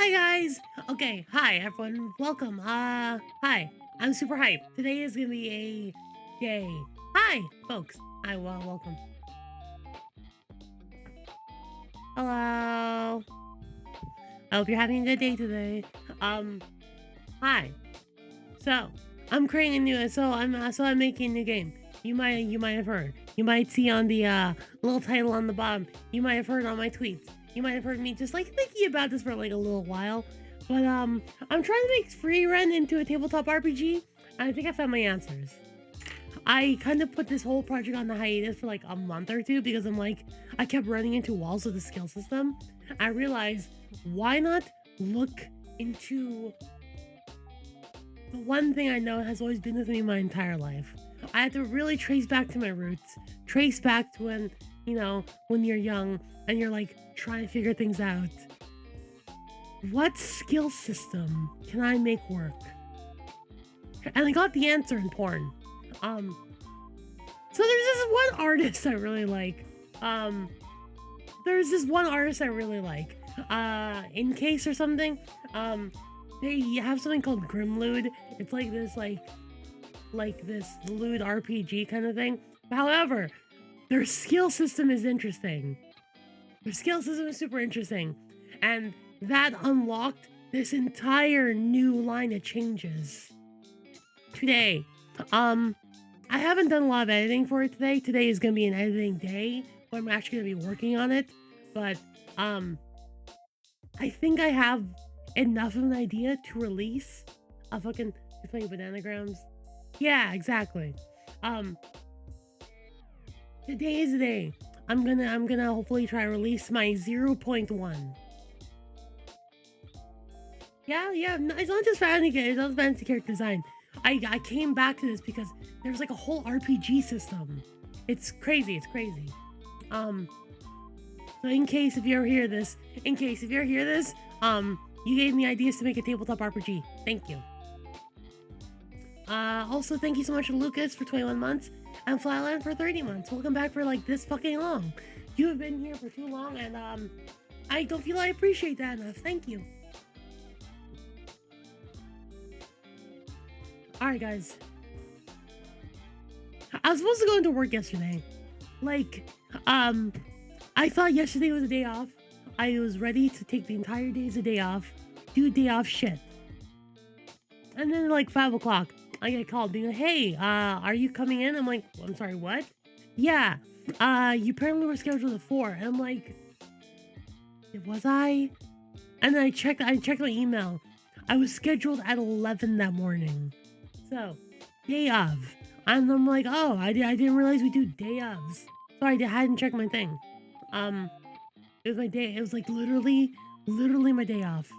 Hi guys! Okay, hi everyone, welcome. Hi, I'm super hyped. Today is gonna be a day. Hi, folks. Hi, welcome. Hello. I hope you're having a good day today. Um, hi. So, I'm creating a new, I'm making a new game. You might have heard. You might see on the little title on the bottom. You might have heard on my tweets. You might have heard me just like thinking about this for like a little while. But I'm trying to make Free into a tabletop RPG. I think I found my answers. I kind of put this whole project on the hiatus for like a month or two because I'm like, I kept running into walls with the skill system. I realized, why not look into the one thing I know has always been with me my entire life. I had to really trace back to my roots, trace back to when, when you're young and you're like trying to figure things out. What skill system can I make work? And I got the answer in porn. So there's this one artist I really like. In Case or something. They have something called Grimlood. It's like this lewd RPG kind of thing. However, their skill system is interesting. Their skill system is super interesting. And that unlocked this entire new line of changes. Today, I haven't done a lot of editing for it today. Today is gonna be an editing day where I'm actually gonna be working on it. But I think I have enough of an idea to release a fucking playing bananagrams. Yeah, exactly. Today is the day. I'm gonna hopefully try to release my 0.1. Yeah, it's not just fancy character design. I came back to this because there's like a whole RPG system. It's crazy. So in case if you ever hear this, you gave me ideas to make a tabletop RPG. Thank you. Also, thank you so much to Lucas for 21 months and Flatland for 30 months. Welcome back for like this fucking long. You have been here for too long, and I don't feel I appreciate that enough. Thank you. All right, guys. I was supposed to go into work yesterday. I thought yesterday was a day off. I was ready to take the entire day as a day off, do day off shit. And then like 5 o'clock, I get called being like, hey, are you coming in? I'm like, I'm sorry, what? Yeah, you apparently were scheduled at 4. And I'm like, was I? And then I checked my email. I was scheduled at 11 that morning. So, day of. And I'm like, oh, I didn't realize we do day ofs. Sorry, I hadn't checked my thing. It was my day. It was like literally my day off.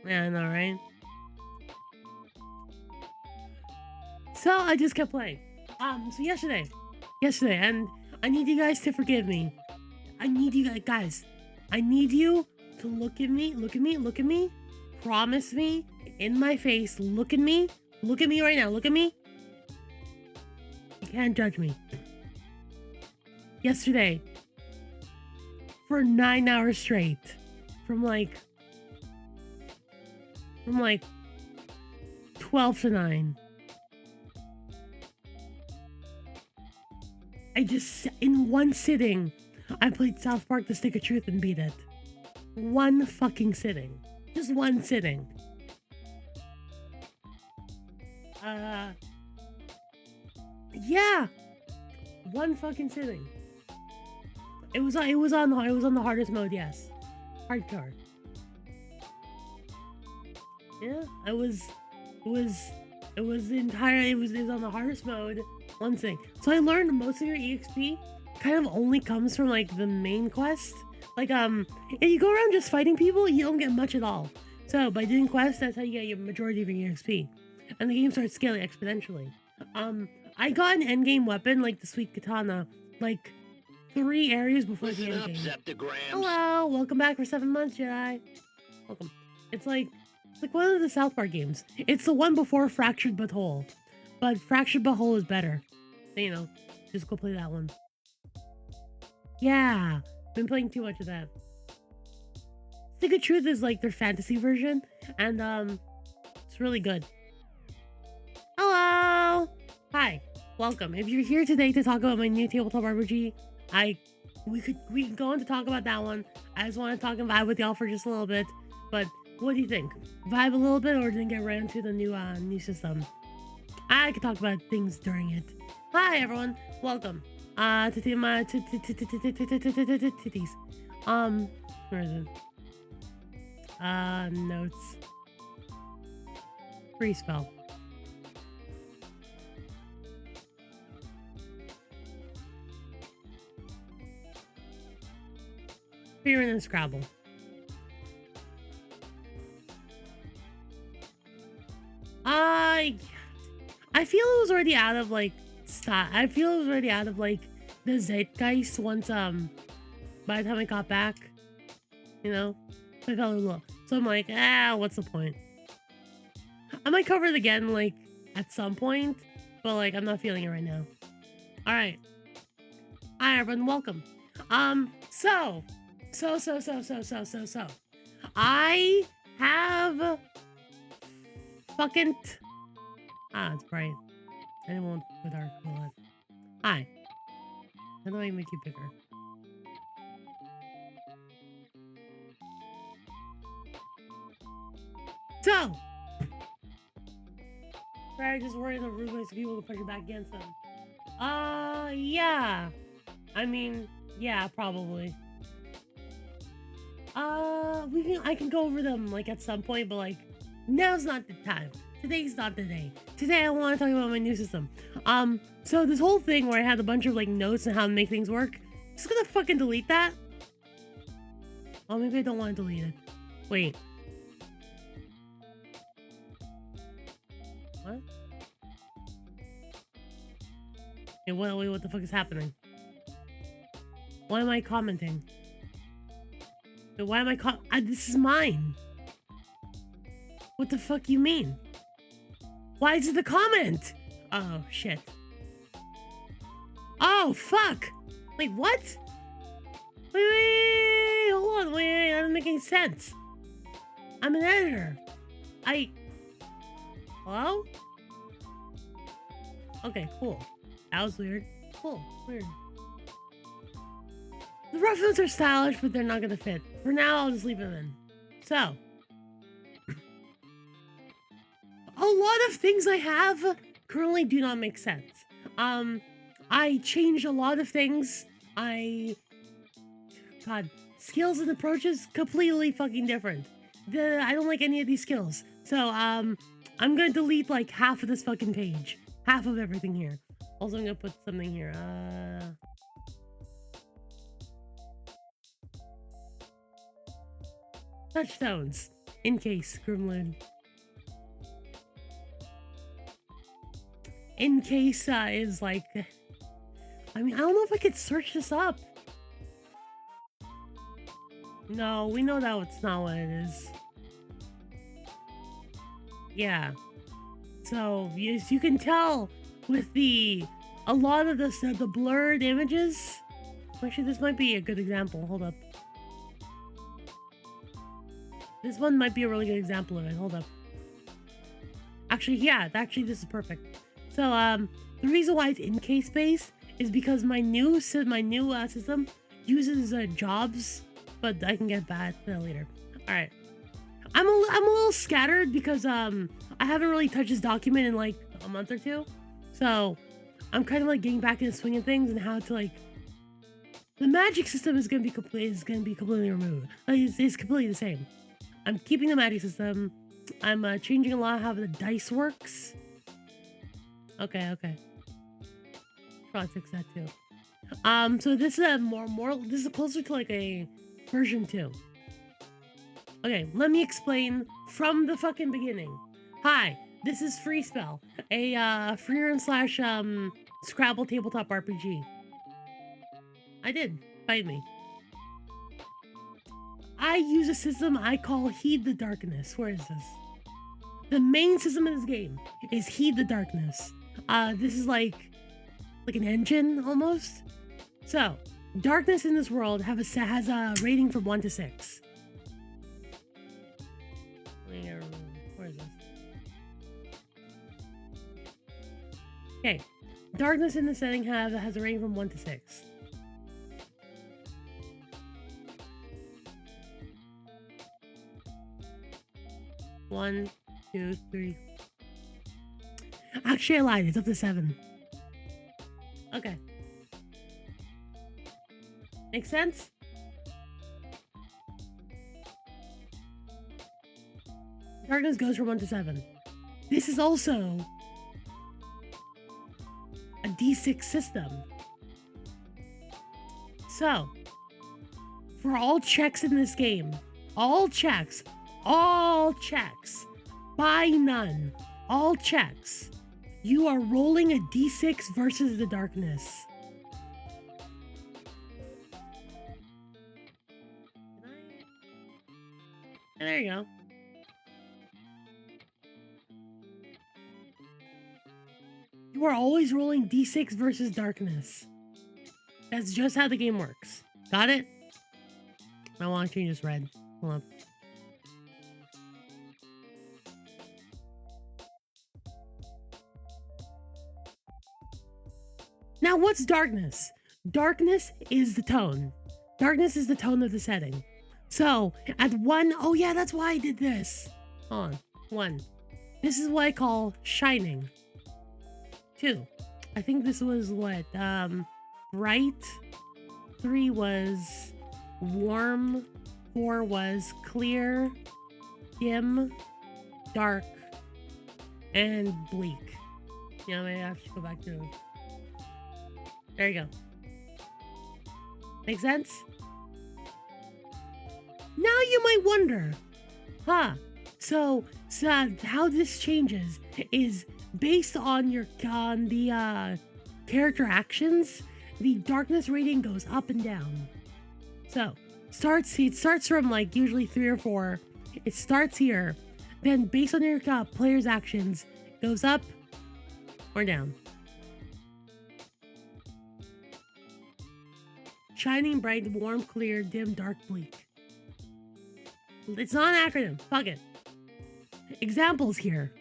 Yeah, I know, right? So I just kept playing. So yesterday, and I need you guys to forgive me. I need you guys. I need you to look at me. Promise me in my face. Look at me right now. Look at me. You can't judge me. Yesterday, for 9 hours straight, from like 12 to 9. I just, in one sitting, I played South Park The Stick of Truth and beat it. One fucking sitting. Just one sitting. Yeah. One fucking sitting. It was on the hardest mode, yes. Hardcore. Yeah, it was on the hardest mode. One thing. So I learned most of your EXP kind of only comes from like the main quest. Like if you go around just fighting people, you don't get much at all. So by doing quests, that's how you get your majority of your EXP. And the game starts scaling exponentially. I got an endgame weapon, like the sweet katana, like 3 areas before the endgame. Hello, welcome back for 7 months, Jedi. Welcome. It's like one of the South Park games. It's the one before Fractured But Whole. But Fractured But Whole is better. So, just go play that one. Yeah, been playing too much of that. Stick of Truth is like their fantasy version, and it's really good. Hello! Hi, welcome. If you're here today to talk about my new tabletop RPG, we can go on to talk about that one. I just want to talk and vibe with y'all for just a little bit. But what do you think? Vibe a little bit, or then get right into the new system? I could talk about things during it. Hi everyone, welcome. To my titties. Where is it? Notes. FreeSpell. Frieren+Scrabble. I feel it was already out of like I feel it was already out of like the zeitgeist once by the time I got back, you know. I felt a little, so I'm like, what's the point? I might cover it again like at some point, but like I'm not feeling it right now. All right, hi everyone, welcome. So I have fucking it's bright. I didn't want to dark. Hold on. Hi. How do I make you bigger? So, sorry, I just worried the room so people can push it back against them. Yeah. I mean, yeah, probably. I can go over them like at some point, but like now's not the time. Today's not the day. Today I want to talk about my new system. So this whole thing where I had a bunch of like notes on how to make things work, I'm just gonna fucking delete that. Oh, maybe I don't want to delete it. Wait. What? Hey, wait, what the fuck is happening? Why am I commenting? Wait, why am I this is mine. What the fuck you mean? Why is it the comment? Oh, shit. Oh, fuck! Wait, what? Wait, hold on, wait, that doesn't make any sense. I'm an editor. Hello? Okay, cool. That was weird. Cool, weird. The rough notes are stylish, but they're not gonna fit. For now, I'll just leave them in. So. A lot of things I have currently do not make sense. I changed a lot of things. God, skills and approaches completely fucking different. I don't like any of these skills. So, I'm gonna delete like half of this fucking page. Half of everything here. Also, I'm gonna put something here. Touchstones. In case, Grimloon. In case is like, I mean, I don't know if I could search this up. No, we know that it's not what it is. Yeah. So, as you can tell with a lot of this, the blurred images. Actually, this might be a good example. Hold up. This one might be a really good example of it. Hold up. Actually, yeah, this is perfect. So, the reason why it's in case based is because my new system uses jobs, but I can get back to that later. All right, I'm a little scattered because I haven't really touched this document in like a month or two, so I'm kind of like getting back in the swing of things and how to like. The magic system is gonna be completely removed. Like, it's completely the same. I'm keeping the magic system. I'm changing a lot of how the dice works. Okay. Probably fix that too. So this is this is closer to like a version 2. Okay, let me explain from the fucking beginning. Hi, this is FreeSpell, a Frieren/Scrabble tabletop RPG. I did. Bite me. I use a system I call Heed the Darkness. Where is this? The main system in this game is Heed the Darkness. This is like an engine almost. So, darkness in this world has a rating from 1 to 6. Where is this? Okay. Darkness in the setting has a rating from 1 to 6. One, 2, 3. Actually, I lied. It's up to 7. Okay. Makes sense? Darkness goes from 1 to 7. This is also a D6 system. So, for all checks in this game, all checks, by none, all checks, you are rolling a D6 versus the darkness. And there you go. You are always rolling D6 versus darkness. That's just how the game works. Got it? I want to change this red. Hold on. Now, what's darkness? Darkness is the tone. Darkness is the tone of the setting. So, at 1, oh yeah, that's why I did this. Hold on. 1. This is what I call shining. 2. I think this was what? Bright. 3 was warm. 4 was clear, dim, dark, and bleak. You know, maybe I have to go back to... There you go. Make sense? Now you might wonder, so how this changes is based on the character actions. The darkness rating goes up and down. So it starts from like usually 3 or 4. It starts here, then based on your player's actions, goes up or down. Shining, bright, warm, clear, dim, dark, bleak. It's not an acronym. Fuck it. Examples here.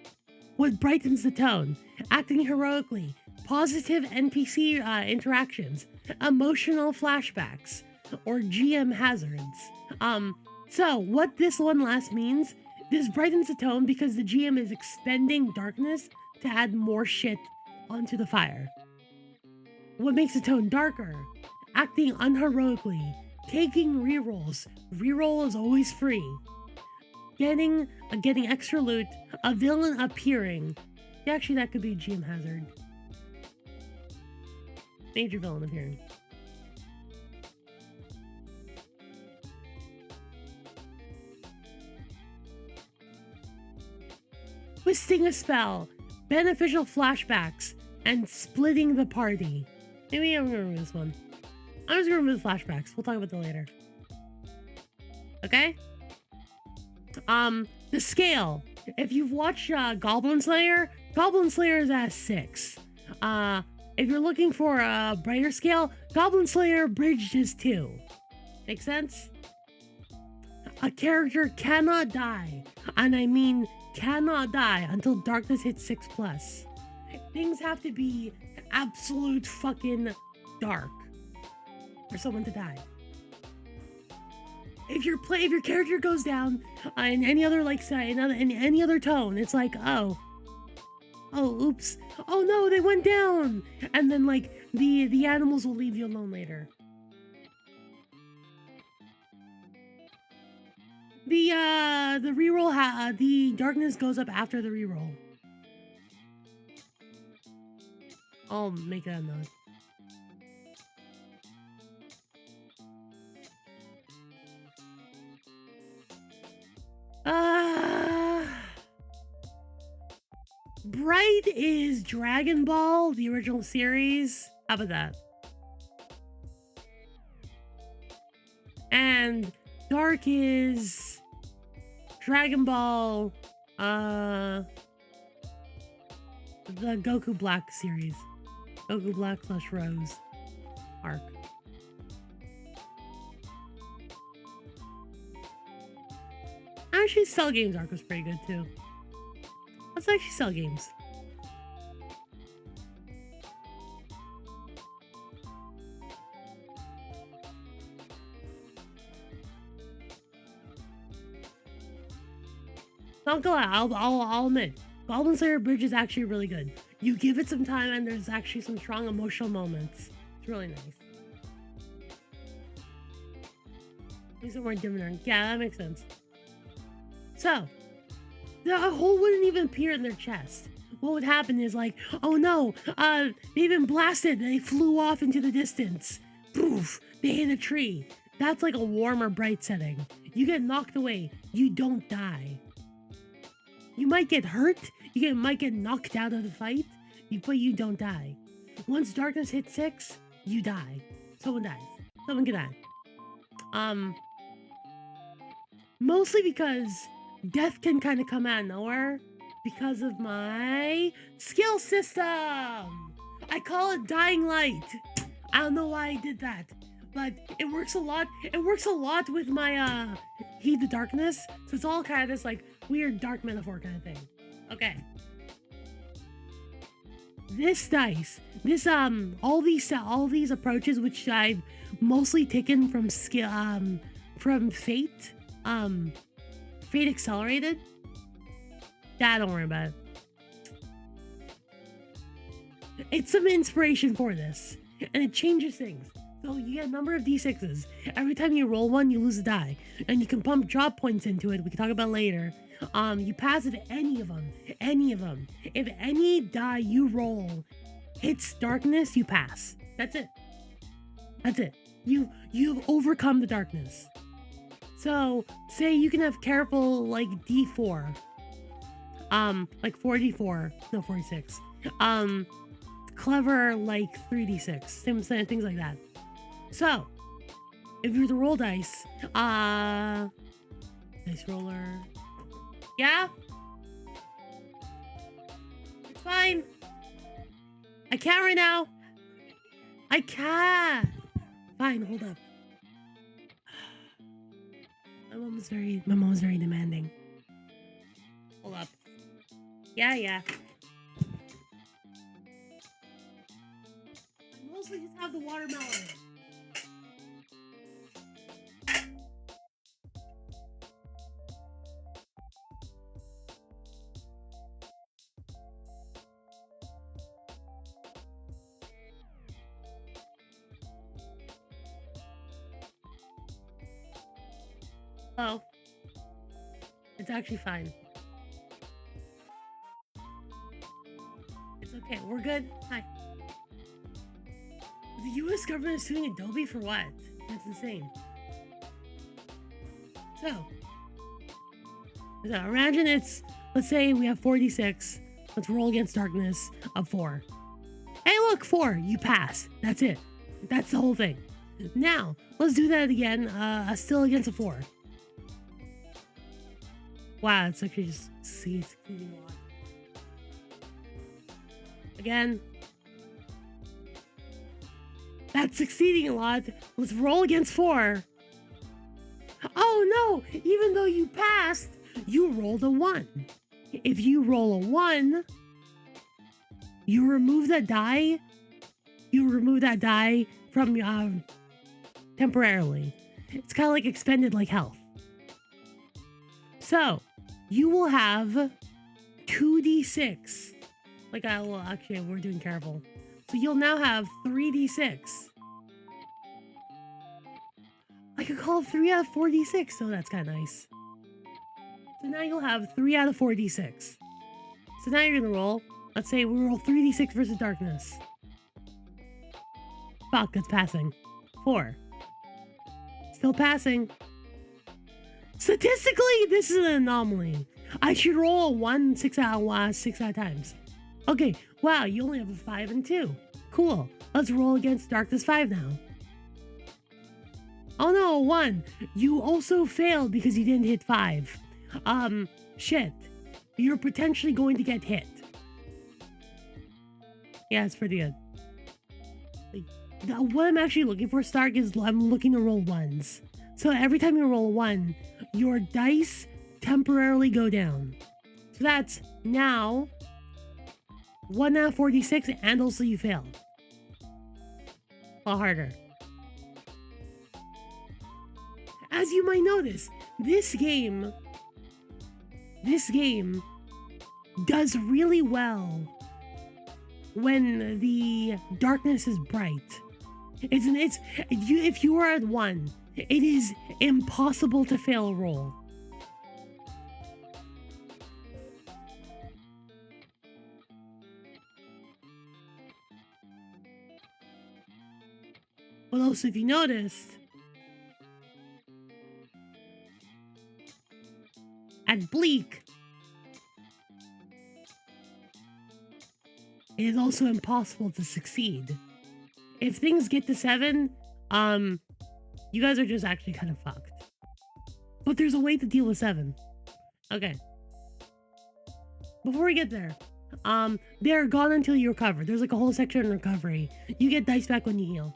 What brightens the tone? Acting heroically. Positive NPC interactions. Emotional flashbacks. Or GM hazards. So what this one last means, this brightens the tone because the GM is expending darkness to add more shit onto the fire. What makes the tone darker? Acting unheroically. Taking rerolls. Reroll is always free. Getting extra loot. A villain appearing. Yeah, actually, that could be GM hazard. Major villain appearing. Twisting a spell. Beneficial flashbacks. And splitting the party. Maybe I'm gonna remove this one. I'm just gonna remove the flashbacks. We'll talk about that later. Okay? The scale. If you've watched Goblin Slayer is at 6. If you're looking for a brighter scale, Goblin Slayer Bridged is 2. Make sense? A character cannot die, and I mean cannot die until darkness hits 6+. Things have to be absolute fucking dark for someone to die. If your character goes down in any other in any other tone, it's like, oh oops, oh no, they went down, and then like the animals will leave you alone later. The reroll the darkness goes up after the reroll. I'll make that a note. Bright is Dragon Ball, the original series. How about that? And dark is Dragon Ball, the Goku Black series. Goku Black / Rose arc. I actually Cell Games arc was pretty good too. Let's actually Cell Games. Not gonna lie, I'll admit, Goblin Slayer Bridge is actually really good. You give it some time and there's actually some strong emotional moments. It's really nice. These are more Dimmer. Yeah, that makes sense. So, the hole wouldn't even appear in their chest. What would happen is like, oh no, they've been blasted. They flew off into the distance. Poof, they hit a tree. That's like a warm or bright setting. You get knocked away. You don't die. You might get hurt. Might get knocked out of the fight, but you don't die. Once darkness hits 6, you die. Someone dies. Someone can die. Mostly because death can kind of come out of nowhere because of my skill system. I call it Dying Light. I don't know why I did that, but it works a lot. It works a lot with my Heed the Darkness. So it's all kind of this like weird dark metaphor kind of thing. Okay. This dice, all these approaches, which I've mostly taken from from Fate, Fate Accelerated. Don't worry about it. It's some inspiration for this, and it changes things. So you get a number of d6s. Every time you roll one, you lose a die, and you can pump drop points into it. We can talk about it later. You pass it any of them. If any die you roll hits darkness, you pass. That's it. You've overcome the darkness. So say you can have careful like D4, like 4d4, no 46. Clever like 3d6, same things like that. So if you were to roll dice, dice roller. Yeah? It's fine. I can't right now. I can't. Fine, hold up. My mom is very demanding. Hold up. Yeah. I mostly just have the watermelon. Oh, it's actually fine. It's okay. We're good. Hi. The U.S. government is suing Adobe for what? That's insane. So imagine let's say we have 46. Let's roll against darkness of 4. Hey, look, 4. You pass. That's it. That's the whole thing. Now, let's do that again. Still against a 4. Wow, it's actually just succeeding a lot. Again. That's succeeding a lot. Let's roll against 4. Oh no! Even though you passed, you rolled a 1. If you roll a 1, you remove that die. You remove that die from temporarily. It's kind of like expended like health. So you will have 2d6. Like actually we're doing careful. So you'll now have 3d6. I could call 3 out of 4d6, so that's kind of nice. So now you'll have 3 out of 4d6. So now you're gonna roll. Let's say we roll 3d6 versus darkness. Fuck, that's passing. 4. Still passing. Statistically, this is an anomaly. I should roll a 1 6 out of times. Okay, wow, you only have a 5 and 2. Cool. Let's roll against darkness 5 now. Oh no, 1. You also failed because you didn't hit 5. Shit. You're potentially going to get hit. Yeah, it's pretty good. Now, what I'm actually looking for, Stark, is I'm looking to roll 1s. So every time you roll a 1, your dice temporarily go down. So that's now 1 out of 46, and also you failed. A lot harder. As you might notice, this game does really well when the darkness is bright. If you are at 1, it is impossible to fail a roll. But also, if you noticed, at bleak, it is also impossible to succeed. If things get to 7, you guys are just actually kind of fucked. But there's a way to deal with 7. Okay. Before we get there, they're gone until you recover. There's like a whole section on recovery. You get dice back when you heal.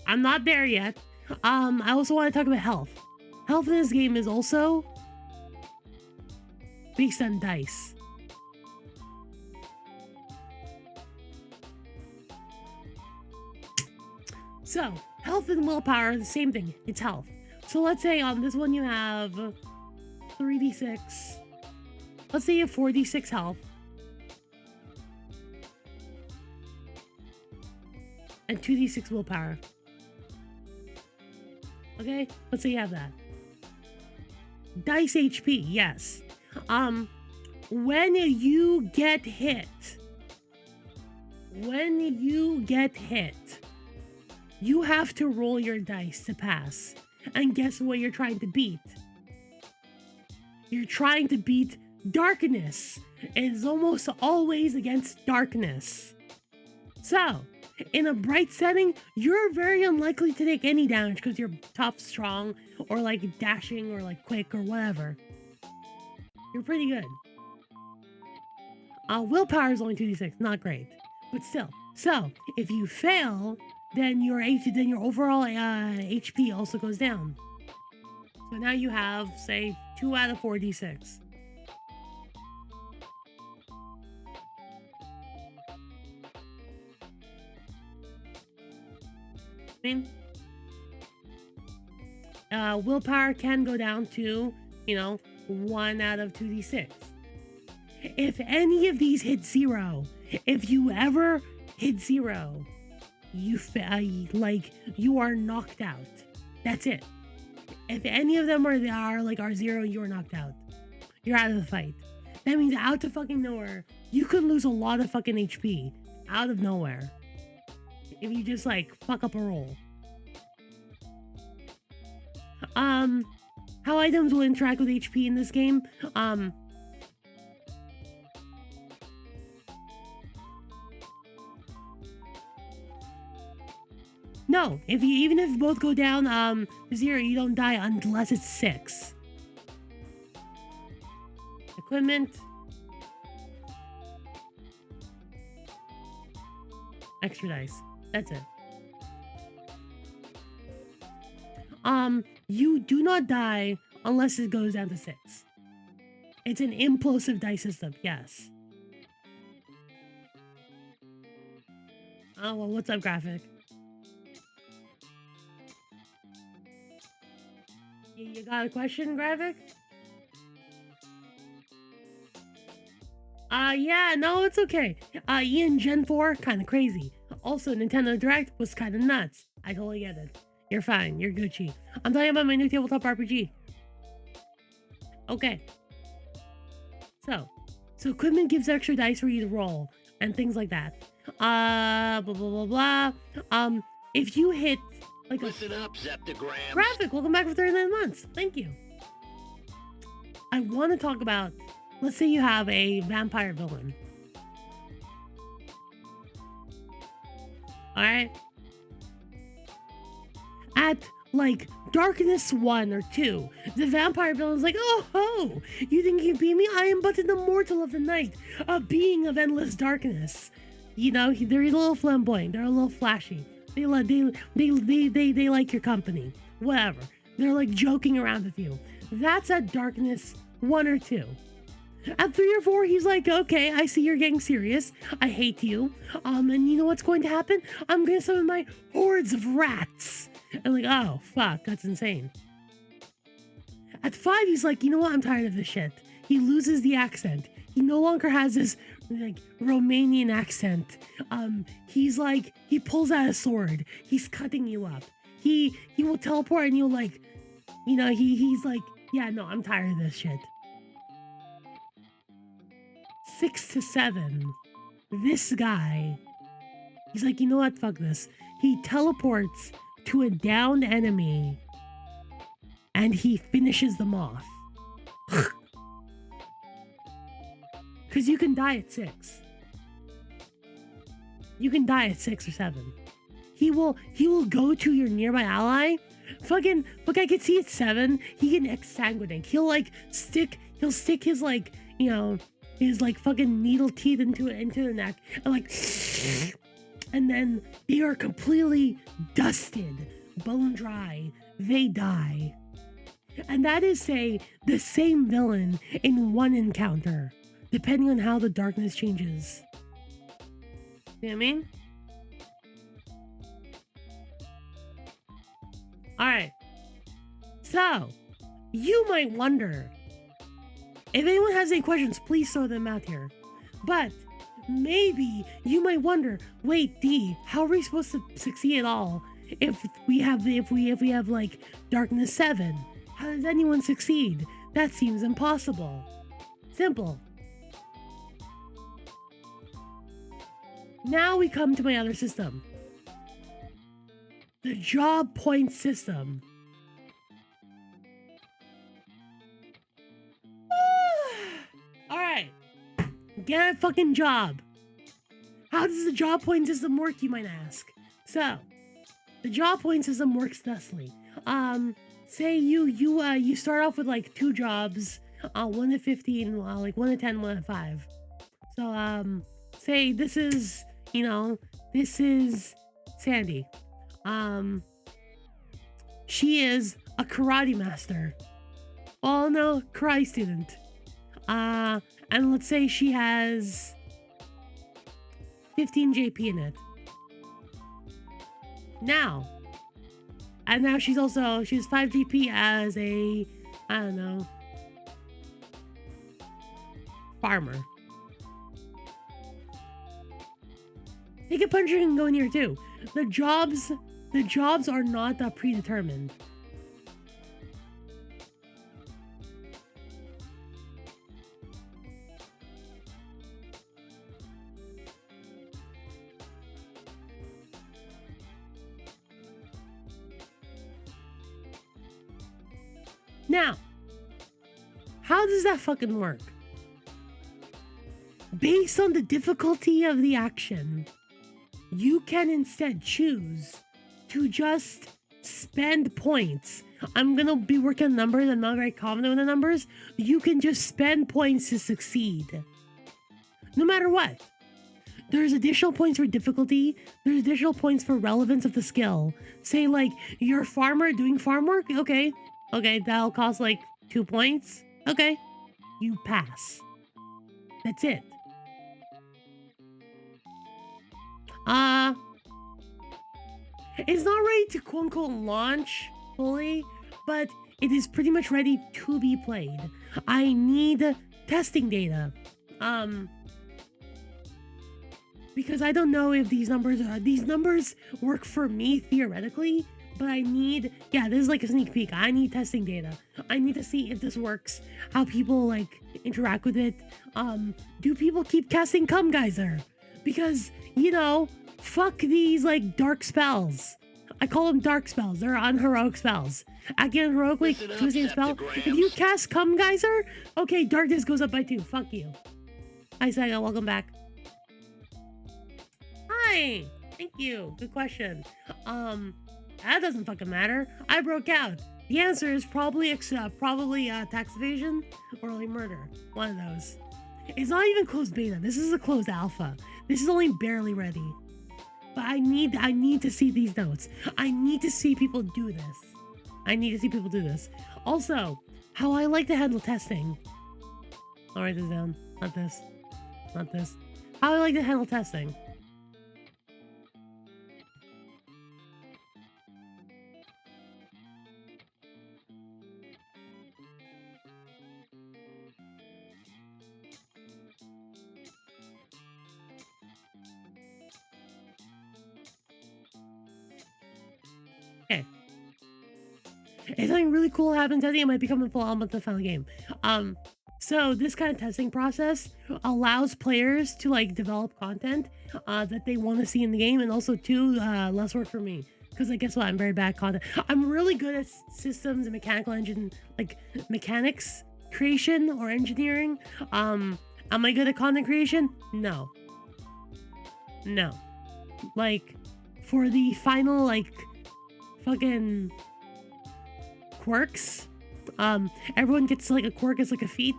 I'm not there yet. I also want to talk about health. Health in this game is also based on dice. So, health and willpower are the same thing. It's health. So let's say on this one you have 3d6. Let's say you have 4d6 health. And 2d6 willpower. Okay, let's say you have that. Dice HP, yes. When you get hit, you have to roll your dice to pass. And guess what you're trying to beat? You're trying to beat darkness. It's almost always against darkness. So, in a bright setting, you're very unlikely to take any damage because you're tough, strong, or like dashing, or like quick, or whatever. You're pretty good. Willpower is only 2d6, not great, but still. So if you fail, then your overall HP also goes down. So now you have, say, 2 out of 4d6. Willpower can go down to, 1 out of 2d6. If any of these hit 0, if you ever hit 0, you are knocked out. That's it. If any of them are 0, you are knocked out. You're out of the fight. That means out of fucking nowhere, you could lose a lot of fucking HP out of nowhere if you just fuck up a roll. How items will interact with HP in this game. No, even if both go down to 0, you don't die unless it's 6. Equipment. Extra dice. That's it. You do not die unless it goes down to 6. It's an implosive dice system, yes. Oh, well, what's up, Graphic? You got a question, Graphic? Yeah, no, it's okay. Ian, Gen 4, kinda crazy. Also, Nintendo Direct was kinda nuts. I totally get it. You're fine, you're Gucci. I'm talking about my new tabletop RPG. Okay. So equipment gives extra dice for you to roll, and things like that. Blah, blah, blah, blah. If you hit, Listen up, Zeptagrams. Graphic, welcome back for 39 months. Thank you. I want to talk about, let's say you have a vampire villain. Alright? At, darkness 1 or 2, the vampire villain's like, oh ho! You think you beat me? I am but an immortal of the night, a being of endless darkness. They're a little flamboyant, they're a little flashy. They like your company. whatever. They're like joking around with you. That's at darkness 1 or 2. At 3 or 4, he's like, okay, I see you're getting serious. I hate you. And you know what's going to happen? I'm going to summon my hordes of rats. And like, oh, fuck, that's insane. At 5, he's like, you know what? I'm tired of this shit. He loses the accent. He no longer has this like Romanian accent. He's like, he pulls out a sword. He's cutting you up. He will teleport and you'll like, you know, he's like, yeah, no, I'm tired of this shit. 6 to 7, this guy, he's like, you know what, fuck this. He teleports to a downed enemy and he finishes them off. Because you can die at 6. You can die at 6 or 7. He will go to your nearby ally. Fucking, look, I can see at 7, he can exsanguinate. He'll stick his like, you know, his like fucking needle teeth into the neck and like, and then they are completely dusted, bone dry. They die. And that is, say, the same villain in one encounter, depending on how the darkness changes. You know what I mean? Alright. So, you might wonder, if anyone has any questions, please throw them out here. But maybe you might wonder, wait, D, how are we supposed to succeed at all if we have like darkness 7? How does anyone succeed? That seems impossible. Simple. Now we come to my other system. The job point system. Alright. Get a fucking job. How does the job point system work, you might ask? So, the job point system works thusly. Say you start off with like 2 jobs, 1 to 15, like 1 to 10, 1 to 5. So, say this is, you know, this is Sandy. She is a karate master. Oh no, karate student. And let's say she has 15 JP in it. Now she has 5 GP as a, I don't know, farmer. Take a puncher and go in here too. The jobs are not predetermined. Now, how does that fucking work? Based on the difficulty of the action, you can instead choose to just spend points. I'm gonna be working on numbers. I'm not very confident with the numbers. You can just spend points to succeed. No matter what. There's additional points for difficulty. There's additional points for relevance of the skill. Say like, you're a farmer doing farm work? Okay, that'll cost like 2 points. Okay, you pass. That's it. It's not ready to quote-unquote launch fully, but it is pretty much ready to be played. I need testing data. Because I don't know if these numbers work for me theoretically, but I need, yeah, this is like a sneak peek. I need testing data. I need to see if this works, how people like interact with it. Do people keep casting Cum Geyser? Because, you know, fuck these like dark spells. I call them dark spells. They're unheroic spells. Again, heroically choosing a spell. If you cast Cum Geyser, okay, darkness goes up by 2. Fuck you. Hi, Saga. Welcome back. Hi. Thank you. Good question. That doesn't fucking matter. I broke out. The answer is probably tax evasion or like murder. One of those. It's not even closed beta. This is a closed alpha. This is only barely ready. But I need to see these notes. I need to see people do this. I need to see people do this. Also, how I like to handle testing. I'll write this down. Not this. Not this. How I like to handle testing. Okay. If something really cool happens, I think it might become a full element of the final game. So this kind of testing process allows players to like develop content that they want to see in the game, and also too less work for me, because I guess what, I'm very bad at content. I'm really good at systems and mechanical engine, like mechanics creation or engineering. Am I good at content creation? No. Like for the final like fucking quirks, everyone gets like a quirk as like a feat.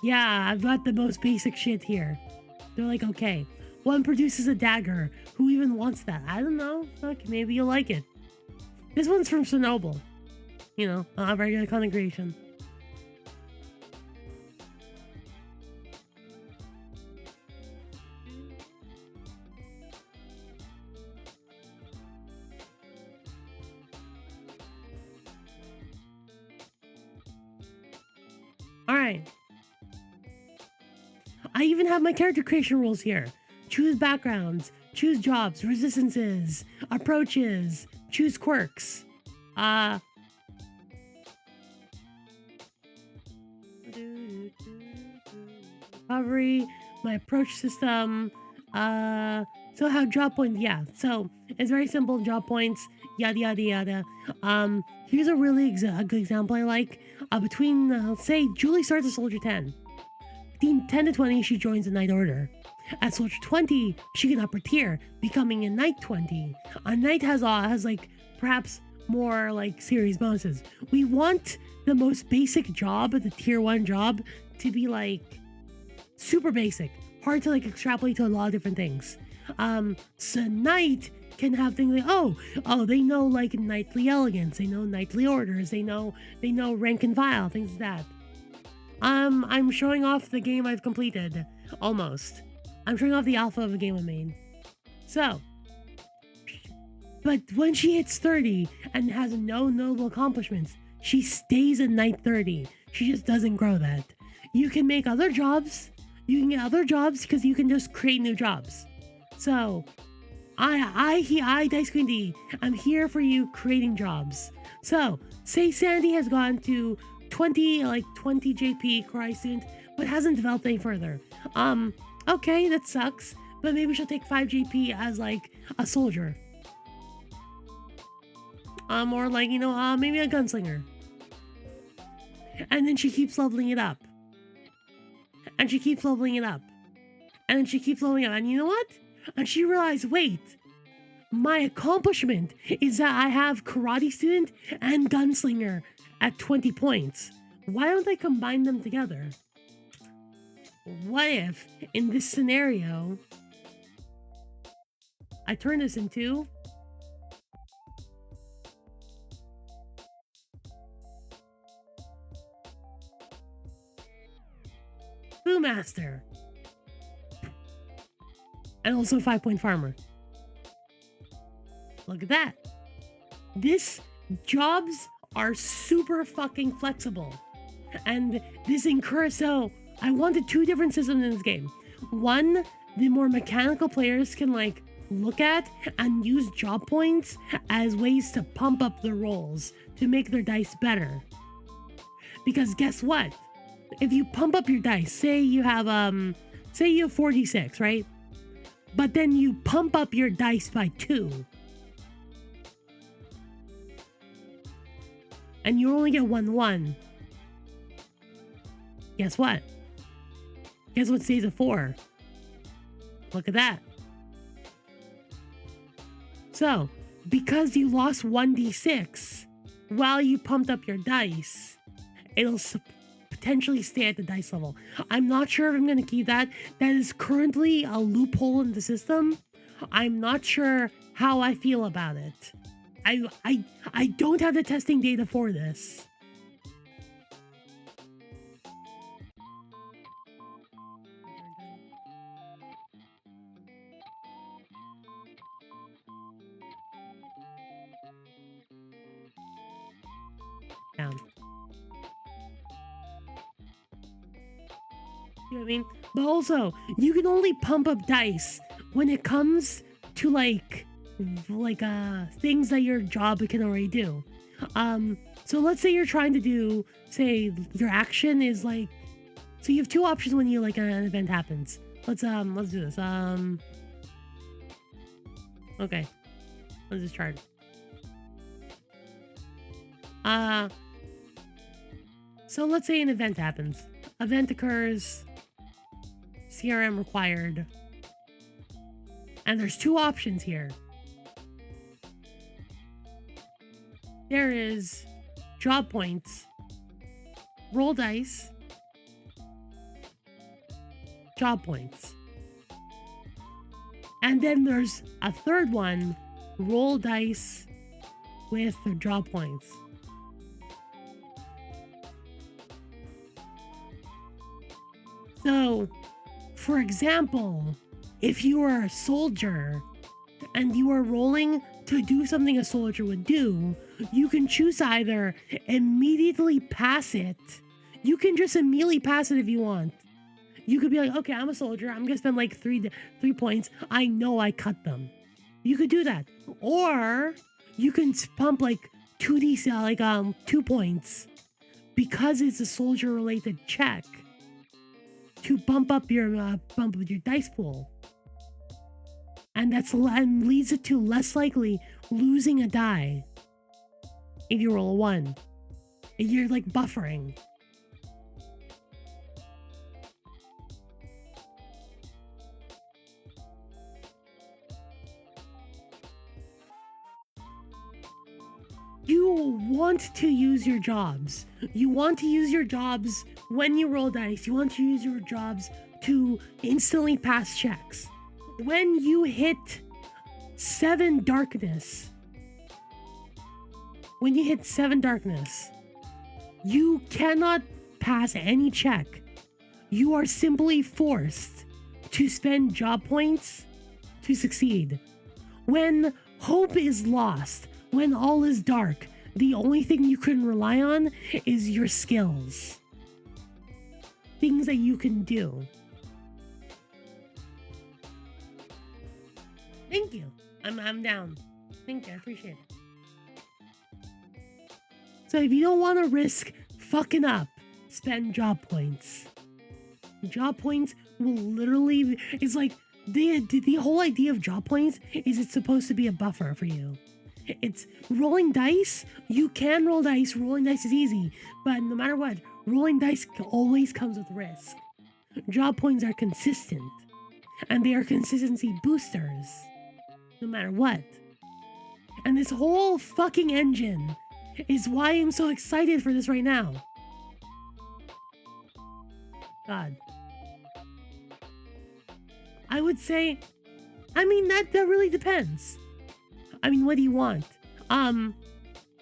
Yeah, I've got the most basic shit here. They're like, okay, one produces a dagger. Who even wants that? I don't know. Look, maybe you'll like it. This one's from Chernobyl. You know, very good content creation. Alright. I even have my character creation rules here. Choose backgrounds, choose jobs, resistances, approaches, choose quirks. Recovery, my approach system, so how job points, yeah, so it's very simple, job points, yada yada yada. Here's a really a good example I like. Between, say, Julie starts at Soldier 10. Between 10 to 20, she joins the Knight Order. At Soldier 20, she can up her tier, becoming a Knight 20. A Knight has like, perhaps more, like, serious bonuses. We want the most basic job, the tier 1 job, to be, like, super basic. Hard to, like, extrapolate to a lot of different things. So Knight can have things like, oh, they know like knightly elegance, they know knightly orders, they know rank and file, things like that. I'm showing off the game I've completed, almost. I'm showing off the alpha of a game I made. So, but when she hits 30 and has no notable accomplishments, she stays at Knight 30. She just doesn't grow that. You can make other jobs. You can get other jobs because you can just create new jobs. So, I Dice Queen D, I'm here for you creating jobs. So, say Sandy has gone to 20 JP Karate student, but hasn't developed any further. Okay, that sucks, but maybe she'll take 5 JP as like a soldier. Or like, you know, maybe a gunslinger. And then she keeps leveling it up. And she keeps leveling it up. And then she keeps leveling up. And you know what? And she realized, wait, my accomplishment is that I have karate student and gunslinger at 20 points. Why don't I combine them together? What if, in this scenario, I turn this into Master, and also 5-point farmer. Look at that. This jobs are super fucking flexible, and this encourages. So I wanted 2 different systems in this game. One, the more mechanical players can like look at and use job points as ways to pump up their rolls to make their dice better. Because guess what? If you pump up your dice, say you have 4d6, right? But then you pump up your dice by 2. And you only get 1-1. Guess what? Guess what stays at 4? Look at that. So, because you lost 1d6 while you pumped up your dice, it'll potentially stay at the dice level. I'm not sure if I'm going to keep that. That is currently a loophole in the system. I'm not sure how I feel about it. I don't have the testing data for this. Down. You know what I mean? But also, you can only pump up dice when it comes to like things that your job can already do. So let's say you're trying to do, say your action is like, so you have two options when you like an event happens. Let's do this. Okay. Let's just try it. So let's say an event happens. Event occurs, CRM required. And there's two options here. There is job points, roll dice, job points. And then there's a third one, roll dice with job points. So, for example, if you are a soldier and you are rolling to do something a soldier would do, you can choose either immediately pass it. You can just immediately pass it if you want. You could be like, okay, I'm a soldier. I'm gonna spend like three points. I know I cut them. You could do that, or you can pump like 2 points because it's a soldier-related check to bump up your dice pool, and and leads it to less likely losing a die if you roll a 1. You're like buffering. You want to use your jobs. You want to use your jobs when you roll dice. You want to use your jobs to instantly pass checks. When you hit 7 darkness, you cannot pass any check. You are simply forced to spend job points to succeed. When hope is lost, when all is dark, the only thing you can rely on is your skills. Things that you can do. Thank you. I'm down. Thank you. I appreciate it. So if you don't want to risk fucking up, spend job points. Job points will literally... It's like... The whole idea of job points is it's supposed to be a buffer for you. It's rolling dice. You can roll dice. Rolling dice is easy. But no matter what, rolling dice always comes with risk. Job points are consistent. And they are consistency boosters. No matter what. And this whole fucking engine is why I'm so excited for this right now. God. I would say, I mean, that really depends. I mean, what do you want?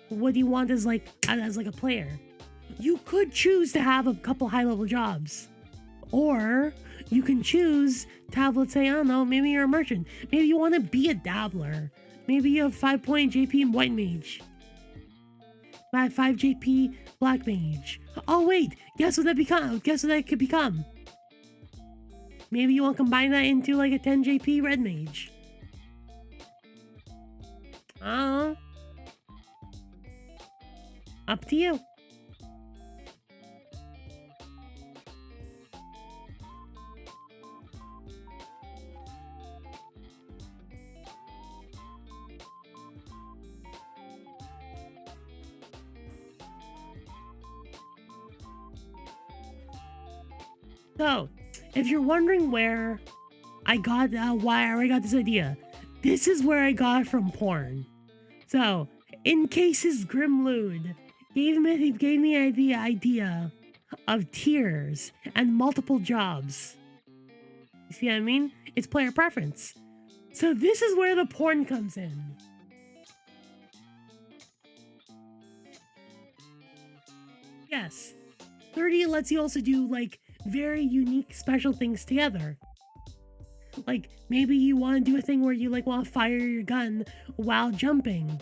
What do you want as like a player? You could choose to have a couple high-level jobs. Or you can choose to have, let's say, I don't know, maybe you're a merchant. Maybe you want to be a dabbler. Maybe you have 5-point JP and white mage. 5 JP black mage. Oh wait, guess what that could become? Maybe you want to combine that into like a 10 JP red mage. Up to you. So, if you're wondering where I got why I got this idea, this is where I got it from porn. So, in cases Grimlood gave me the idea of tiers and multiple jobs. You see what I mean? It's player preference. So this is where the porn comes in. Yes, 30 lets you also do like very unique special things together. Like maybe you want to do a thing where you like want to fire your gun while jumping.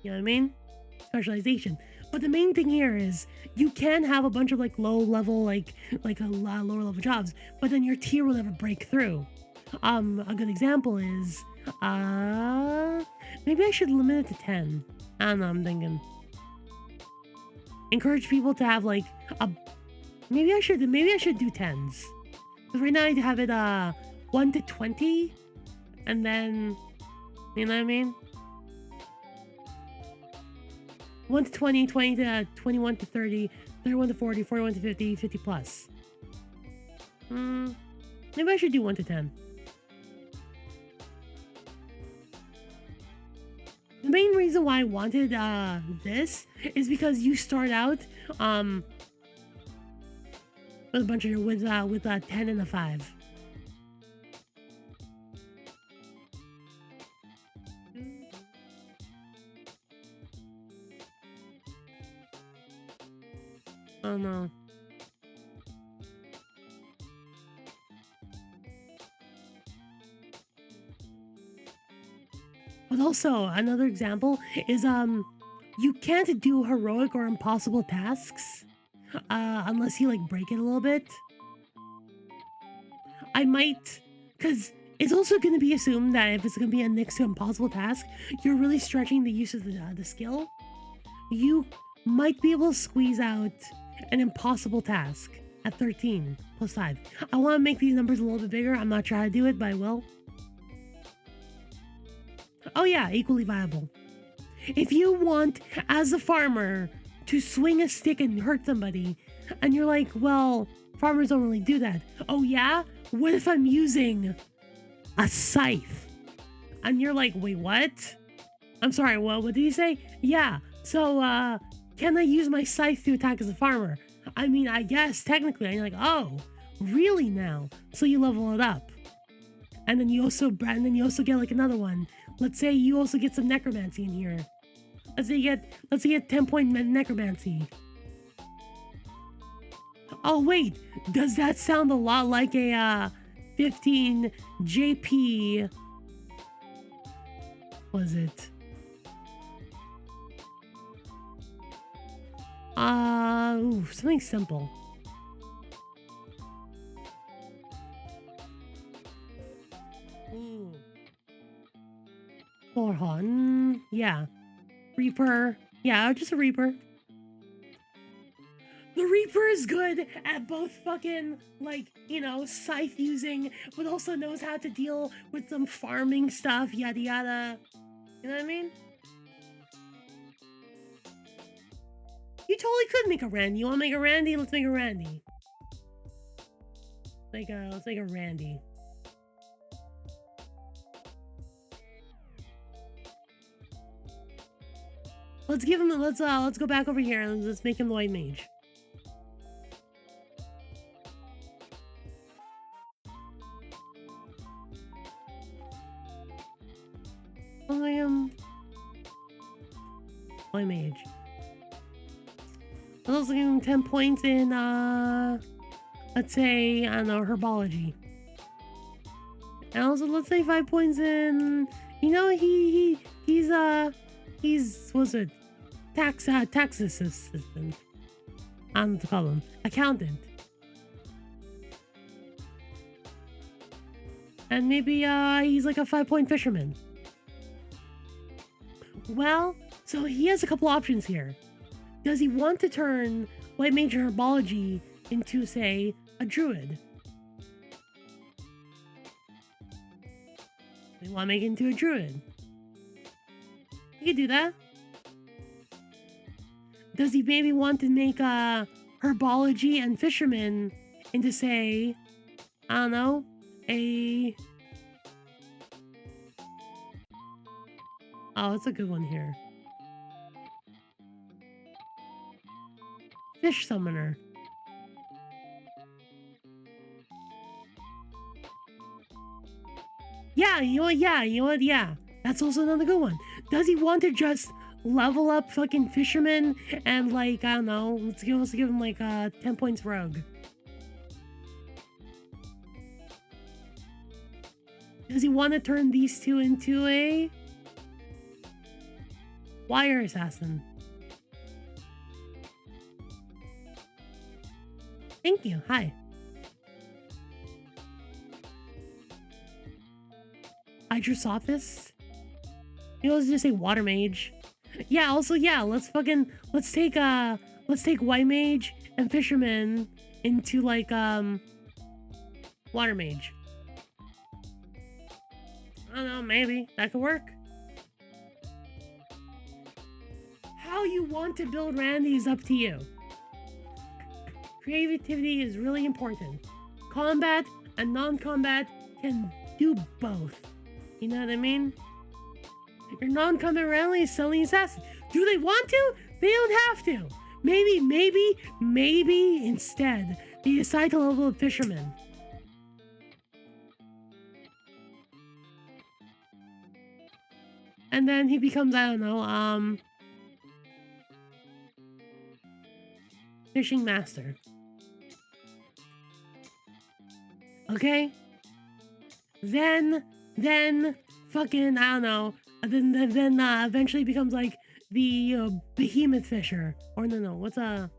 You know what I mean? Specialization. But the main thing here is you can have a bunch of like low level like a lot lower level jobs, but then your tier will never break through. A good example is maybe I should limit it to 10. I don't know, I'm thinking. Encourage people to have like maybe I should do 10s. Because right now I have it 1 to 20 and then you know what I mean? 1 to 20, 20 to 21 to 30, 31 to 40, 41 to 50, 50 plus. Maybe I should do 1 to 10. The main reason why I wanted this is because you start out with a bunch of with 10 and a 5. Oh no. But also another example is you can't do heroic or impossible tasks unless you like break it a little bit. I might, because it's also going to be assumed that if it's going to be a next to impossible task, you're really stretching the use of the skill. You might be able to squeeze out an impossible task at 13 plus 5. I want to make these numbers a little bit bigger. I'm not sure how to do it, but I will. Oh yeah, equally viable. If you want, as a farmer, to swing a stick and hurt somebody, and you're like, well, farmers don't really do that. Oh yeah? What if I'm using a scythe? And you're like, wait, what? I'm sorry, what did you say? Yeah, so, can I use my scythe to attack as a farmer? I mean, I guess, technically. And you're like, oh, really now? So you level it up. And then you also get like another one. Let's say you also get some necromancy in here. Let's say you get 10-point necromancy. Oh wait, does that sound a lot like a 15 JP? Was it? Something simple. Orhan, yeah. Reaper, yeah, just a Reaper. The Reaper is good at both fucking, like, you know, scythe using, but also knows how to deal with some farming stuff, yada yada. You know what I mean? You totally could make a Randy. You want to make a Randy? Let's make a Randy. Let's make a Randy. Let's give him. Let's go back over here and let's make him the white mage. White mage. Let's also give him 10 points in let's say, I don't know, herbology. And also let's say 5 points in, you know, he's what's it? Tax assistant. I don't know what to call him. Accountant. And maybe he's like a 5-point fisherman. Well, so he has a couple options here. Does he want to turn white mage and herbology into, say, a druid? They want to make it into a druid. He could do that. Does he maybe want to make herbology and fisherman into, say, I don't know, oh, it's a good one here. Fish summoner. Yeah, you know what? Yeah, you know what? Yeah, that's also another good one. Does he want to just level up fucking fisherman and like I don't know? Let's give him like 10 points rogue. Does he want to turn these two into a wire assassin? Thank you. Hi. Hydrosophist? You know, let's just say water mage. Yeah, also yeah, let's take white mage and fisherman into like water mage. I don't know, maybe that could work. How you want to build Randy is up to you. Creativity is really important. Combat and non-combat can do both. You know what I mean? Your non-combat Randy is selling assassins. Do they want to? They don't have to. Maybe instead they decide to level up fisherman. And then he becomes, I don't know, fishing master. Okay? Then fucking, I don't know, then eventually becomes like the behemoth fisher. Or no, so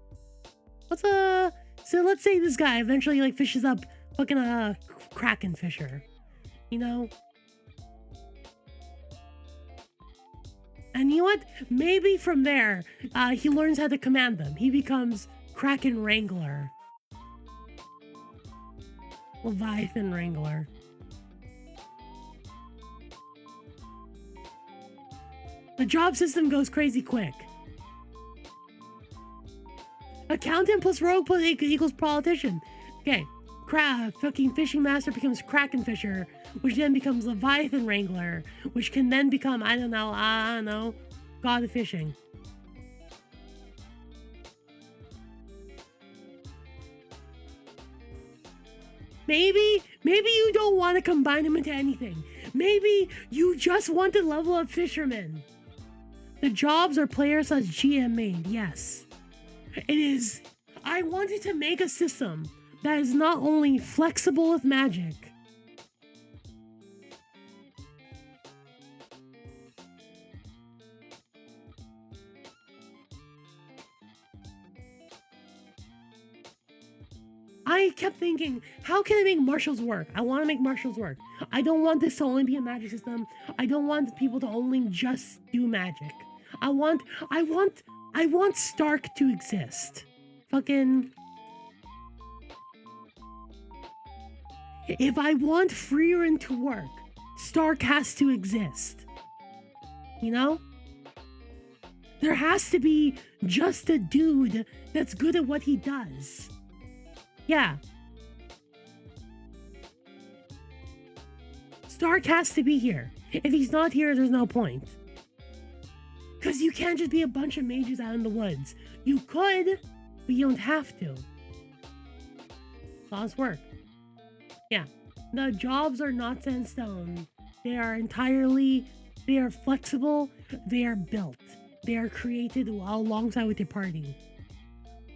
let's say this guy eventually like fishes up fucking a kraken fisher. You know? And you know what? Maybe from there, he learns how to command them. He becomes Kraken Wrangler. Leviathan Wrangler. The job system goes crazy quick. Accountant plus rogue plus equals politician. Okay. Fucking fishing master becomes Kraken Fisher, which then becomes Leviathan Wrangler, which can then become, I don't know, God of Fishing. Maybe you don't want to combine them into anything. Maybe you just want to level up fishermen. The jobs are player slash GM made, yes. It is. I wanted to make a system that is not only flexible with magic, I kept thinking, how can I make martials work? I want to make martials work. I don't want this to only be a magic system. I don't want people to only just do magic. I want Stark to exist. Fucking. If I want Frieren to work, Stark has to exist. You know? There has to be just a dude that's good at what he does. Yeah. Stark has to be here. If he's not here, there's no point. Because you can't just be a bunch of mages out in the woods. You could, but you don't have to. Laws work. Yeah. The jobs are not set in stone. They are flexible, they are built. They are created alongside with your party.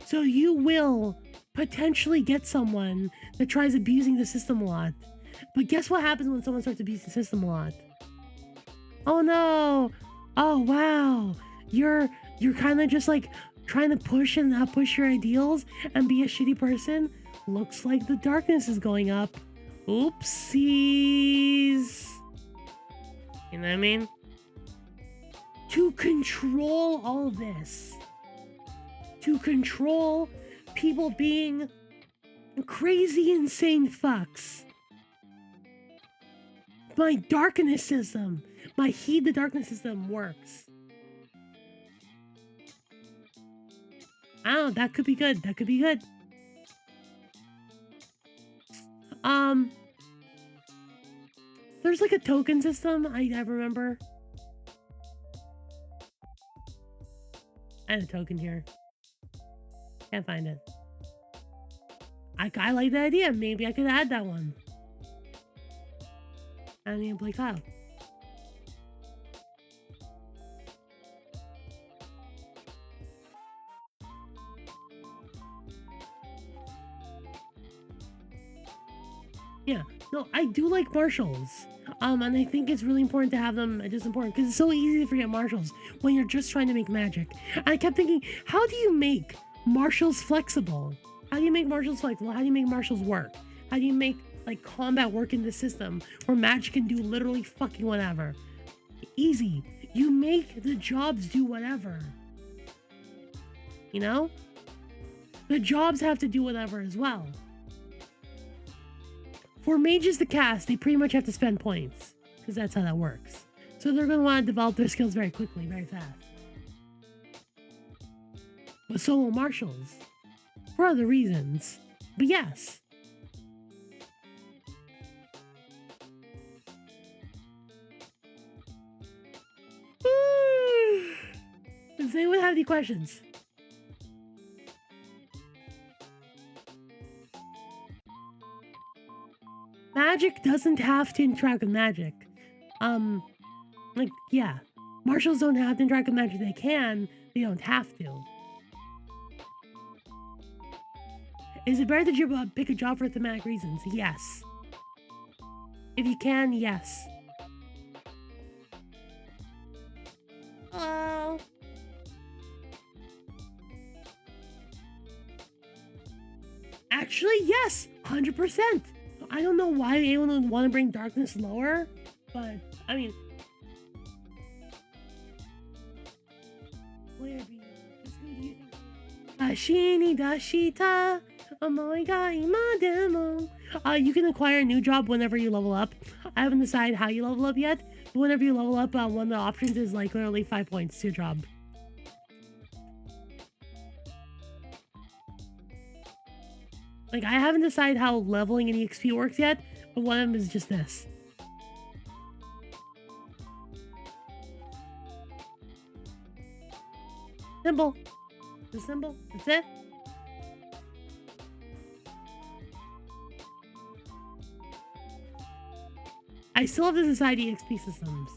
So you will potentially get someone that tries abusing the system a lot. But guess what happens when someone starts abusing the system a lot? Oh no! Oh wow! You're kind of just like trying to push your ideals and be a shitty person. Looks like the darkness is going up. Oopsies. You know what I mean? To control all this. To control people being crazy, insane fucks. My darkness system, my heed the darkness system works. I don't know, that could be good. That could be good. There's like a token system, I remember. I had a token here. Can't find it. I like the idea. Maybe I could add that one. And you play Kyle. Yeah, no, I do like marshals. And I think it's really important to have them. It's just important because it's so easy to forget marshals when you're just trying to make magic. And I kept thinking, how do you make marshals flexible? How do you make marshals flexible? How do you make marshals work? How do you make like combat work in the system where magic can do literally fucking whatever? Easy. You make the jobs do whatever. You know? The jobs have to do whatever as well. For mages to cast, they pretty much have to spend points, because that's how that works. So they're going to want to develop their skills very quickly, very fast. But so will marshals. For other reasons. But yes. Does anyone have any questions? Magic doesn't have to interact with magic. Like, yeah. Marshals don't have to interact with magic. They can. They don't have to. Is it better to pick a job for thematic reasons? Yes. If you can, yes. Hello. Actually, yes. 100%. I don't know why anyone would want to bring darkness lower, but I mean, Ashini Dashita, you can acquire a new job whenever you level up. I haven't decided how you level up yet, but whenever you level up, one of the options is like literally 5 points to your job. Like, I haven't decided how leveling an EXP works yet, but one of them is just this. Simple. The symbol. That's it. I still have to decide EXP systems.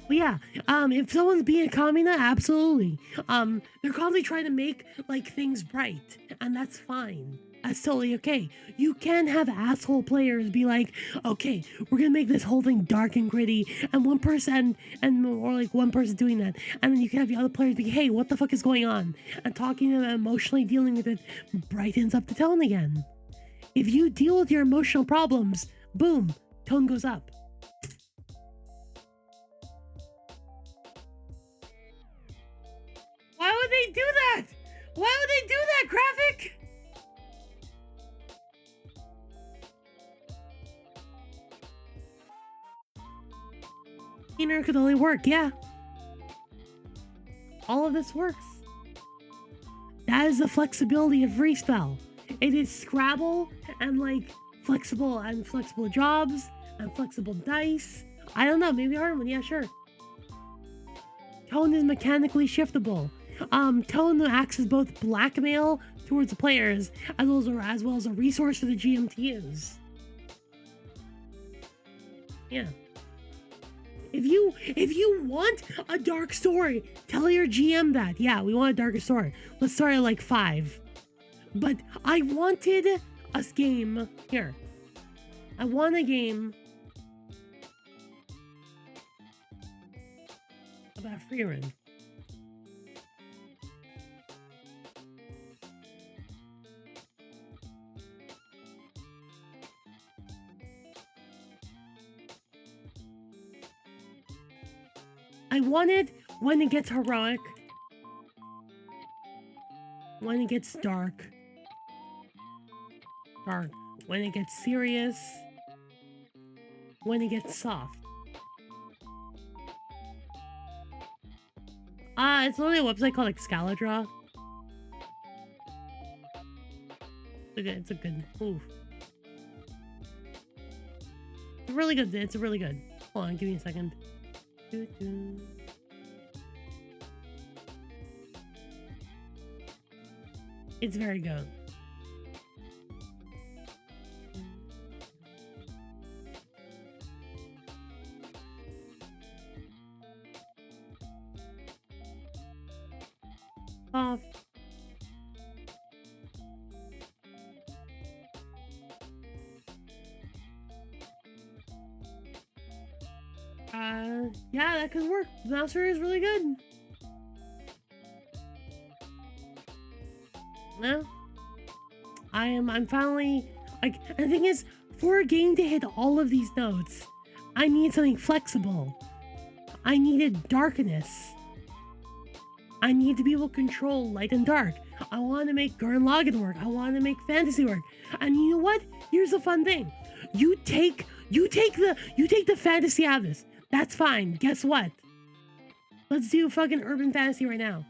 But yeah, if someone's being a Kamina, absolutely. They're constantly trying to make, like, things bright, and that's fine. That's totally okay. You can have asshole players be like, okay, we're gonna make this whole thing dark and gritty, and one person doing that, and then you can have the other players be, hey, what the fuck is going on? And talking to them, emotionally dealing with it, brightens up the tone again. If you deal with your emotional problems, boom, tone goes up. Why would they do that? Why would they do that, Graphic? Inner could only work, yeah. All of this works. That is the flexibility of FreeSpell. It is Scrabble and like flexible jobs and flexible dice. I don't know, maybe hard one, yeah, sure. Tone is mechanically shiftable. Tone acts as both blackmail towards the players as well as a resource for the GM to use. Yeah. If you want a dark story, tell your GM that. Yeah, we want a darker story. Let's start at like 5. But I wanted a game here. I want a game about Frieren. I wanted when it gets heroic, when it gets dark, when it gets serious, when it gets soft. It's literally a website called Excaladra. It's a good move. It's really good. It's really good. Hold on, give me a second. It's very good. off. Yeah, that could work. The Mouser is really good. No, I'm finally, like, and the thing is, for a game to hit all of these notes, I need something flexible. I needed darkness. I need to be able to control light and dark. I want to make Gurren Lagann work. I want to make fantasy work. And you know what? Here's the fun thing. You take the fantasy out of this. That's fine. Guess what? Let's do fucking urban fantasy right now.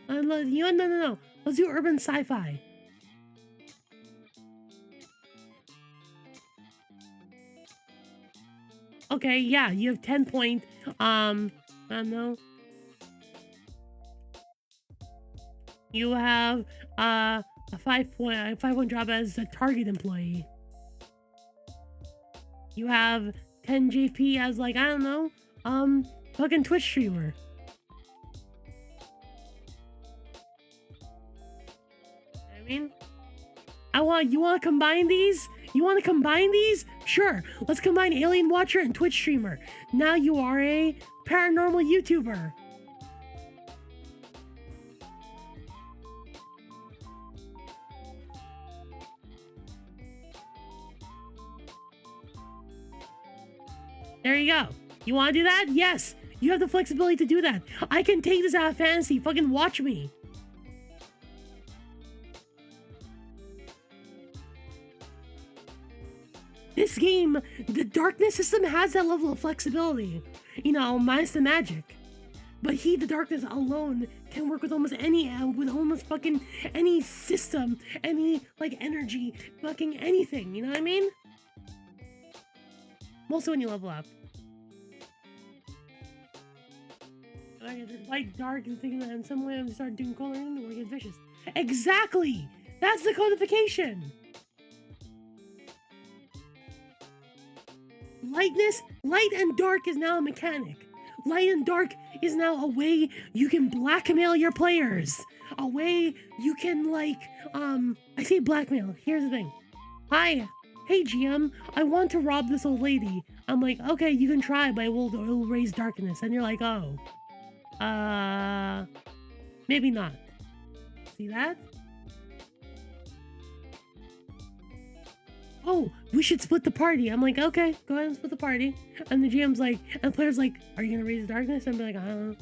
No. Let's do urban sci-fi. Okay, yeah, you have 10 point. I don't know. You have a 5 point job as a Target employee. You have 10 JP as, like, I don't know, fucking Twitch streamer. I mean, you want to combine these? You want to combine these? Sure, let's combine Alien Watcher and Twitch streamer. Now you are a paranormal YouTuber. There you go. You want to do that? Yes. You have the flexibility to do that. I can take this out of fantasy. Fucking watch me. This game, the darkness system has that level of flexibility. You know, minus the magic. But the darkness alone can work with almost fucking any system, any, like, energy, fucking anything. You know what I mean? Mostly when you level up. Light, dark, and thinking that in some way I'm start doing coloring or get vicious. Exactly! That's the codification! Light and dark is now a mechanic. Light and dark is now a way you can blackmail your players. A way you can, like, I say blackmail. Here's the thing. Hi. Hey, GM, I want to rob this old lady. I'm like, okay, you can try, but it will raise darkness. And you're like, oh. Maybe not. See that? Oh, we should split the party. I'm like, okay, go ahead and split the party. And the GM's like, and the player's like, are you gonna raise darkness? And I'm like, I don't know.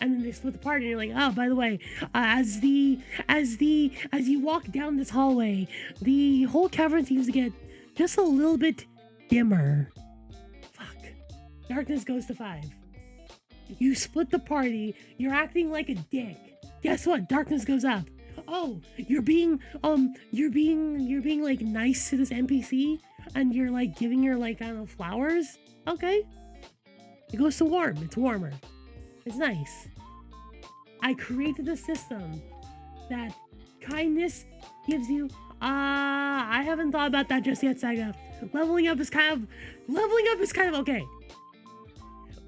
And then they split the party, and you're like, oh, by the way, as you walk down this hallway, the whole cavern seems to get just a little bit dimmer. Fuck. Darkness goes to 5. You split the party. You're acting like a dick. Guess what? Darkness goes up. Oh, you're being like nice to this NPC, and you're like giving her, like, I don't know, flowers. Okay. It goes to warm. It's warmer. It's nice. I created a system that kindness gives you. I haven't thought about that just yet, Saga. Leveling up is kind of okay.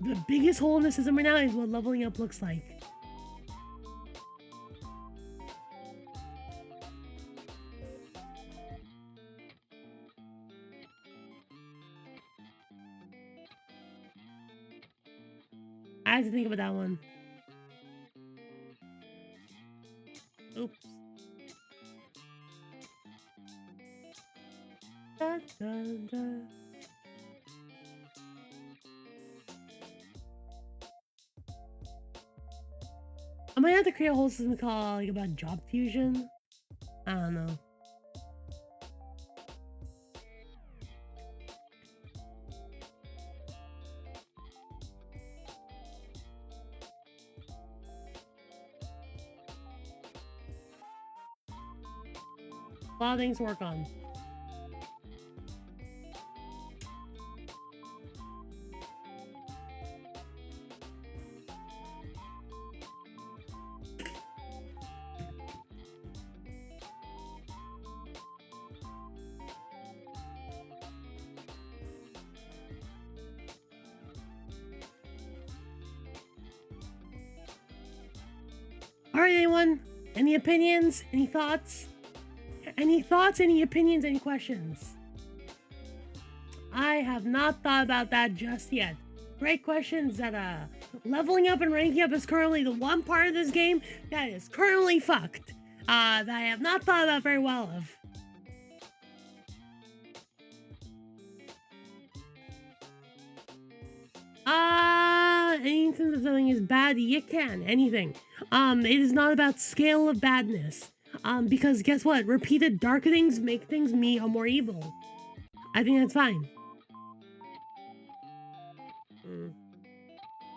The biggest hole in the system right now is what leveling up looks like. I have to think about that one. Oops. Da, da, da. I might have to create a whole system called, like, about job fusion. I don't know. A lot of things to work on. All right, anyone? Any opinions? Any thoughts? Any thoughts? Any opinions? Any questions? I have not thought about that just yet. Great questions. That leveling up and ranking up is currently the one part of this game that is currently fucked. That I have not thought about very well of. Anything that something is bad, you can. Anything. It is not about scale of badness. Because guess what? Repeated darkenings make things more evil. I think that's fine.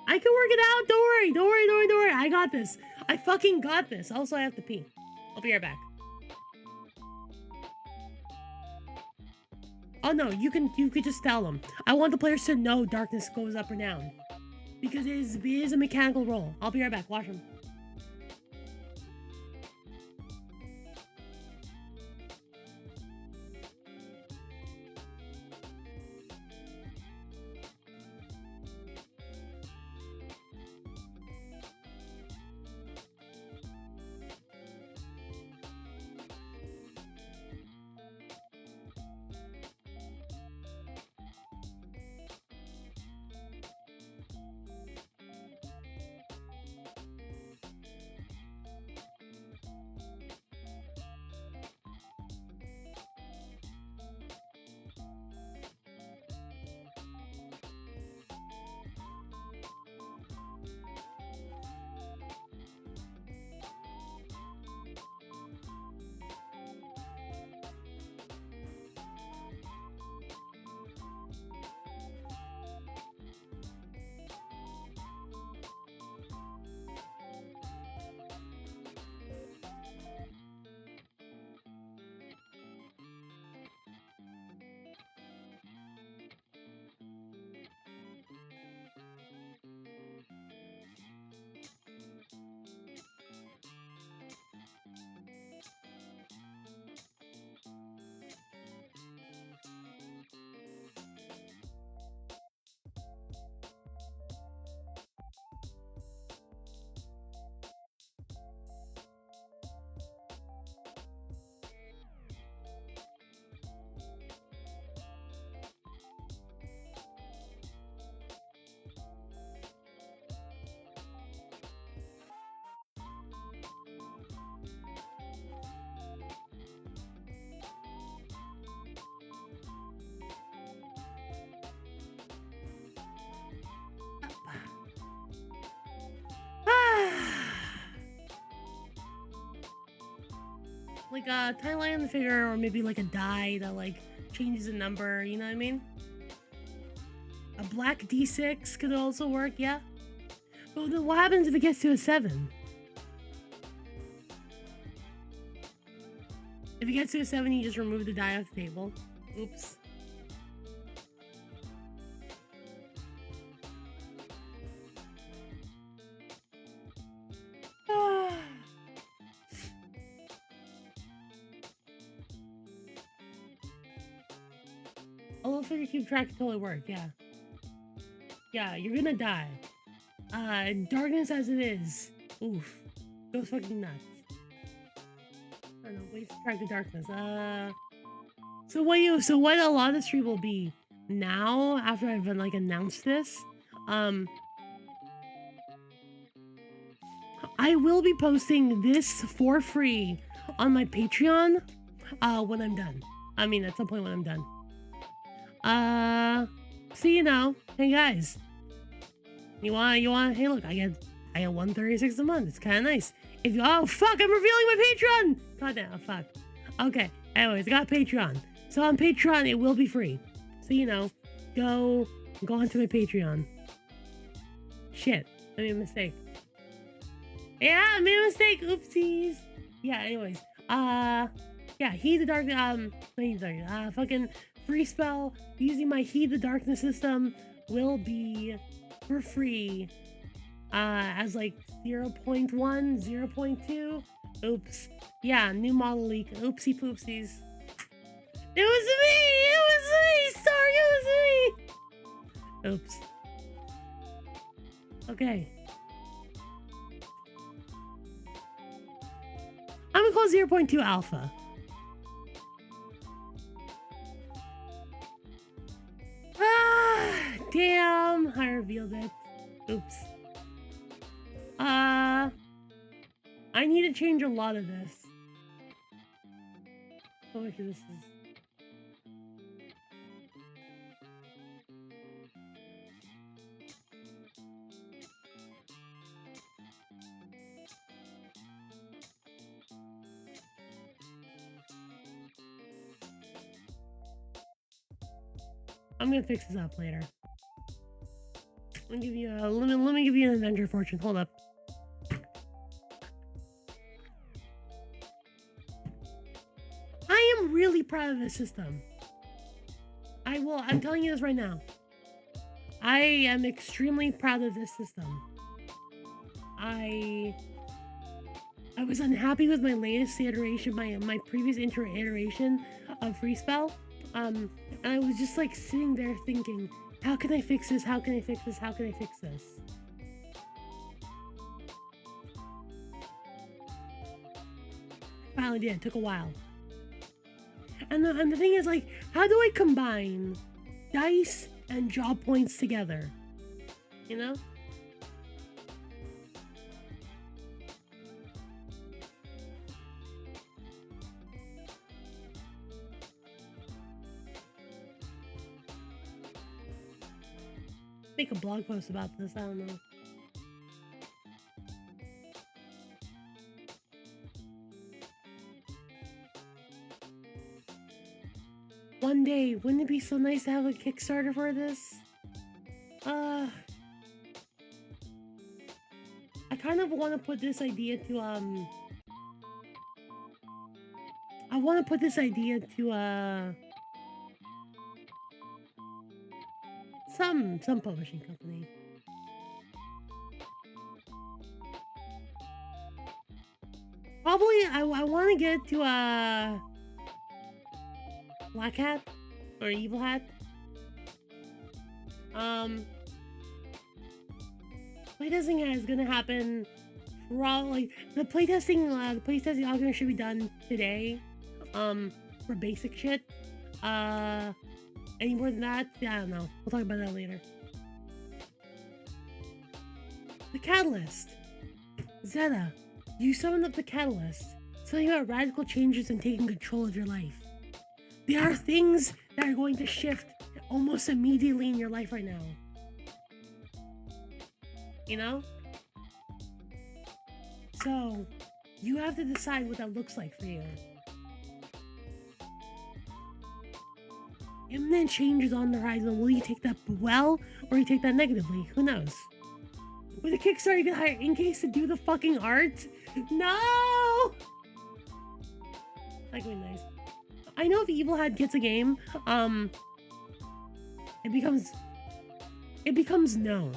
I can work it out. Don't worry. Don't worry. Don't worry. Don't worry. I got this. I fucking got this. Also, I have to pee. I'll be right back. Oh no, you could just tell them. I want the players to know darkness goes up or down. Because it is a mechanical roll. I'll be right back. Watch them. Like a timeline on the figure, or maybe like a die that like changes the number, you know what I mean? A black D6 could also work, yeah. But then what happens if it gets to a 7? If it gets to a 7, you just remove the die off the table. Oops. A little figure keep track could totally work, yeah. Yeah, you're gonna die. Darkness as it is. Oof. Goes fucking nuts. I don't know, ways to track the darkness. So what a lot of the stream will be now, after I've like announced this, I will be posting this for free on my Patreon, when I'm done. I mean, at some point when I'm done. So you know, hey guys, you want, hey look, I get 136 a month. It's kind of nice. If you, oh fuck, I'm revealing my Patreon. God damn, oh, fuck. Okay, anyways, I got Patreon. So on Patreon, it will be free. So you know, go onto my Patreon. Shit, I made a mistake. Yeah, I made a mistake. Oopsies. Yeah, anyways, yeah, Heed the Dark, fucking FreeSpell using my Heed the Darkness system will be for free, as like 0.1, 0.2. Oops. Yeah, new model leak. Oopsie poopsies. It was me! Sorry, it was me! Oops. Okay. I'm gonna call 0.2 alpha. Ah, damn, I revealed it. Oops. I need to change a lot of this. How much of this is... I'm gonna fix this up later. Let me give you a let me give you an adventure fortune. Hold up. I am really proud of this system. I'm telling you this right now. I am extremely proud of this system. I was unhappy with my latest iteration, my previous iteration of FreeSpell. And I was just like sitting there thinking, how can I fix this? How can I fix this? How can I fix this? Finally did. It took a while. And the thing is, like, how do I combine dice and job points together? You know? Make a blog post about this. I don't know. One day, wouldn't it be so nice to have a Kickstarter for this? I kind of want to put this idea to I want to put this idea to some publishing company. Probably I want to get it to Black Hat or Evil Hat. Playtesting is gonna happen probably. The playtesting algorithm should be done today. For basic shit. Any more than that? Yeah, I don't know. We'll talk about that later. The Catalyst. Zeta, you summoned up the Catalyst. Something about radical changes and taking control of your life. There are things that are going to shift almost immediately in your life right now. You know? So, you have to decide what that looks like for you. Imminent changes on the horizon. Will you take that well, or you take that negatively? Who knows? With a Kickstarter, you can hire Incase to do the fucking art? No! That could be nice. I know if Evil Hat gets a game, it becomes known.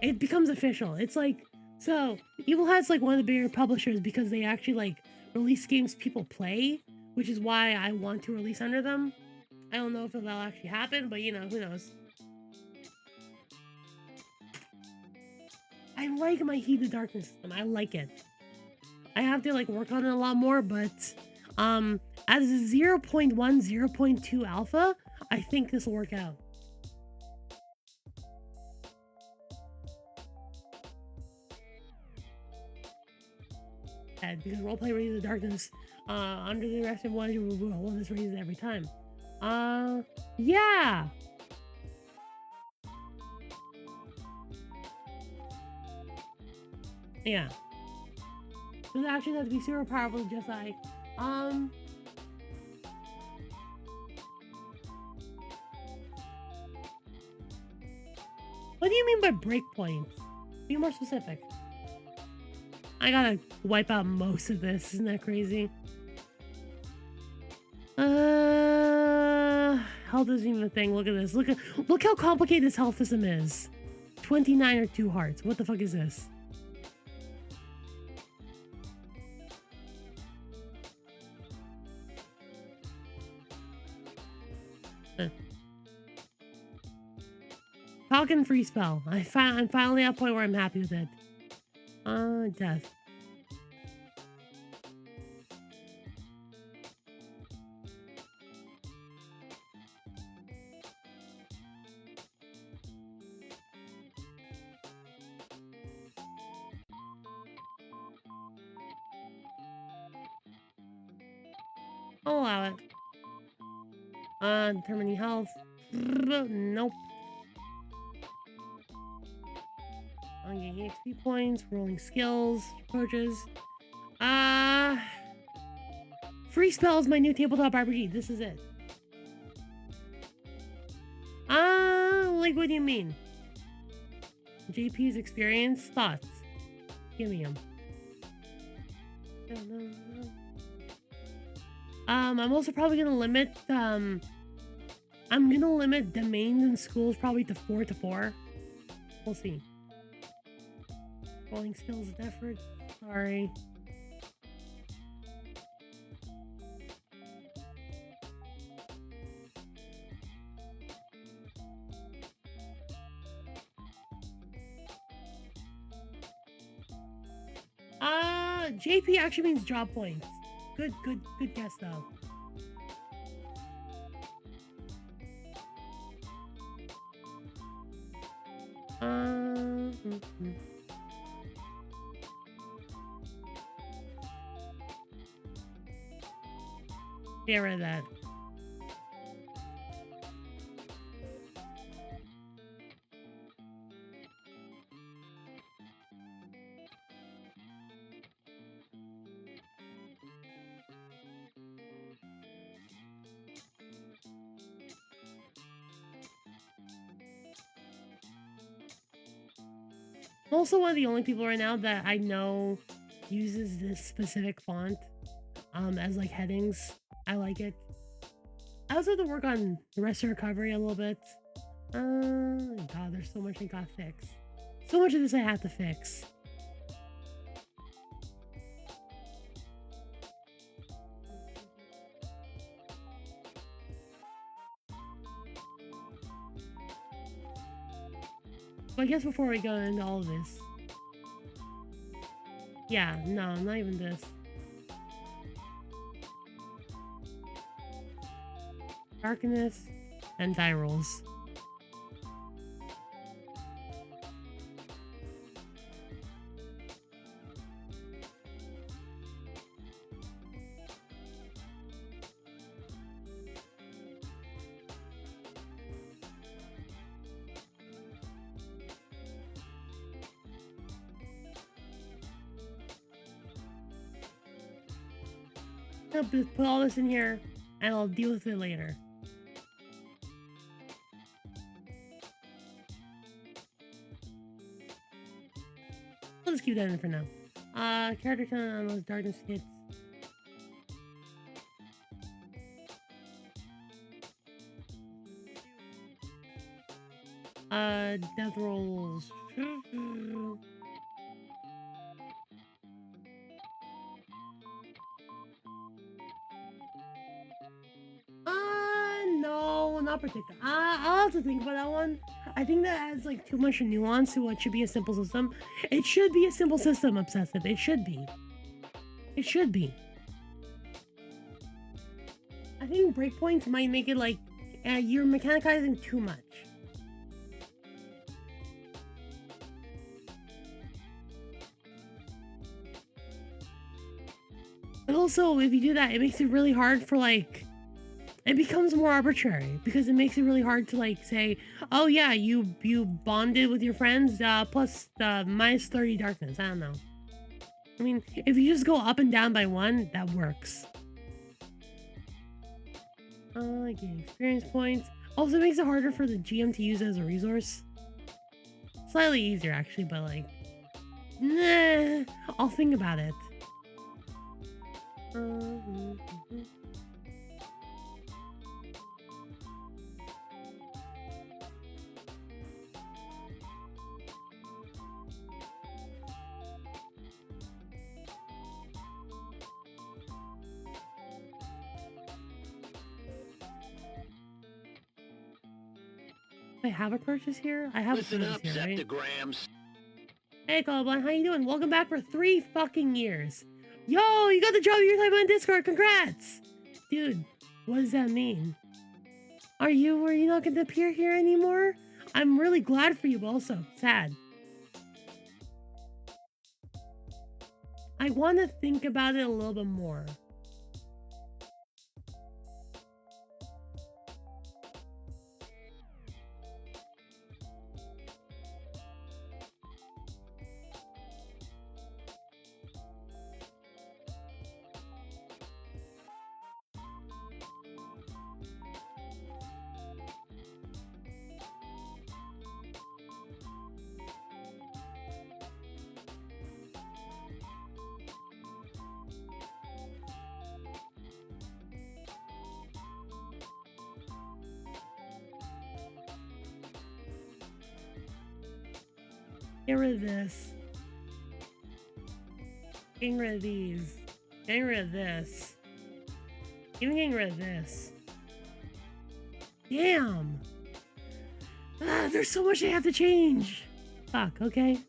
It becomes official. It's like, so Evil Hat's like one of the bigger publishers because they actually like release games people play, which is why I want to release under them. I don't know if that'll actually happen, but you know, who knows. I like my Heat the Darkness system. I like it. I have to like work on it a lot more, but as a 0.1, 0.2 alpha, I think this will work out. Because roleplay raises the darkness under the rest of one, well, this raises every time. Yeah. Yeah. So the actions have to be super powerful, just like, what do you mean by breakpoints? Be more specific. I gotta wipe out most of this, isn't that crazy? Health isn't even a thing. Look at this. Look how complicated this health system is. 29 or 2 hearts. What the fuck is this? Falcon FreeSpell. I'm finally at a point where I'm happy with it. Death. I'll allow it. Determining health. Nope. I'm getting XP points, rolling skills, approaches. FreeSpell is my new tabletop RPG. This is it. Like what do you mean? JP's experience, thoughts. Give me them. I'm also probably gonna limit I'm gonna limit domains in schools probably to 4 to 4. We'll see. Rolling skills and effort. Sorry. JP actually means job points. Good guess though. Get rid of that. I'm also one of the only people right now that I know uses this specific font as like headings. I like it. I also have to work on the rest of recovery a little bit. God, there's so much I gotta fix. So much of this I have to fix. But I guess before we go into all of this. Yeah, no, not even this. Darkness and die rolls. I'll just put all this in here and I'll deal with it later. I'll just keep that in for now. Character count unless darkness hits. Death rolls. No, not particular. I'll have to think about that one. I think that adds like too much nuance to what should be a simple system. It should be a simple system, Obsessive. It should be. It should be. I think breakpoints might make it like you're mechanicizing too much. But also, if you do that, it makes it really hard for like it becomes more arbitrary because it makes it really hard to like say, oh yeah, you bonded with your friends plus minus 30 darkness. I don't know. I mean, if you just go up and down by 1, that works. Getting experience points. Also makes it harder for the GM to use it as a resource. Slightly easier actually, but like, nah, I'll think about it. I have a purchase here? I have Listen a purchase up, here, right? Septograms. Hey, Colorblind, how you doing? Welcome back for 3 fucking years. Yo, you got the job you're typing on Discord. Congrats! Dude, what does that mean? Were you not going to appear here anymore? I'm really glad for you, but also sad. I want to think about it a little bit more. Get rid of this. Getting rid of these. Getting rid of this. Even getting rid of this. Damn! Ah, there's so much I have to change! Fuck, okay.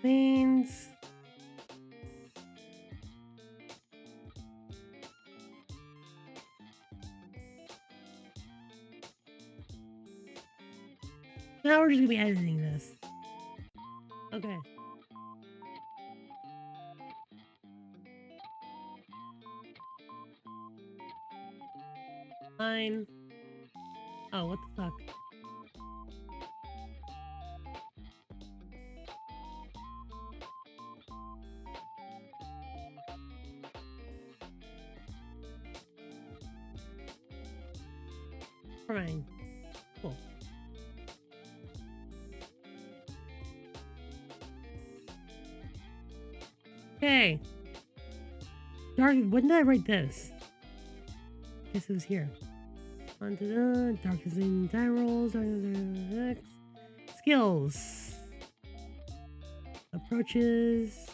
Mains. Now we're just gonna be editing this. Okay. Fine. Oh, what the fuck? Fine. Cool. Okay. Dark. When did I write this? Guess it was here. Darkness in die rolls. Skills. Approaches.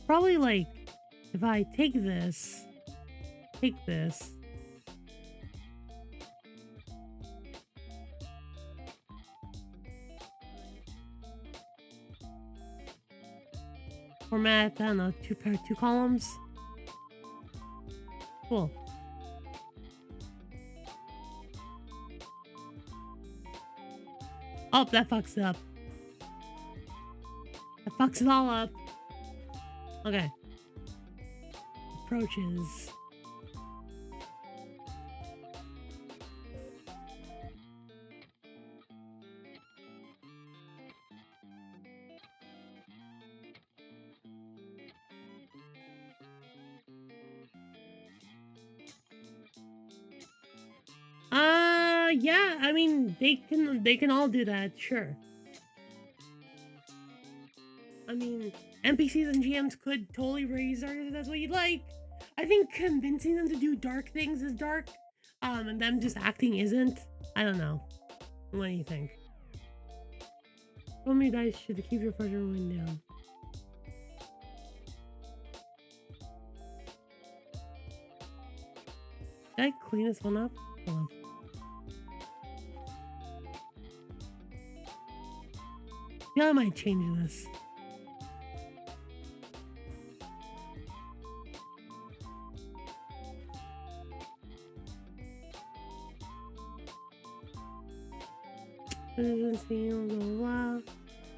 Probably like if I take this. Format, I don't know, two columns. Cool. Oh, that fucks it up. That fucks it all up. Okay. Approaches. Yeah, I mean, they can all do that, sure. I mean, NPCs and GMs could totally raise darkness if that's what you'd like. I think convincing them to do dark things is dark, and them just acting isn't. I don't know. What do you think? Roll me dice should keep your pressure going down. Did I clean this one up? Hold on. Yeah, I might change this.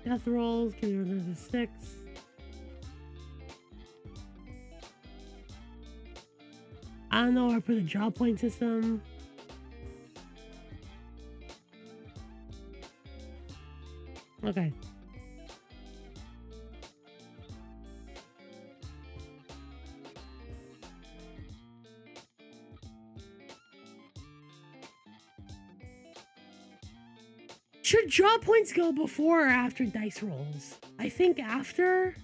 Death rolls, give you another 6. I don't know where I put the job point system. Okay. Should draw points go before or after dice rolls? I think after.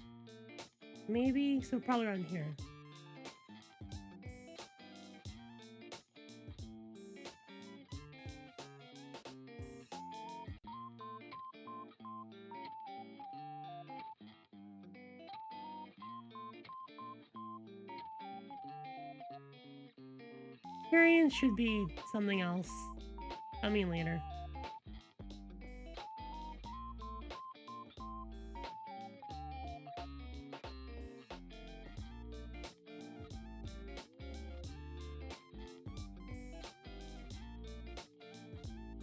Maybe, so probably around here. Experience should be something else. I mean later.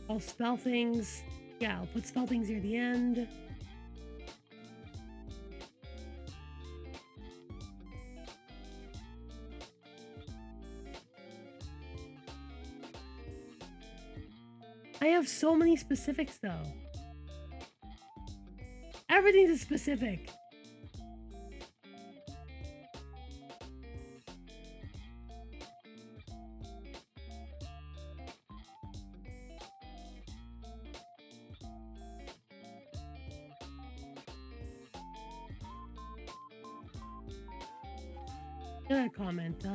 I'll spell things. Yeah, I'll put spell things near the end. I have so many specifics though. Everything's a specific. Another comment.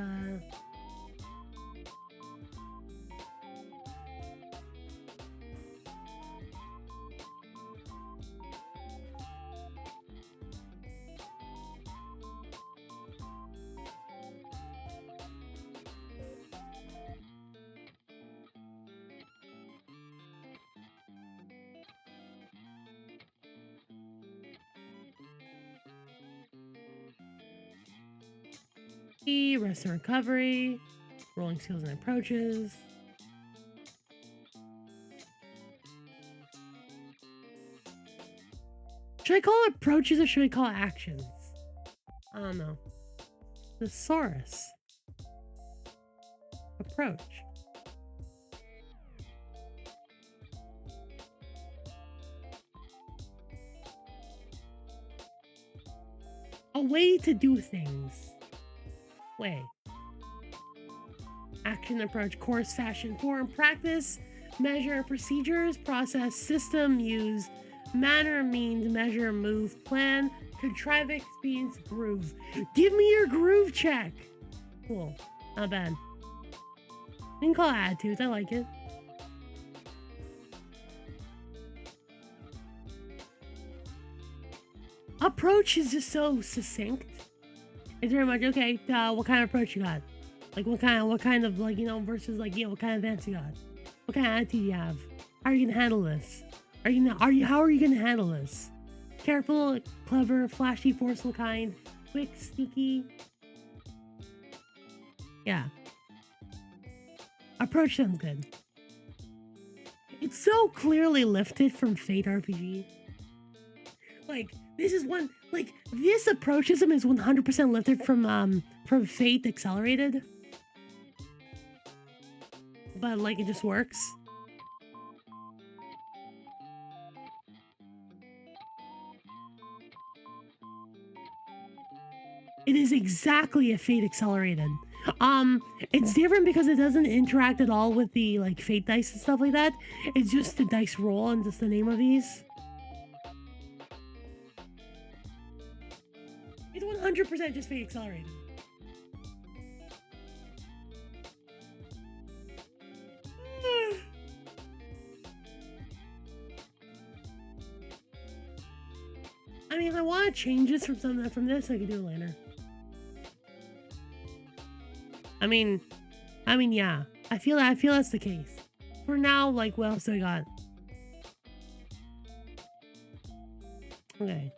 Rest and recovery, rolling skills and approaches. Should I call it approaches or should I call it actions? I don't know. Thesaurus. Approach. A way to do things. Way. Action, approach, course, fashion, form, practice, measure, procedures, process, system, use, manner, means, measure, move, plan, contrive, experience, groove. Give me your groove check. Cool. Not bad. You can call it attitudes. I like it. Approach is just so succinct. It's very much okay. What kind of approach you got? Like what kind of like, you know, versus like, you know, what kind of advance you got? What kind of attitude you have? How are you gonna handle this? How are you gonna handle this? Careful, clever, flashy, forceful, kind, quick, sneaky. Yeah. Approach sounds good. It's so clearly lifted from Fate RPG. Like, this is one, like, this approachism is 100% lifted from Fate Accelerated. But, like, it just works. It is exactly a Fate Accelerated. It's different because it doesn't interact at all with the, like, Fate dice and stuff like that. It's just the dice roll and just the name of these. It's 100% just Fate Accelerated. I mean, if I want to change this from this, I can do it later. I mean, yeah. I feel that's the case. For now, like, what else do I got? Okay.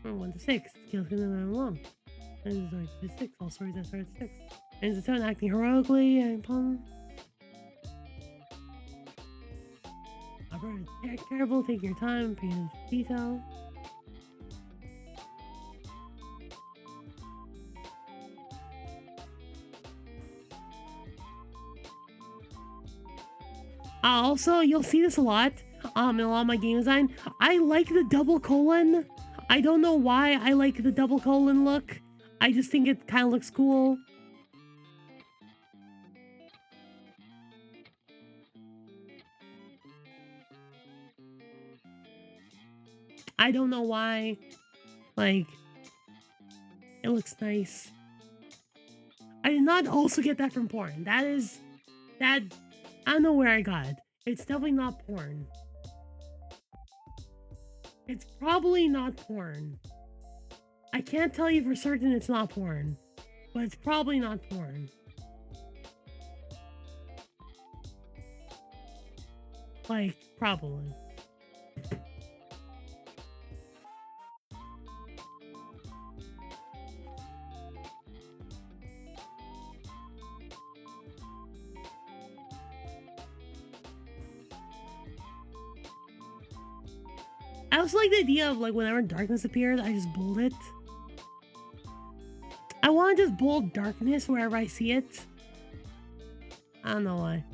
1 to 6. Skills can run along. And stories to 6. All stories that start at 6. And the tone acting heroically and palm. Careful, take your time, pay attention to detail. Also, you'll see this a lot in a lot of my game design. I like the double colon. I don't know why I like the double colon look. I just think it kind of looks cool. I don't know why. Like, it looks nice. I did not also get that from porn. I don't know where I got it. It's definitely not porn. It's probably not porn. I can't tell you for certain it's not porn, but it's probably not porn. Like, probably. I also like the idea of, like, whenever darkness appears, I just bold it. I want to just bold darkness wherever I see it. I don't know why.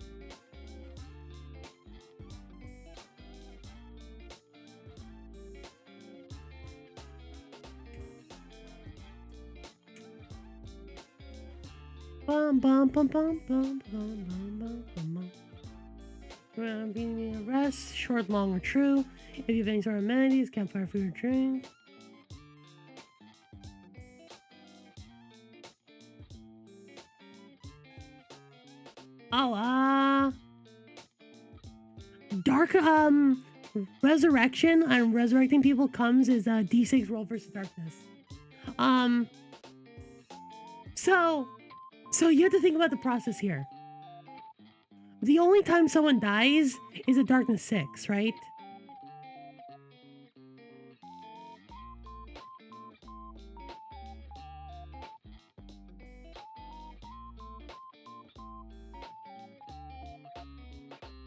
Bum bum bum bum bum bum bum bum bum bum. Being a rest, short, long, or true. If you have any sort of amenities, campfire, food, or drink. Oh, dark, resurrection and resurrecting people comes is a D6 roll versus darkness. So you have to think about the process here. The only time someone dies is at darkness 6, right?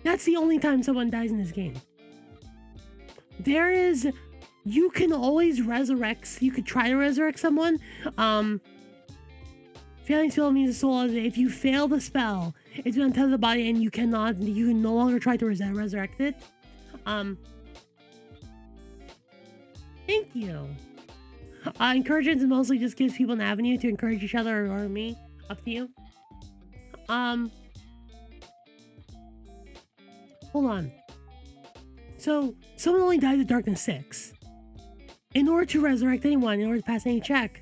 That's the only time someone dies in this game. You can always resurrect, you could try to resurrect someone. Failing spell means the soul, if you fail the spell, it's been untouched the body and you can no longer try to resurrect it. Thank you. Encouragement mostly just gives people an avenue to encourage each other or me, up to you. Hold on. So, someone only dies at darkness 6. In order to resurrect anyone, in order to pass any check.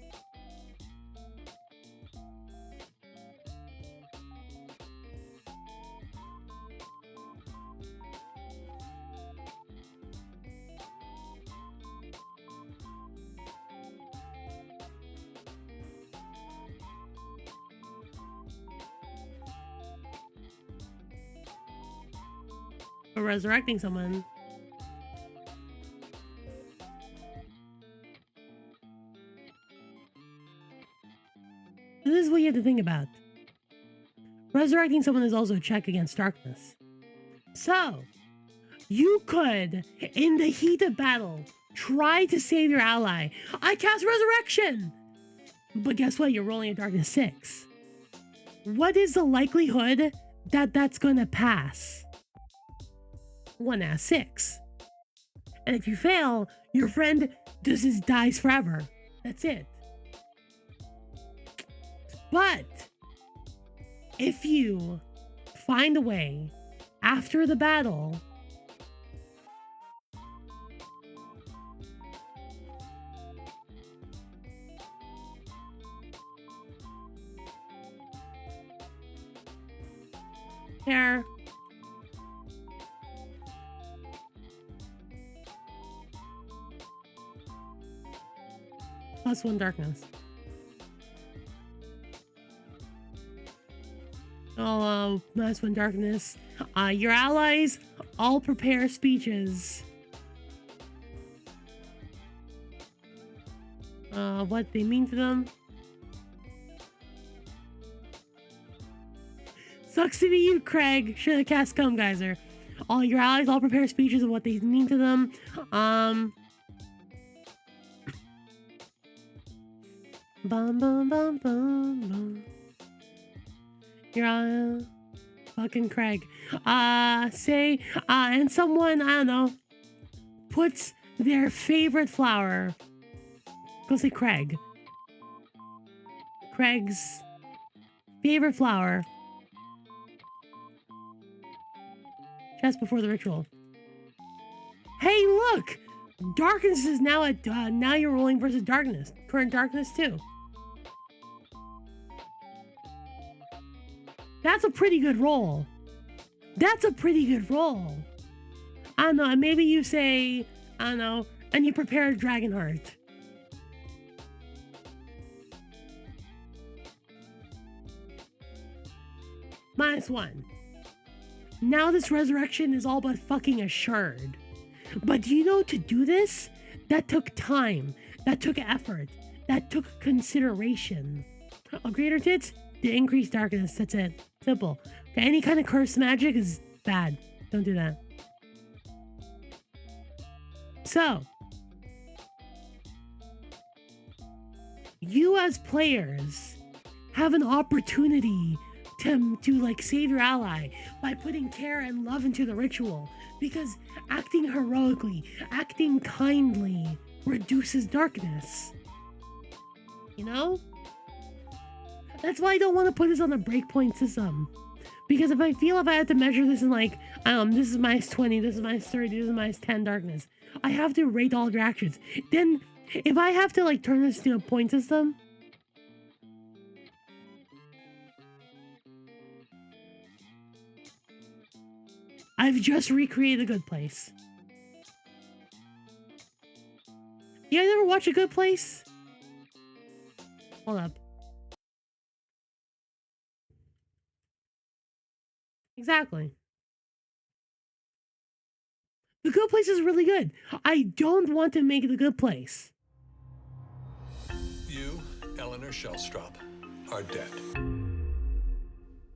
Or resurrecting someone. This is what you have to think about. Resurrecting someone is also a check against darkness. So, you could, in the heat of battle, try to save your ally. I cast resurrection! But guess what? You're rolling a darkness 6. What is the likelihood that that's gonna pass? 1 out of 6. And if you fail, your friend just dies forever. That's it. But if you find a way after the battle there, +1 darkness. Oh, +1 darkness. Your allies all prepare speeches. What they mean to them. Sucks to be you, Craig. Should have cast Scum Geyser. All your allies all prepare speeches of what they mean to them. Bum bum bum bum bum. You're fucking Craig. Say, and someone, I don't know, puts their favorite flower. Go say Craig. Craig's favorite flower. Just before the ritual. Hey, look! Darkness is now at, now you're rolling versus darkness. Current darkness, too. That's a pretty good roll. That's a pretty good roll. I don't know, and maybe you say, I don't know, and you prepare a dragon heart. -1. Now this resurrection is all but fucking assured. But do you know, to do this, that took time, that took effort, that took consideration. A greater tits? To increase darkness, that's it. Simple. Okay, any kind of cursed magic is bad. Don't do that. So, you as players have an opportunity to like save your ally by putting care and love into the ritual, because acting heroically, acting kindly reduces darkness. You know? That's why I don't want to put this on a breakpoint system. Because if I had to measure this in like, this is -20, this is -30, this is -10 darkness, I have to rate all your actions. Then, if I have to like turn this to a point system, I've just recreated The Good Place. You guys ever watch A Good Place? Hold up. Exactly. The Good Place is really good. I don't want to make The Good Place. You, Eleanor Shellstrop, are dead.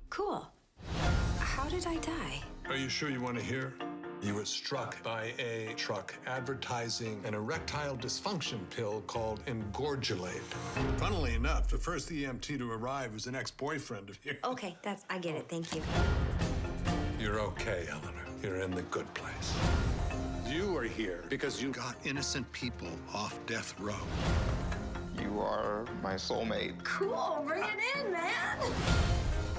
Cool. How did I die? Are you sure you want to hear? You were struck by a truck advertising an erectile dysfunction pill called Engorgulate. Funnily enough, the first EMT to arrive was an ex-boyfriend of yours. Okay, I get it. Thank you. You're okay, Eleanor. You're in the good place. You are here because you got innocent people off death row. You are my soulmate. Cool. Bring it in, man.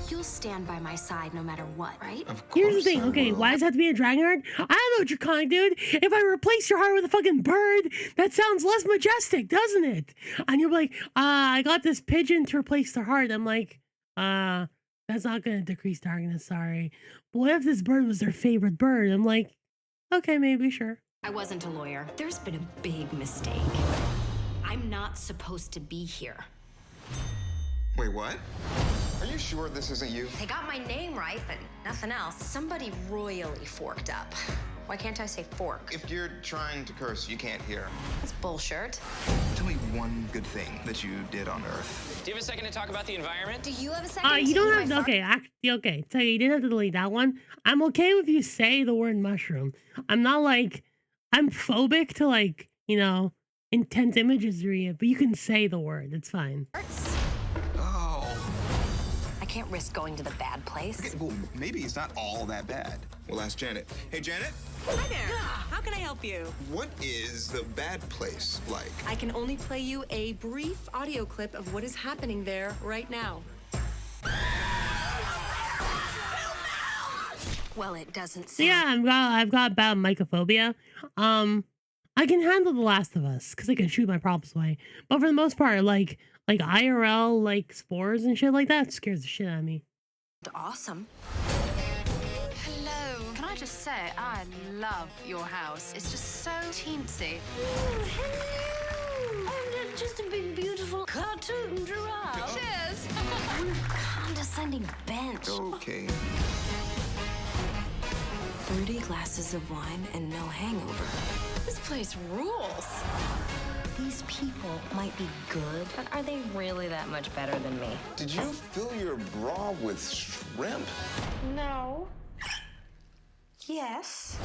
You'll stand by my side no matter what, right? Of course. Here's the thing, I okay, will. why does it have to be a dragon heart? I don't know what you're calling, dude. If I replace your heart with a fucking bird, that sounds less majestic, doesn't it? And you're like, I got this pigeon to replace the heart. I'm like, that's not gonna decrease darkness, sorry. But what if this bird was their favorite bird? I'm like, okay, maybe, sure. I wasn't a lawyer. There's been a big mistake. I'm not supposed to be here. Wait, what? Are you sure this isn't you? They got my name right, but nothing else. Somebody royally forked up. Why can't I say fork? If you're trying to curse, you can't hear. That's bullshit. Tell me one good thing that you did on Earth. Do you have a second to talk about the environment? Do you have a second? You to don't eat have my to, okay, so you didn't have to delete that one. I'm okay with you say the word mushroom. I'm not like, I'm phobic to like, intense imagery, but you can say the word, it's fine. Oh. I can't risk going to the bad place. Okay, well, maybe it's not all that bad. We'll ask Janet. Hey, Janet, Hi there. How can I help you? what is the bad place like? I can only play you a brief audio clip of what is happening there right now. Well, it doesn't So sound... yeah, I've got bad mycophobia. I can handle The Last of Us because I can shoot my problems away. But for the most part, like IRL, like spores and shit like that scares the shit out of me. Awesome. Hello. Can I just say, I love your house. It's just so teensy. Hello. I'm just a big, beautiful cartoon giraffe. Cheers. Condescending bench. Okay. 30 glasses of wine and no hangover. This place rules. These people might be good, but are they really that much better than me? Did you fill your bra with shrimp? No. Yes.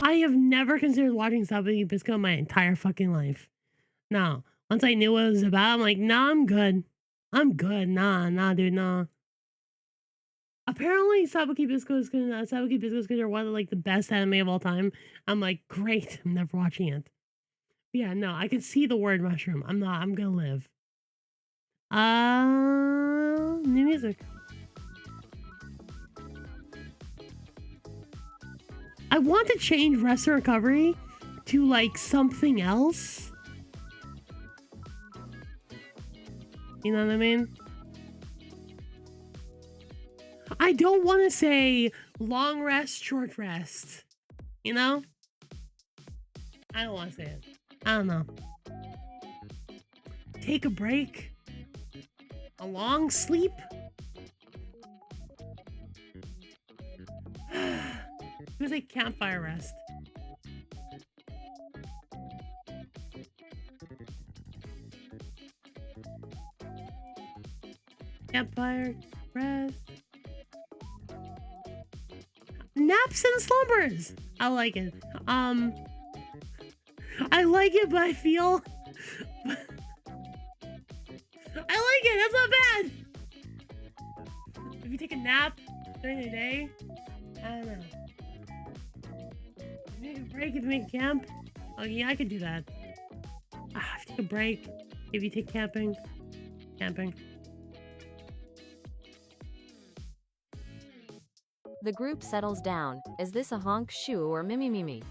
I have never considered watching Sabaki Bisco my entire fucking life. No. Once I knew what it was about, I'm like, nah, I'm good. I'm good. Nah, dude, nah. Apparently, Sabaki Bisco is considered one of like the best anime of all time. I'm like, great. I'm never watching it. Yeah, no, I can see the word mushroom. I'm gonna live. New music. I want to change Rest and Recovery to like something else. You know what I mean? I don't want to say long rest, short rest. You know? I don't want to say it. I don't know. Take a break. A long sleep. It was like campfire rest. Campfire rest. Naps and slumbers. I like it. I like it, but I feel I like it. That's not bad. If you take a nap during the day, I don't know. If you take a break, if you make camp, oh yeah, I could do that. If you take a break, if you take camping. The group settles down. Is this a honk shoe or mimi?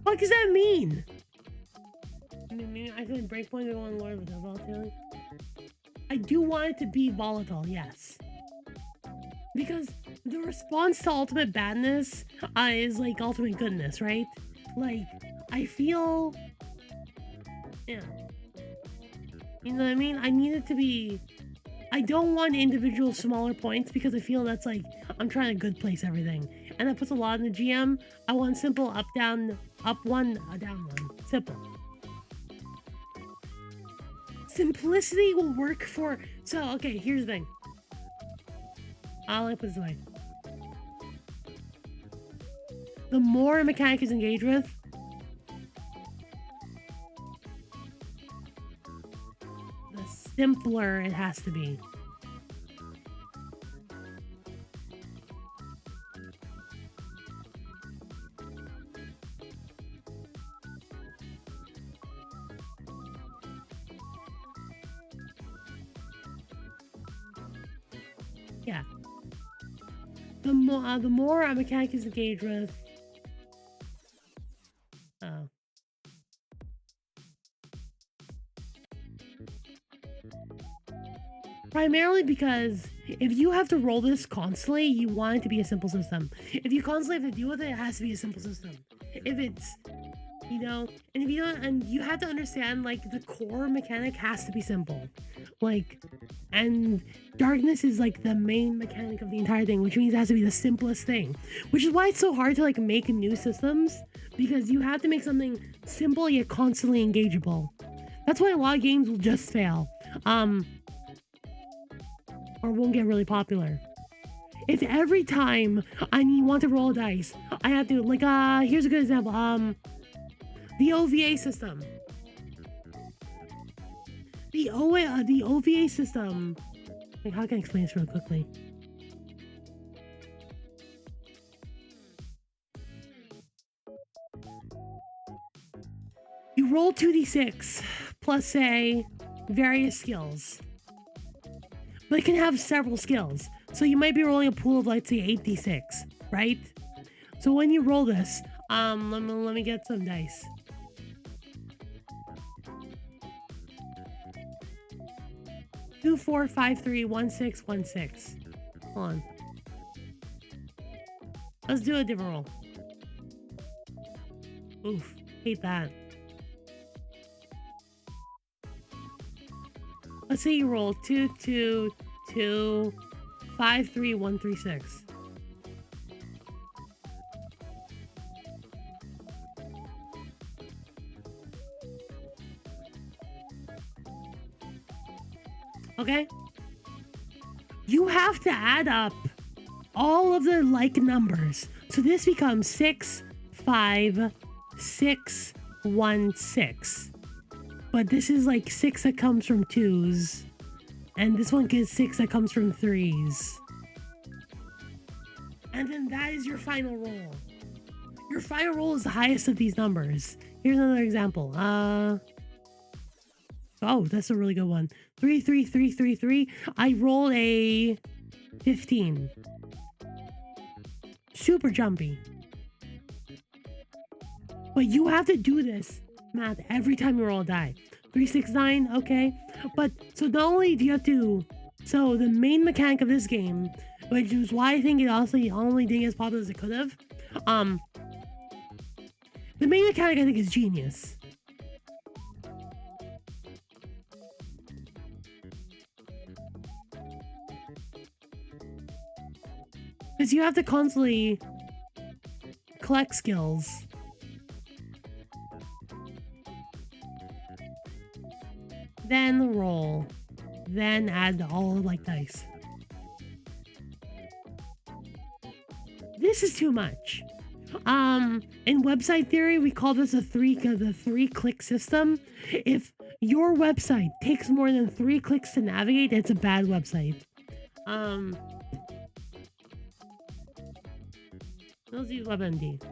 What does that mean? I said breakpoint go on Lord with the volatility. I do want it to be volatile, yes. Because the response to ultimate badness is like ultimate goodness, right? Like, I feel, yeah. You know what I mean? I need it to be, I don't want individual smaller points because I feel that's like, I'm trying to good place everything. And that puts a lot in the GM. I want simple up, down, up one, down one. Simple. Simplicity will work for, so, okay, here's the thing. Let me put this away. The more a mechanic is engaged with, the simpler it has to be. Yeah. The more a mechanic is engaged with, primarily because if you have to roll this constantly, you want it to be a simple system. If you constantly have to deal with it, it has to be a simple system. If it's, you know, and if you don't, and you have to understand, like, the core mechanic has to be simple. Like, and darkness is like the main mechanic of the entire thing, which means it has to be the simplest thing. Which is why it's so hard to like make new systems, because you have to make something simple yet constantly engageable. That's why a lot of games will just fail. Or won't get really popular. If every time I want to roll a dice, I have to, like, here's a good example. The OVA system. The OVA system. Like, how can I explain this really quickly? You roll 2d6 plus, say, various skills. But it can have several skills. So you might be rolling a pool of, let's say, 8d6, right? So when you roll this, let me get some dice. Two, 4, 5, 3, 1, 6, 1, 6. Hold on. Let's do a different roll. Oof, hate that. Let's say you roll 2, 2, 2, 5, 3, 1, 3, 6. Okay? You have to add up all of the like numbers. So this becomes 6, 5, 6, 1, 6. But this is like 6 that comes from 2s. And this one gets 6 that comes from 3s. And then that is your final roll. Your final roll is the highest of these numbers. Here's another example. Oh, that's a really good one. 3, 3, 3, 3, 3. I roll a 15. Super jumpy. But you have to do this math every time you roll a die. 3, 6, 9, okay. But so not only do you have to, so the main mechanic of this game, which is why I think it honestly only didn't get as popular as it could have, the main mechanic I think is genius. Because you have to constantly collect skills. Then roll. Then add all like dice. This is too much. In website theory, we call this the three click system. If your website takes more than 3 clicks to navigate, it's a bad website. Let's use WebMD.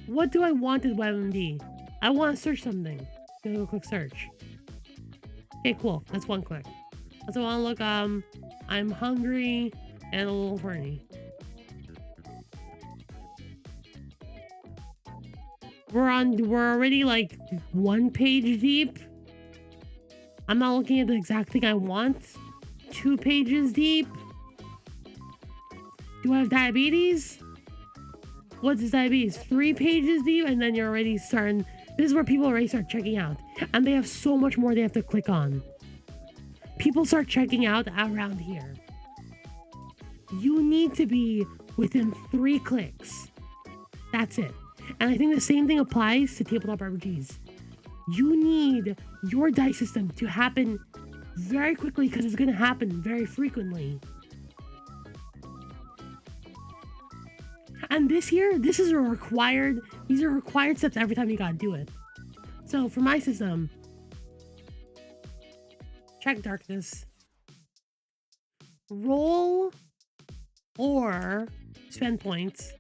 What do I want in WebMD? I want to search something. Do a quick search. Okay, cool. That's 1 click. Also want to look, I'm hungry and a little horny. We're already like 1 page deep. I'm not looking at the exact thing I want. 2 pages deep. Do I have diabetes? What is diabetes? 3 pages deep, and then you're already starting. This is where people already start checking out. And they have so much more they have to click on. People start checking out around here. You need to be within 3 clicks. That's it. And I think the same thing applies to tabletop RPGs. You need your dice system to happen very quickly because it's going to happen very frequently. And this here, these are required steps every time you gotta do it. So for my system, check darkness, roll or spend points.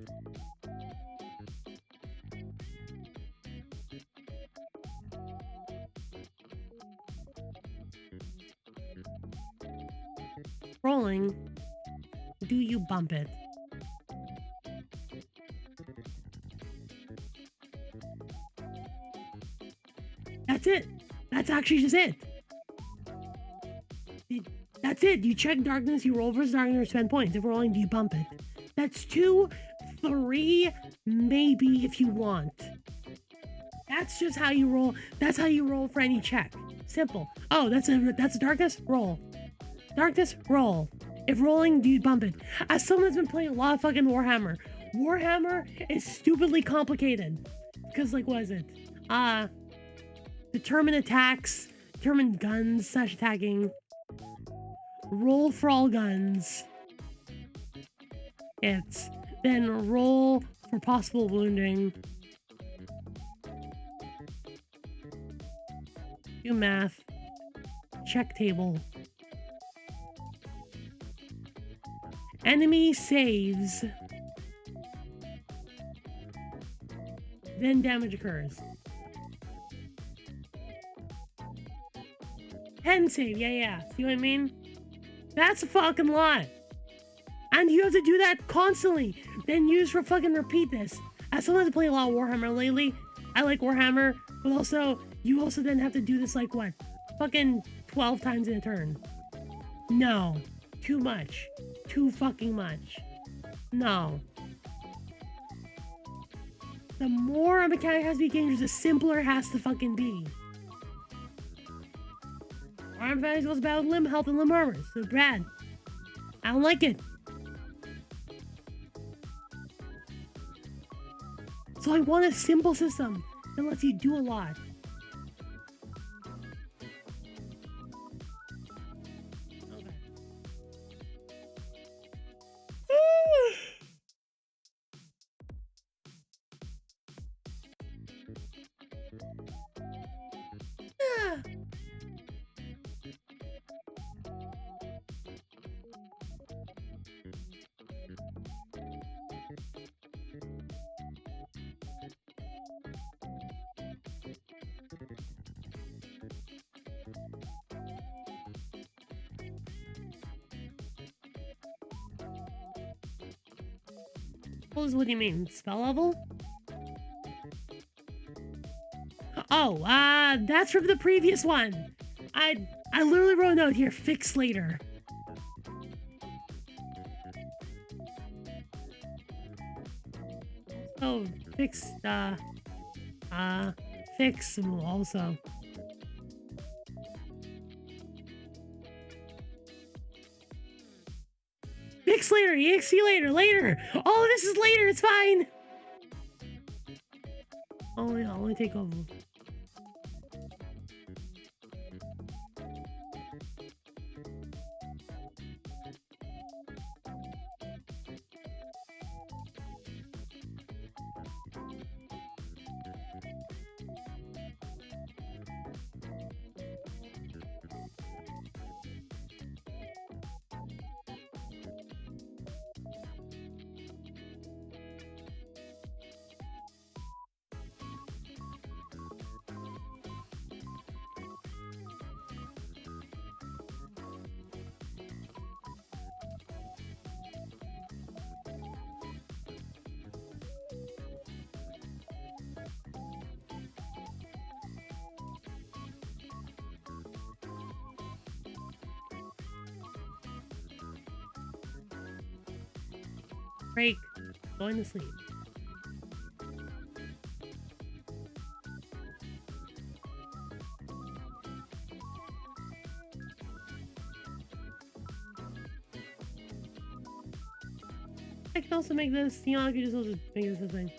Rolling, do you bump it? That's it. That's actually just it. That's it. You check darkness, you roll versus darkness, or spend points. If rolling, do you bump it? That's 2, 3, maybe if you want. That's just how you roll. That's how you roll for any check. Simple. Oh, that's a darkness? Roll. Darkness? Roll. If rolling, do you bump it? As someone that's been playing a lot of fucking Warhammer, Warhammer is stupidly complicated. Because, like, what is it? Determine attacks, determine guns / attacking, roll for all guns. It's then roll for possible wounding. Do math. Check table. Enemy saves. Then damage occurs. 10 save, yeah. See what I mean? That's a fucking lot. And you have to do that constantly. Then use for fucking repeat this. As someone that's playing a lot of Warhammer lately, I like Warhammer, but also, you also then have to do this like what? Fucking 12 times in a turn. No. Too much. Too fucking much. No. The more a mechanic has to be dangerous, the simpler it has to fucking be. Arm advantage goes about limb health and limb armor. So bad. I don't like it. So I want a simple system that lets you do a lot. What do you mean? Spell level? Oh, that's from the previous one. I literally wrote a note here. Fix later. Oh, fix, fix also. Fix later, EXC later. All of this is later, it's fine. Only take over. Break. Going to sleep. I can also make this, you know, I could just also make this a thing.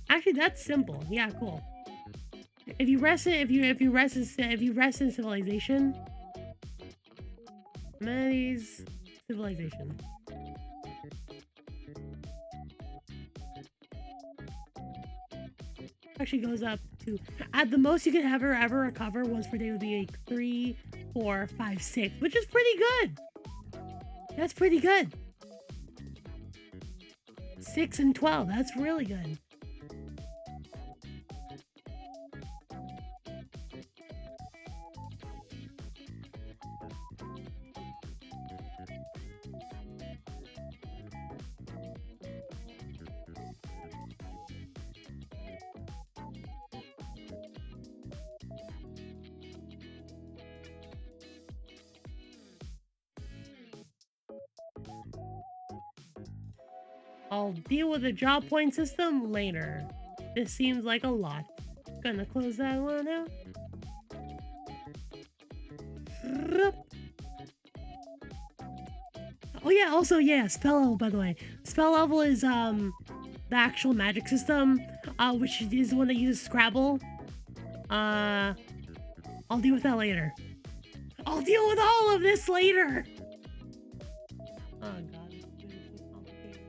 Actually, that's simple. Yeah, cool. If you rest in civilization, amenities, civilization. Actually goes up to, at the most you could ever recover once per day would be like 3, 4, 5, 6, which is pretty good. That's pretty good. 6 and 12, that's really good. I'll deal with the job point system later. This seems like a lot. Gonna close that one out. Oh yeah, also yeah, spell level by the way. Spell level is the actual magic system, which is the one that uses Scrabble. I'll deal with that later. I'll deal with all of this later. Oh god, it's gonna be so complicated.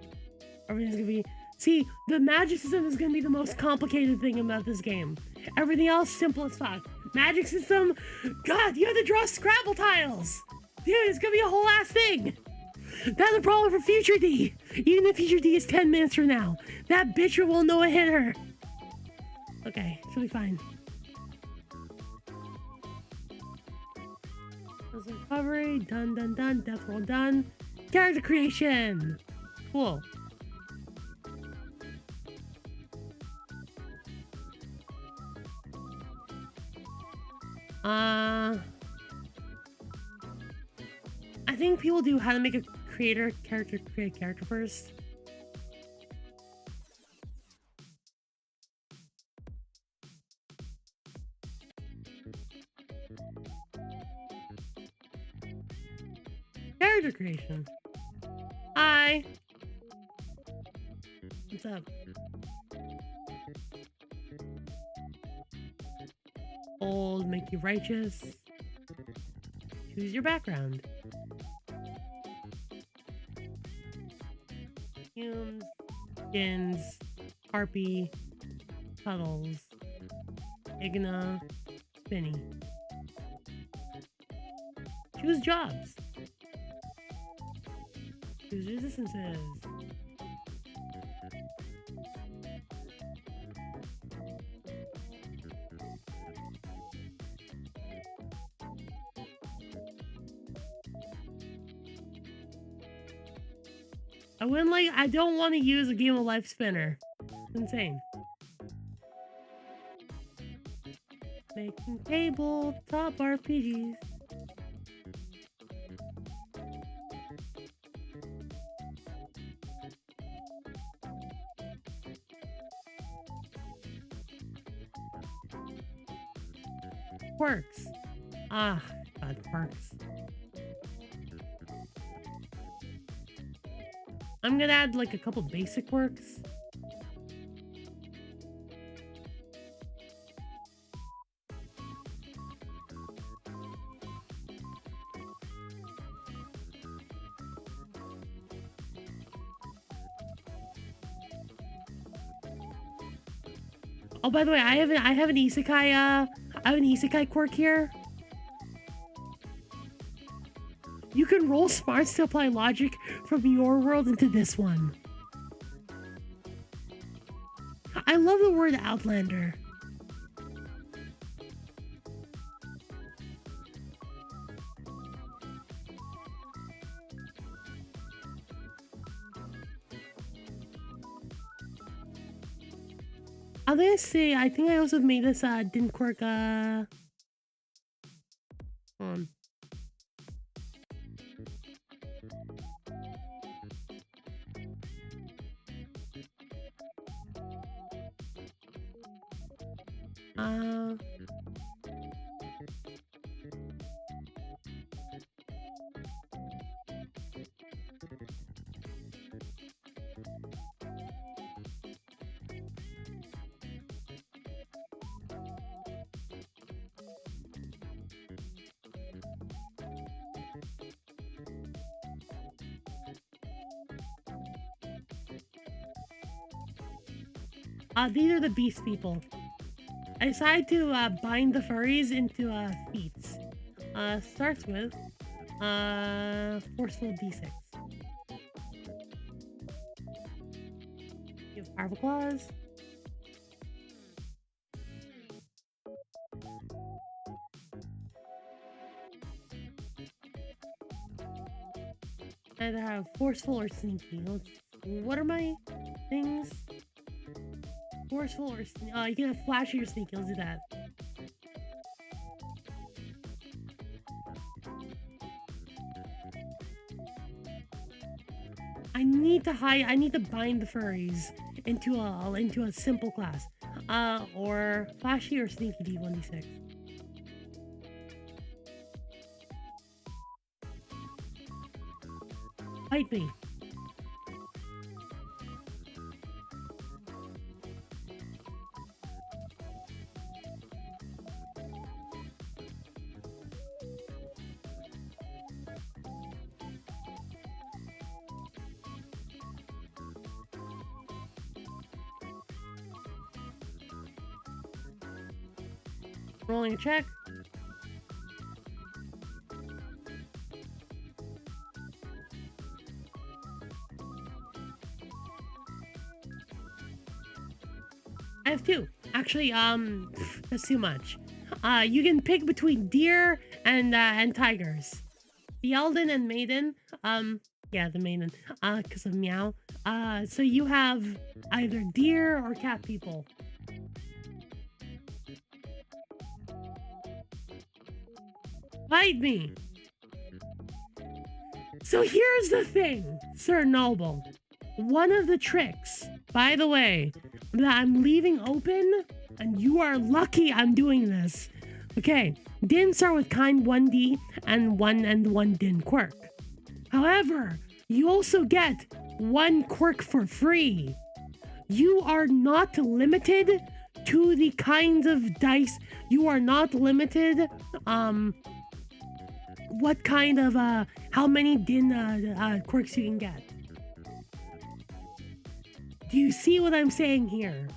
Everything's gonna be. See, the magic system is gonna be the most complicated thing about this game. Everything else simple as fuck. Magic system, God, you have to draw Scrabble tiles. Dude, it's gonna be a whole ass thing. That's a problem for Future D. Even if Future D is 10 minutes from now, that bitch will know it hit her. Okay, she'll be fine. Recovery, done, death roll done. Character creation. Cool. I think people do how to make a create a character first. Character creation. Hi. What's up? Old, make you righteous. Choose your background. Fumes, skins, harpy, puddles, igna, spinny. Choose jobs. Choose resistances. I don't want to use a Game of Life spinner. It's insane. Making tabletop RPGs. Quirks. Ah, God, quirks. I'm gonna add like a couple basic quirks. Oh, by the way, I have an isekai quirk here. You can roll smarts to apply logic from your world into this one. I love the word Outlander. I'm gonna say, I think I also made this, didn't quirk, hold on. Uh, these are the beast people. I decided to bind the furries into feats. Starts with forceful D6. You have powerful claws. Either have forceful or sneaky. What are my things? Forceful or you can have flashy or sneaky. Let's do that. I need to bind the furries into a simple class. Or flashy or sneaky D1D6. Fight me. Rolling a check. I have two. Actually, that's too much. You can pick between deer and tigers. The Eldon and Maiden. Yeah, the Maiden. Because of meow. So you have either deer or cat people. Fight me. So here's the thing, Sir Noble. One of the tricks, by the way, that I'm leaving open, and you are lucky I'm doing this. Okay, didn't start with kind 1D and 1 din quirk. However, you also get 1 quirk for free. You are not limited to the kinds of dice. You are not limited, what kind of, how many din quirks you can get. Do you see what I'm saying here?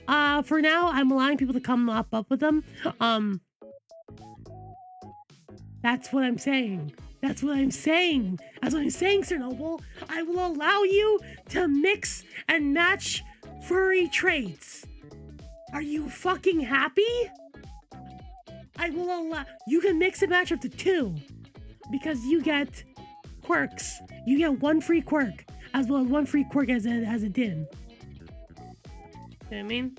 For now, I'm allowing people to come up with them. That's what I'm saying. That's what I'm saying. That's what I'm saying, Sir Noble. I will allow you to mix and match furry traits. Are you fucking happy? I will allow... You can mix and match up to 2. Because you get quirks. You get 1 free quirk. As well as 1 free quirk as a din. You know what I mean?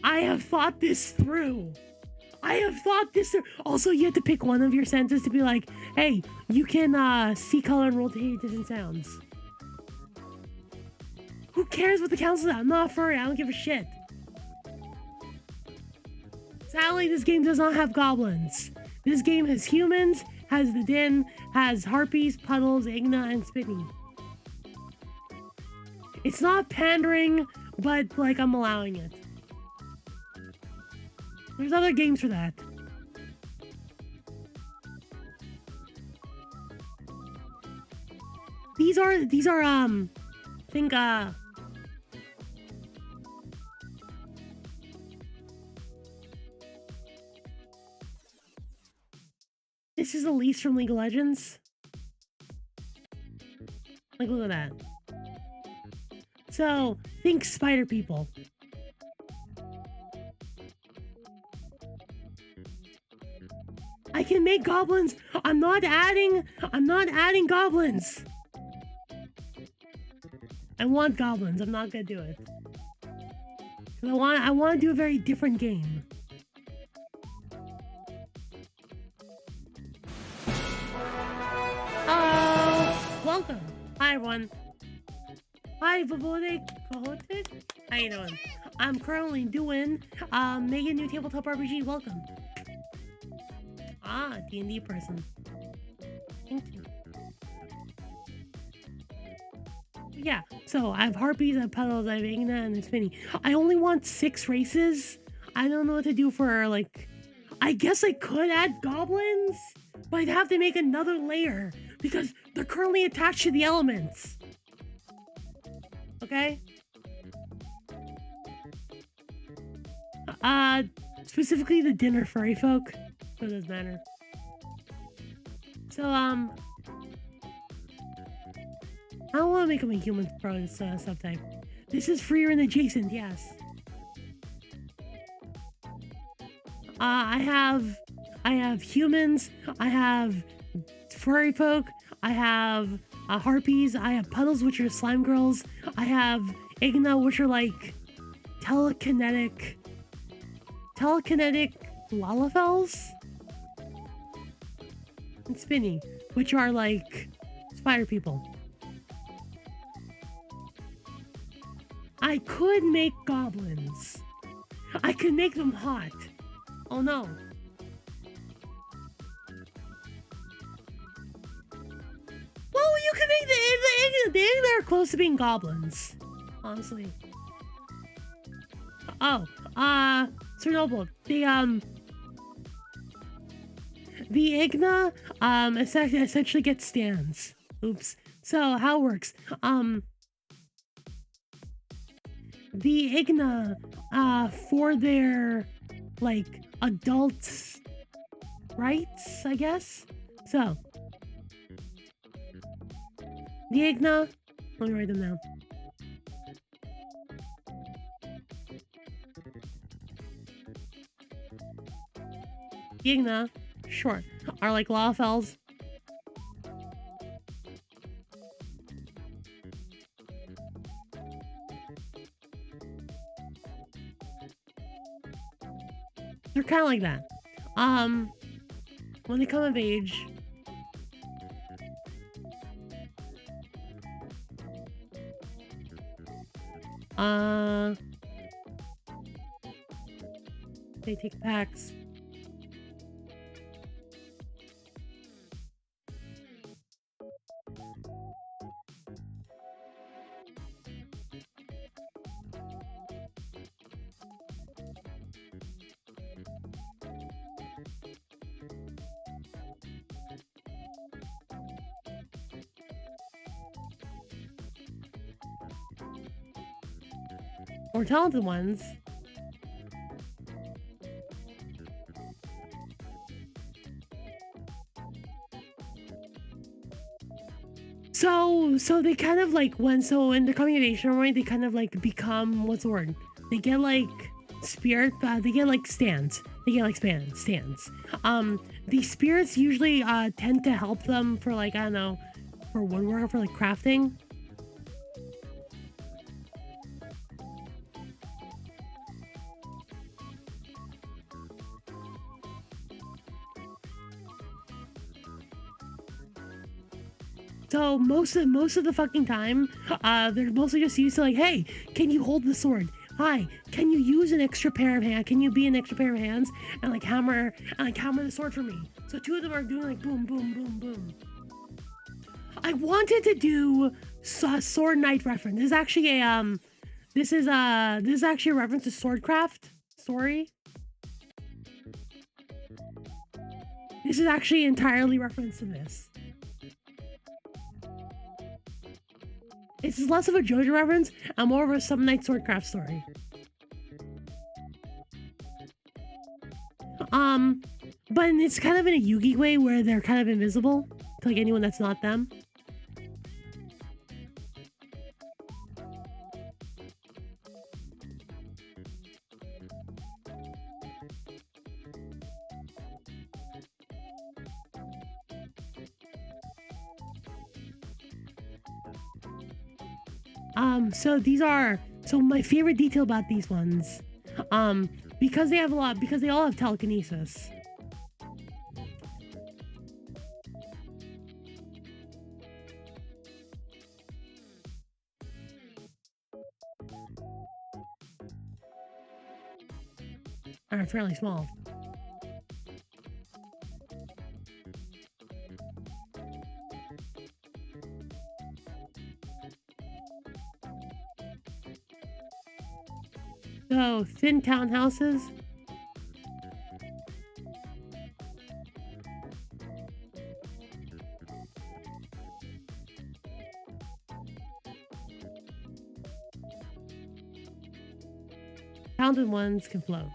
I have thought this through. I have thought this through. Also, you have to pick one of your senses to be like, hey, you can see color and rotate different sounds. Who cares what the council is? I'm not a furry. I don't give a shit. Sadly, this game does not have goblins. This game has humans, has the din, has harpies, puddles, igna, and spitney. It's not pandering, but like I'm allowing it. There's other games for that. These are I think this is Elise from League of Legends. Like, look at that. So, think spider people. I can make goblins. I'm not adding goblins. I want goblins. I'm not gonna do it. 'Cause I want to do a very different game. Oh, welcome. Hi, Hi everyone. Hi Vivode Kohoted. How you doing? I'm currently doing making a new tabletop RPG. Welcome. Ah, D&D person. Thank you. Yeah, so I have harpies, I have petals, I have Igna, and a spinny. I only want 6 races. I don't know what to do for, like... I guess I could add goblins, but I'd have to make another layer because they're currently attached to the elements. Okay? Specifically the dinner furry folk. So it doesn't matter. So, I don't want to make them a human pro subtype. This is Frieren adjacent, yes. I have humans, I have furry folk, I have harpies, I have puddles, which are slime girls, I have Igna, which are like telekinetic Lalafels, and Spinny, which are like spider people. I could make goblins. I could make them hot. Oh no. Well, you can make the Igna are close to being goblins. Honestly. Oh, Sir Noble, the Igna, essentially get stands. Oops. So, how it works, the Igna, for their, like, adult rights, I guess? So, the Igna, let me write them down. The Igna, sure, are like Lalafels. They're kind of like that. When they come of age, they take packs. More talented ones. So they kind of like in the coming of age ceremony, they kind of like become, what's the word? They get like spirit, they get like stands. They get like stands. The spirits usually tend to help them for like, I don't know, for woodwork, for like crafting. So most of the fucking time, they're mostly just used to like, hey, can you hold the sword? Hi, can you use an extra pair of hands? Can you be an extra pair of hands and like hammer the sword for me? So 2 of them are doing like boom, boom, boom, boom. I wanted to do sword knight reference. This is actually a this is actually a reference to Swordcraft story. This is actually entirely reference to this. It's less of a JoJo reference and more of a Some Night Swordcraft story. But it's kind of in a Yugi way where they're kind of invisible to like anyone that's not them. So my favorite detail about these ones, because they all have telekinesis. are fairly small. So, thin townhouses. Pounded ones can float.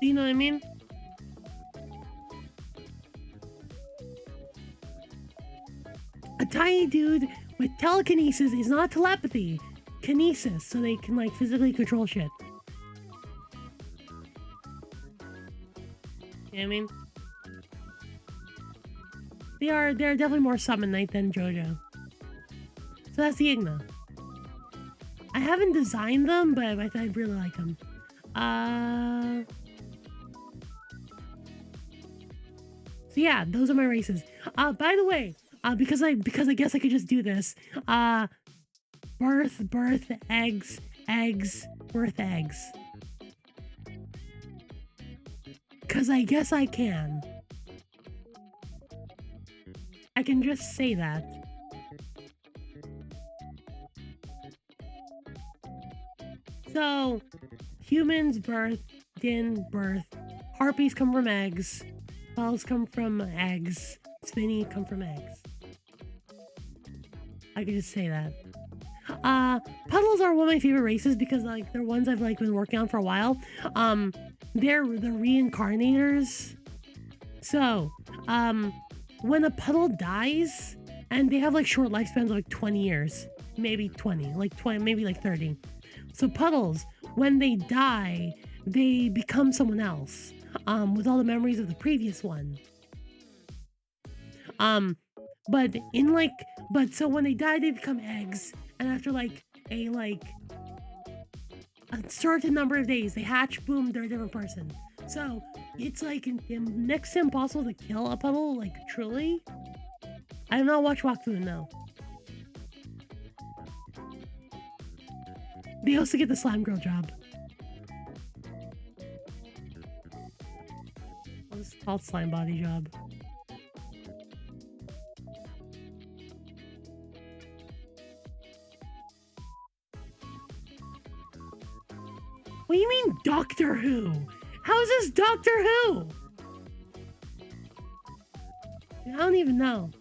Do you know what I mean? A tiny dude with telekinesis is not telepathy. Kinesis, so they can like physically control shit. You know what I mean? They're definitely more Summon Knight than JoJo. So that's the Igna. I haven't designed them, but I really like them. So yeah, those are my races. By the way, because I guess I could just do this. Birth, eggs, birth, eggs. Cause I guess I can. I can just say that. So, humans birth, Din birth, harpies come from eggs, bells come from eggs, spinny come from eggs. I can just say that. Puddles are one of my favorite races because like they're ones I've like been working on for a while. They're the reincarnators. So, when a puddle dies, and they have like short lifespans of like 20 years, maybe 20, maybe like 30. So puddles, when they die, they become someone else, with all the memories of the previous one. So when they die, they become eggs, and after like a certain number of days, they hatch, boom, they're a different person. So it's like next to impossible to kill a puddle, like truly. I have not watched Wakfu, no. They also get the slime girl job. It's called slime body job. What do you mean Doctor Who? How is this Doctor Who? I don't even know.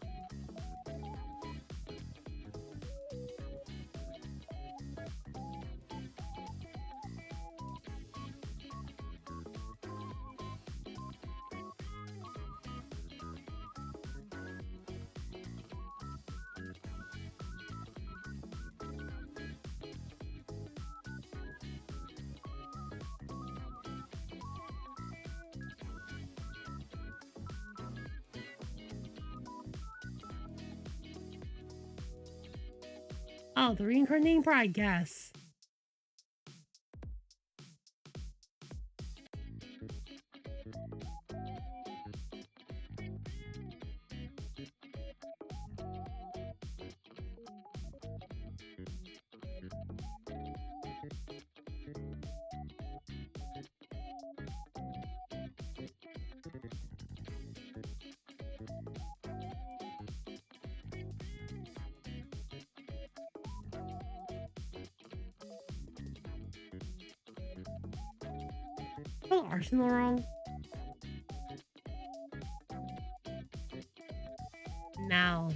Oh, the reincarnating part, I guess. Spell arsenal wrong. Now.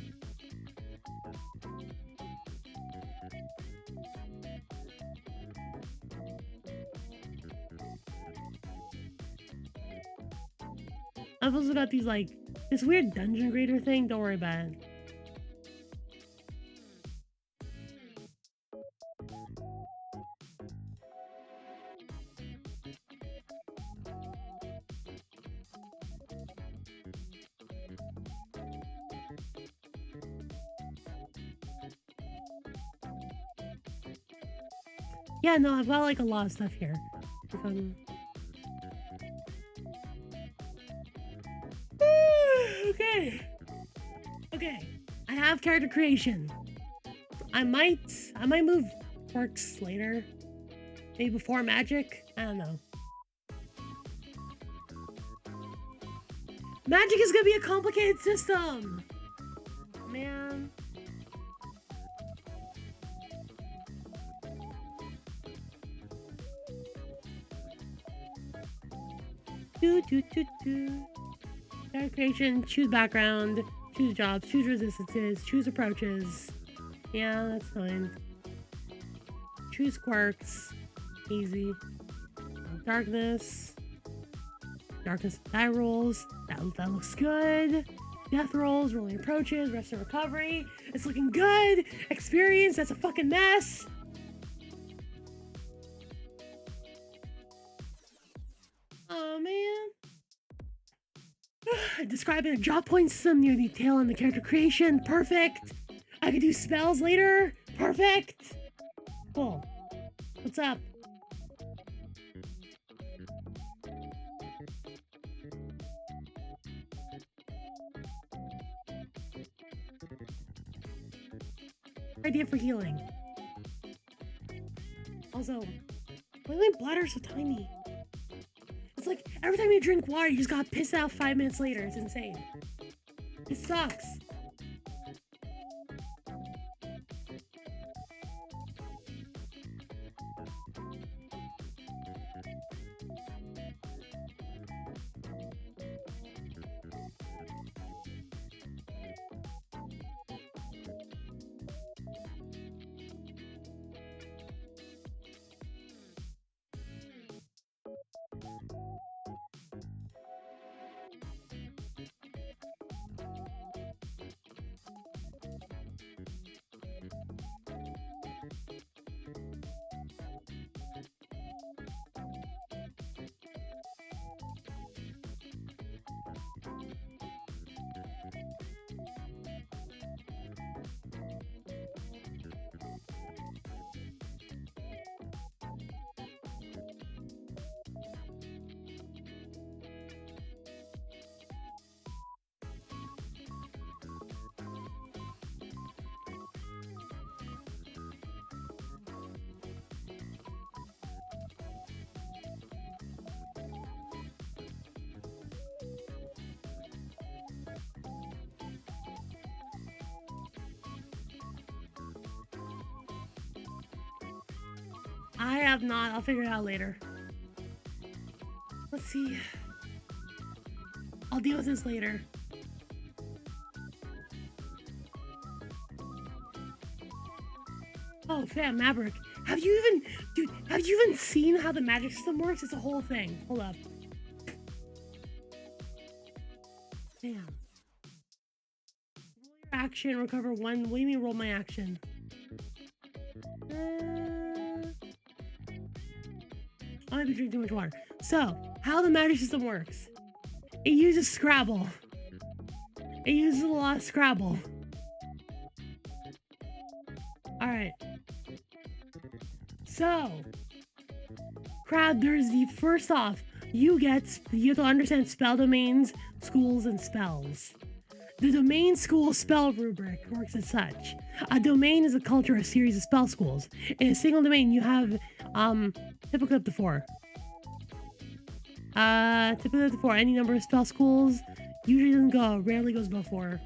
I've also got these like this weird dungeon grader thing. Don't worry about it. Yeah, no, I've got like a lot of stuff here. Okay. Okay, I have character creation. I might move quirks later. Maybe before magic? I don't know. Magic is gonna be a complicated system! Man. Character creation, choose background, choose jobs, choose resistances, choose approaches. Yeah, that's fine. Choose quirks. Easy. Darkness. Darkness die rolls. That looks good. Death rolls, rolling approaches, rest and recovery. It's looking good. Experience, that's a fucking mess. Oh man. Describing a drop point system near the tail end of character creation. Perfect. I can do spells later. Perfect. Cool. What's up? Idea for healing. Also, why are my bladders so tiny? It's like every time you drink water, you just got pissed out 5 minutes later. It's insane. It sucks. I have not. I'll figure it out later. Let's see. I'll deal with this later. Oh, fam, Maverick. Have you even seen how the magic system works? It's a whole thing. Hold up. Damn. Roll your action, recover one. What do you mean roll my action? I might be drinking too much water. So, how the magic system works. It uses Scrabble. It uses a lot of Scrabble. Alright. So, crowd, there's the first off, you have to understand spell domains, schools, and spells. The domain school spell rubric works as such. A domain is a culture or a series of spell schools. In a single domain, you have typically up to 4. Typically up to 4. Any number of spell schools usually doesn't go, rarely goes above 4.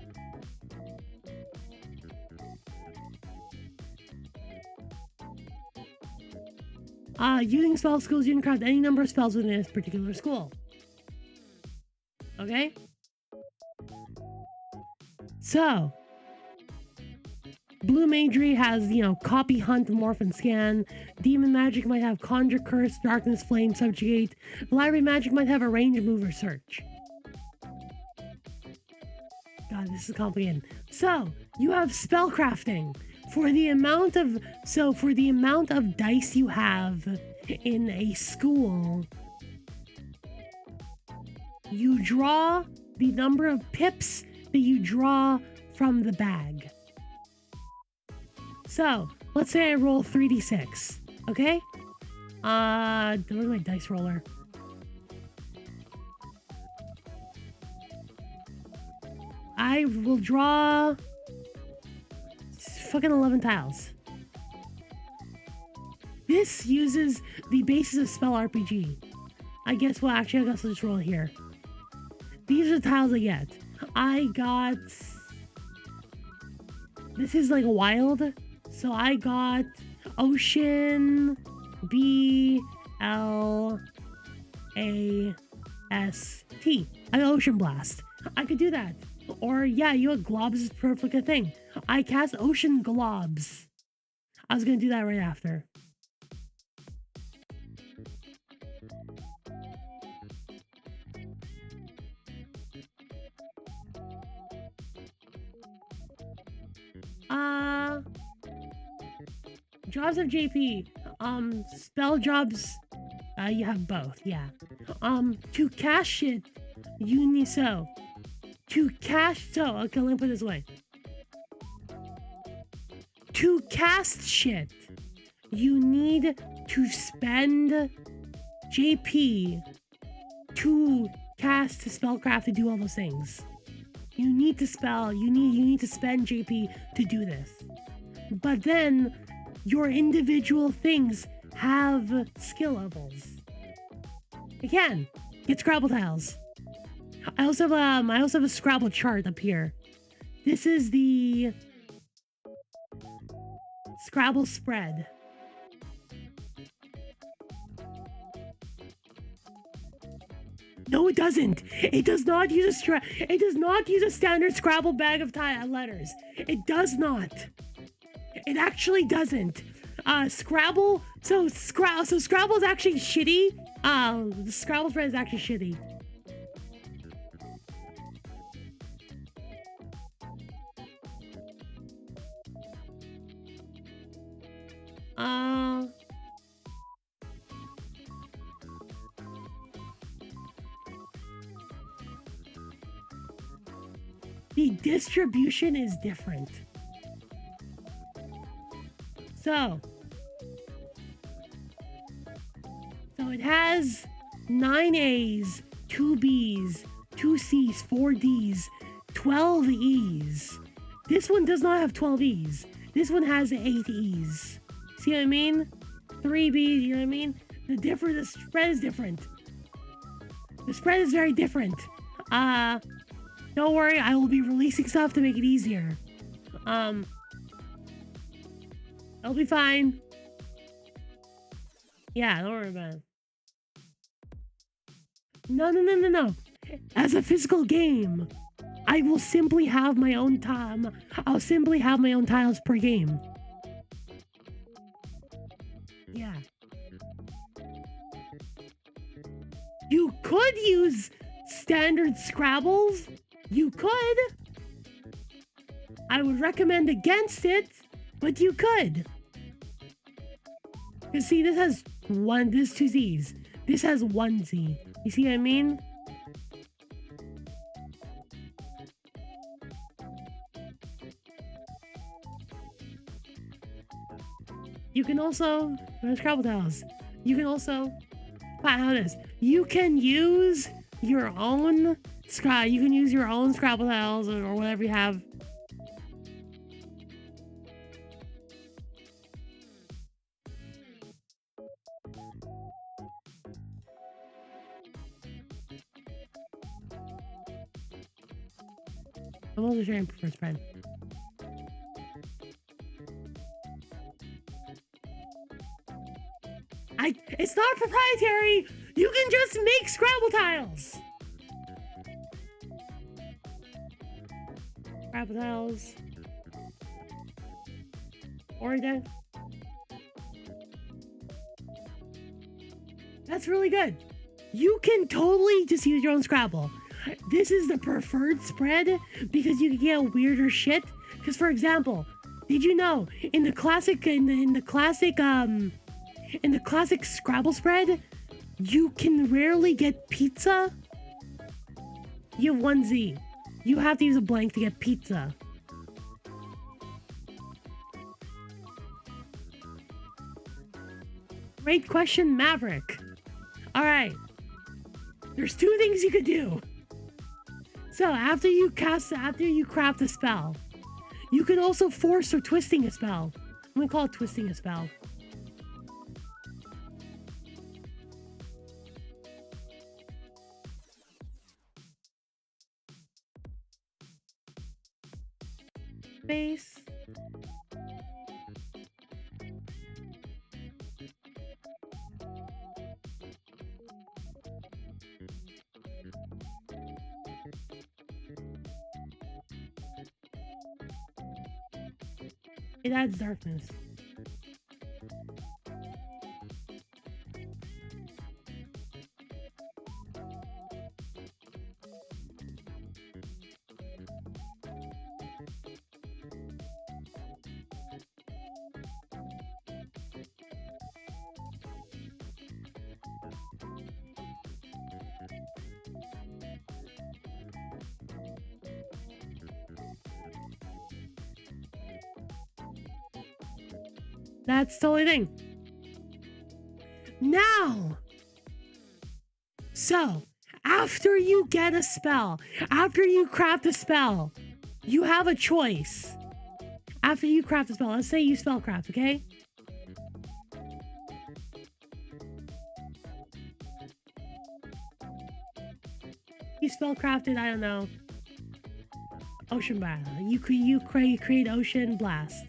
Using spell schools, you can craft any number of spells within this particular school. Okay? So, Blue Magery has, copy, hunt, morph, and scan. Demon magic might have conjure, curse, darkness, flame, subjugate. Library magic might have arrange, move, or search. God, this is complicated. So, you have spellcrafting. For the amount of dice you have in a school, you draw the number of pips that you draw from the bag. So, let's say I roll 3d6, okay? Where's my dice roller? I will draw fucking 11 tiles. This uses the basis of Spell RPG. I guess I'll just roll here. These are the tiles I get. I got... This is like wild. So I got Ocean B L A S T. I got Ocean Blast. I could do that. Or yeah, you know what? Globs is perfect a thing. I cast Ocean Globs. I was gonna do that right after. Jobs of JP. Spell jobs. You have both, yeah. To cast shit, you need okay, let me put it this way. To cast shit, you need to spend JP to cast to spellcraft to do all those things. You need to spend JP to do this. But then your individual things have skill levels. Again, get Scrabble tiles. I also have a Scrabble chart up here. This is the Scrabble spread. No, it doesn't. It does not use a standard Scrabble bag of letters. It does not. It actually doesn't. Scrabble. So Scrabble is actually shitty. The Scrabble spread is actually shitty. The distribution is different. So it has 9 A's, 2 B's, 2 C's, 4 D's, 12 E's. This one does not have 12 E's. This one has 8 E's. See what I mean? 3 B's, you know what I mean? The spread is different. The spread is very different. Don't worry, I will be releasing stuff to make it easier. It'll be fine. Yeah, don't worry about it. No. As a physical game, I will simply have my own time. I'll simply have my own tiles per game. Yeah. You could use standard Scrabbles. You could. I would recommend against it, but you could. Because see, this has 2 Z's. This has 1 Z. You see what I mean? You can also, Scrabble tiles. You can also, how this? You can use your own Scrabble tiles or whatever you have. I'm also sharing preferred spread. It's not proprietary. You can just make Scrabble tiles. Scrabble tiles. Or that. That's really good. You can totally just use your own Scrabble. This is the preferred spread because you can get weirder shit. Because for example, did you know in the classic Scrabble spread, you can rarely get pizza. You have 1 Z. You have to use a blank to get pizza. Great question, Maverick. All right. There's 2 things you could do. So after you craft a spell, you can also force or twisting a spell. I'm gonna call it twisting a spell. Base. It adds darkness. That's the only thing. Now, so after you get a spell, after you craft a spell, you have a choice. After you craft a spell, let's say you spellcraft, okay? You spellcrafted, I don't know, Ocean Blast. You create Ocean Blast.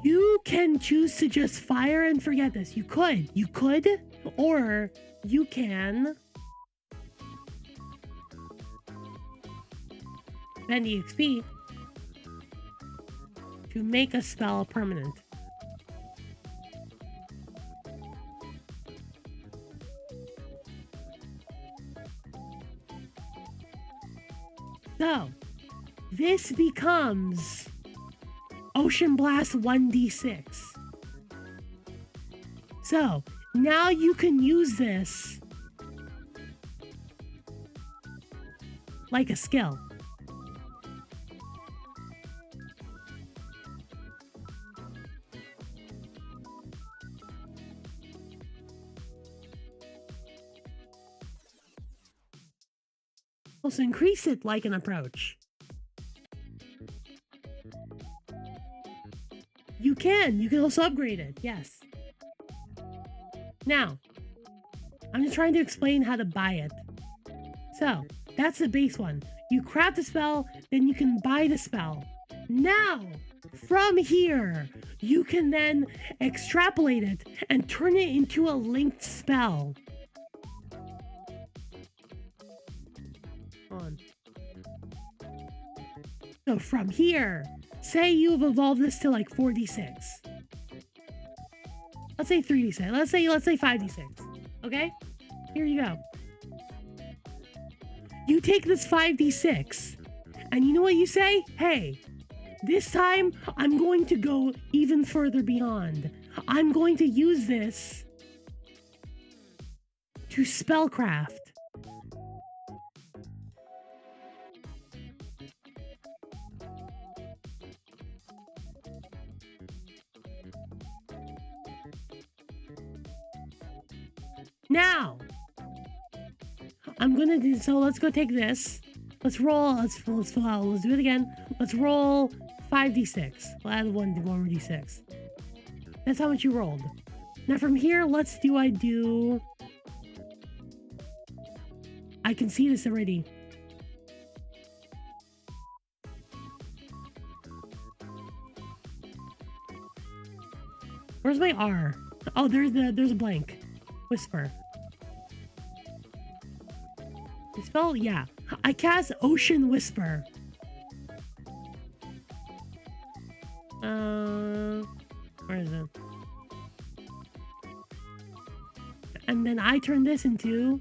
You can choose to just fire and forget this. You could, or you can spend EXP to make a spell permanent. So, this becomes Ocean Blast 1d6. So, now you can use this like a skill. Also increase it like an approach. You can also upgrade it, yes. Now, I'm just trying to explain how to buy it. So, that's the base one. You craft a spell, then you can buy the spell. Now, from here, you can then extrapolate it and turn it into a linked spell. On. So from here, say you've evolved this to like 4d6. Let's say 3d6. Let's say 5d6. Okay? Here you go. You take this 5d6, and you know what you say? Hey, this time I'm going to go even further beyond. I'm going to use this to spellcraft. Now, I'm gonna do, so let's go take this. Let's roll, let's do it again. Let's roll 5d6. We'll add one more d6. That's how much you rolled. Now from here, I can see this already. Where's my R? Oh, there's a blank. Whisper. The spell, yeah. I cast Ocean Whisper. Where is it? And then I turn this into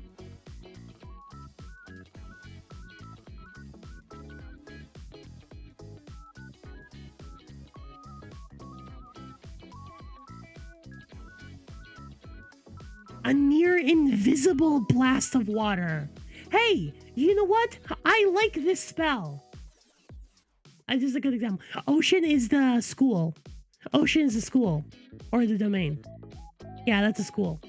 a near invisible blast of water. Hey, you know what? I like this spell. This is a good example. Ocean is the school. Ocean is the school. Or the domain. Yeah, that's a school.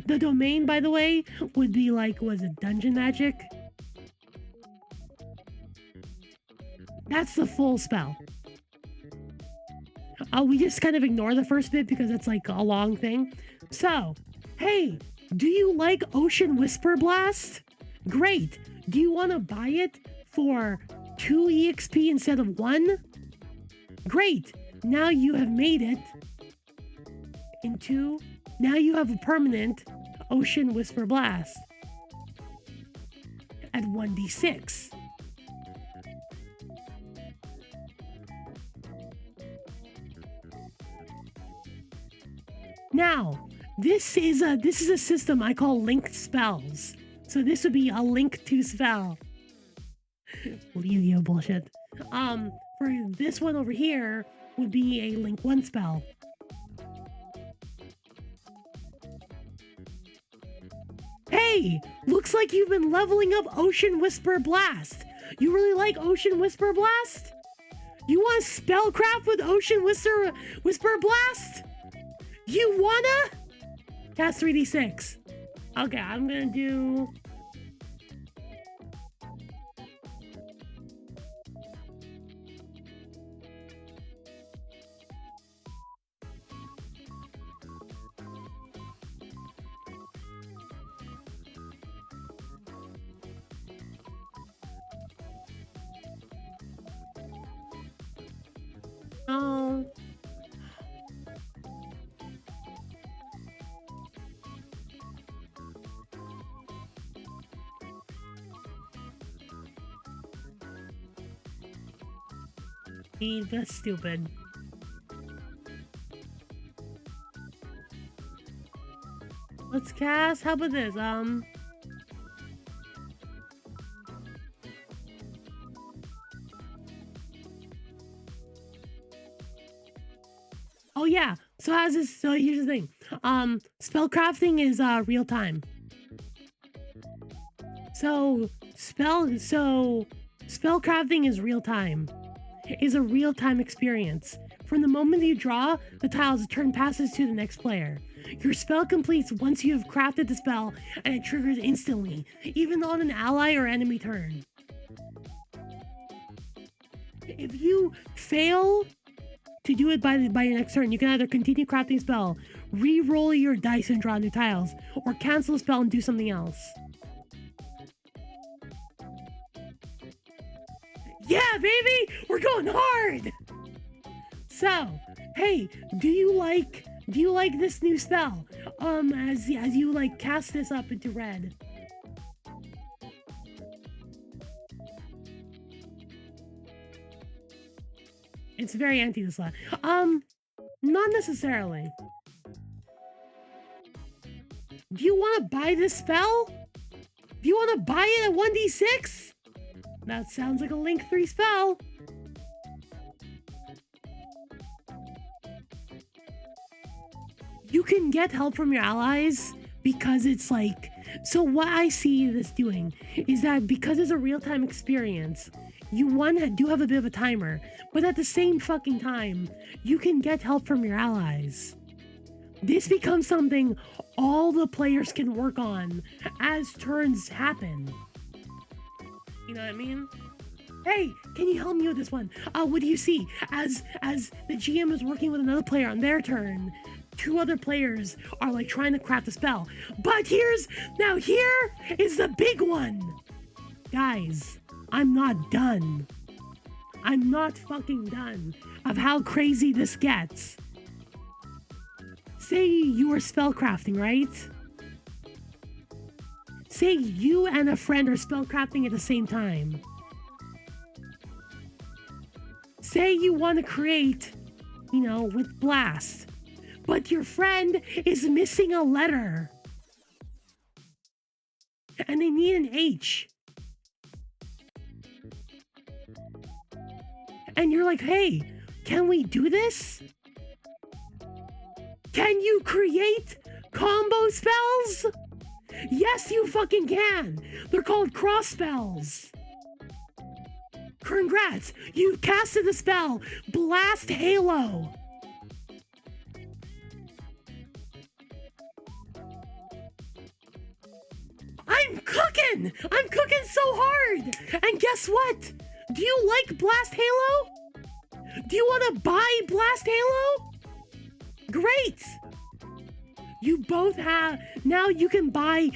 The domain, by the way, would be like, was it Dungeon Magic? That's the full spell. We just kind of ignore the first bit because it's like a long thing. So, hey, do you like Ocean Whisper Blast? Great. Do you want to buy it for 2 EXP instead of 1? Great. Now you have made it into... Now you have a permanent Ocean Whisper Blast at 1d6. Now, this is a system I call linked spells. So this would be a link to spell. Yu-Gi-Oh bullshit. For this one over here would be a link 1 spell. Hey, looks like you've been leveling up Ocean Whisper Blast. You really like Ocean Whisper Blast? You want spellcraft with Ocean Whisper Blast? You wanna? Cast 3d6. Okay, I'm gonna do... Oh... That's stupid. Let's cast. How about this? Oh yeah. So how's this? So here's the thing. Spellcrafting is real time. So spellcrafting is real time. Is a real-time experience. From the moment you draw the tiles, the turn passes to the next player. Your spell completes once you have crafted the spell, and it triggers instantly, even on an ally or enemy turn. If you fail to do it by your next turn, you can either continue crafting the spell, re-roll your dice and draw new tiles, or cancel the spell and do something else. Yeah, baby! We're going hard! So, hey, do you like this new spell? As you like cast this up into red. It's very anti this lot. Not necessarily. Do you want to buy this spell? Do you want to buy it at 1d6? That sounds like a Link 3 spell. You can get help from your allies because it's like... So what I see this doing is that because it's a real-time experience, you do have a bit of a timer, but at the same fucking time, you can get help from your allies. This becomes something all the players can work on as turns happen. You know what I mean? Hey, can you help me with this one? What do you see? As the GM is working with another player on their turn, 2 other players are like trying to craft a spell. But here is the big one. Guys, I'm not done. I'm not fucking done of how crazy this gets. Say you are spellcrafting, right? Say you and a friend are spellcrafting at the same time. Say you want to create, with Blast, but your friend is missing a letter. And they need an H. And you're like, hey, can we do this? Can you create combo spells? Yes, you fucking can. They're called cross spells. Congrats, you casted the spell, Blast Halo. I'm cooking! I'm cooking so hard! And guess what? Do you like Blast Halo? Do you want to buy Blast Halo? Great! You both have, now you can buy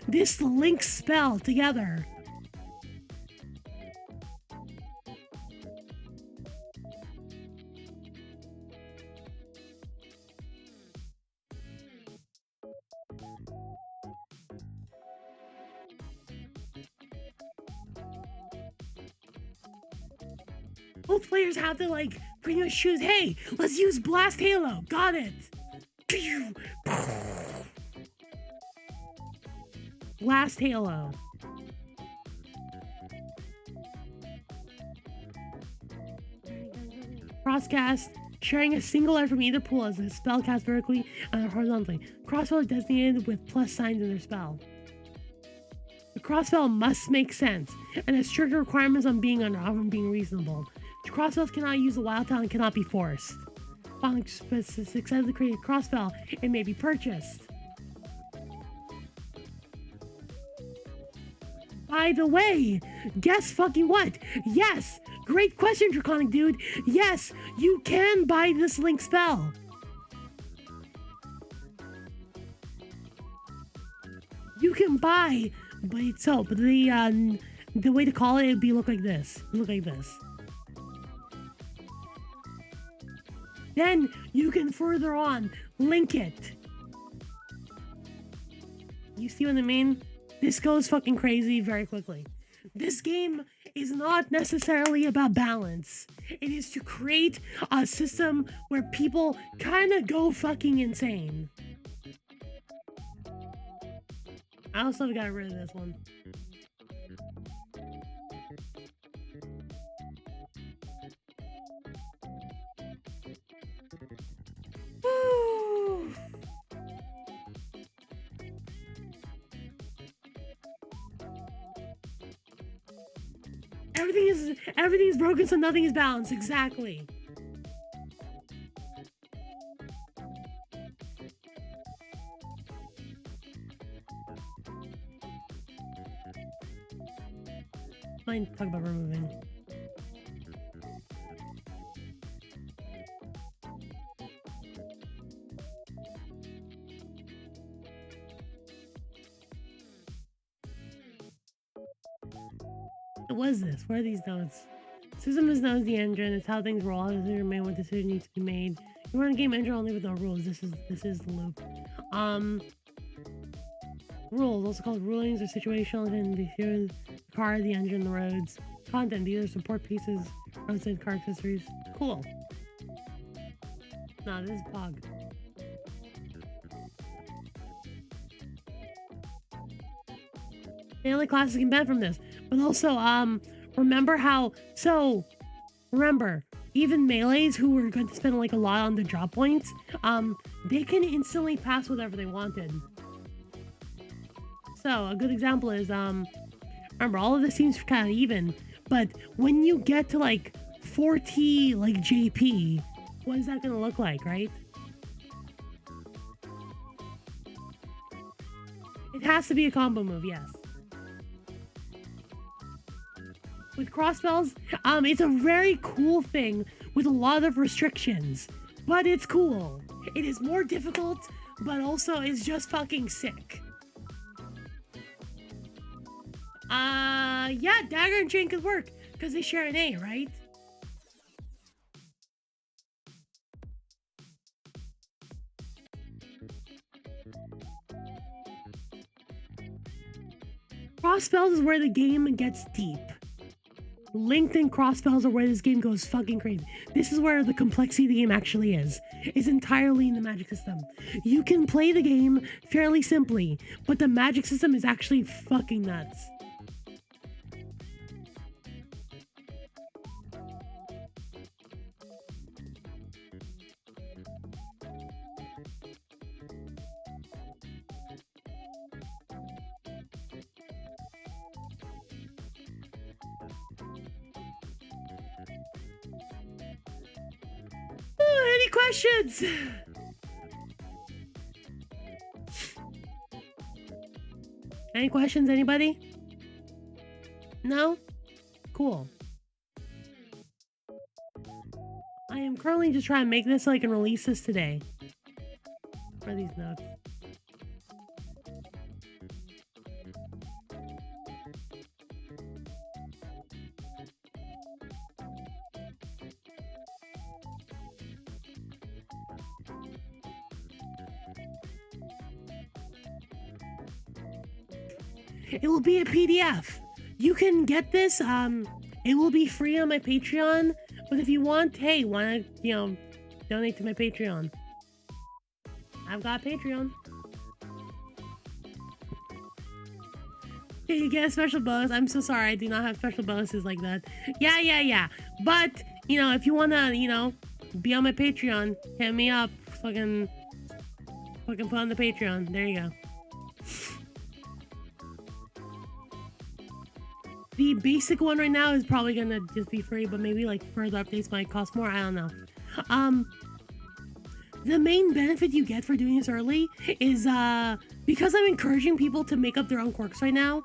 this link spell together. Both players have to like pretty much choose, hey, let's use Blast Halo. Got it. Blast Halo. Crosscast, sharing a single letter from either pool as a spell cast vertically and horizontally. Crossspell is designated with plus signs in their spell. The crossspell must make sense and has stricter requirements on being reasonable. Crossspells cannot use a wild talent and cannot be forced. Following successfully created crossspell, it may be purchased. By the way, guess fucking what? Yes! Great question, Draconic Dude! Yes, you can buy this link spell! You can buy, but the way to call it would be look like this. Look like this. Then you can further on link it. You see what I mean? This goes fucking crazy very quickly. This game is not necessarily about balance. It is to create a system where people kind of go fucking insane. I also got rid of this one. Woo! Everything is broken, so nothing is balanced. Exactly. Mind talk about removing. What was this? Where are these notes? System is known as the engine. It's how things roll. How decisions are made. What decision needs to be made. You run a game engine only with no rules. This is the loop. Rules, also called rulings, or situational, and the car, the engine, the roads. Content, these are support pieces, roadside car accessories. Cool. Nah, this is Pog. The only classes can benefit from this. But also, remember, even melees who were going to spend like a lot on the drop points, they can instantly pass whatever they wanted. So a good example is, remember, all of this seems kind of even, but when you get to like 40 like JP, what is that going to look like, right? It has to be a combo move, yes. With crossspells, it's a very cool thing with a lot of restrictions, but it's cool. It is more difficult, but also it's just fucking sick. Yeah, dagger and chain could work because they share an A, right? Crossspells is where the game gets deep. Linked and crossspells are where this game goes fucking crazy. This is where the complexity of the game actually is. It's entirely in the magic system. You can play the game fairly simply, but the magic system is actually fucking nuts. Any questions? Any questions, anybody? No? Cool. I am currently just trying to make this so I can release this today. Where are these notes? It will be a PDF. You can get this. It will be free on my Patreon. But if you want, hey, wanna donate to my Patreon? I've got Patreon. Yeah, you get a special bonus. I'm so sorry, I do not have special bonuses like that. Yeah. But if you wanna, be on my Patreon, hit me up. Fucking put on the Patreon. There you go. The basic one right now is probably gonna just be free, but maybe like further updates might cost more. I don't know. The main benefit you get for doing this early is because I'm encouraging people to make up their own quirks right now.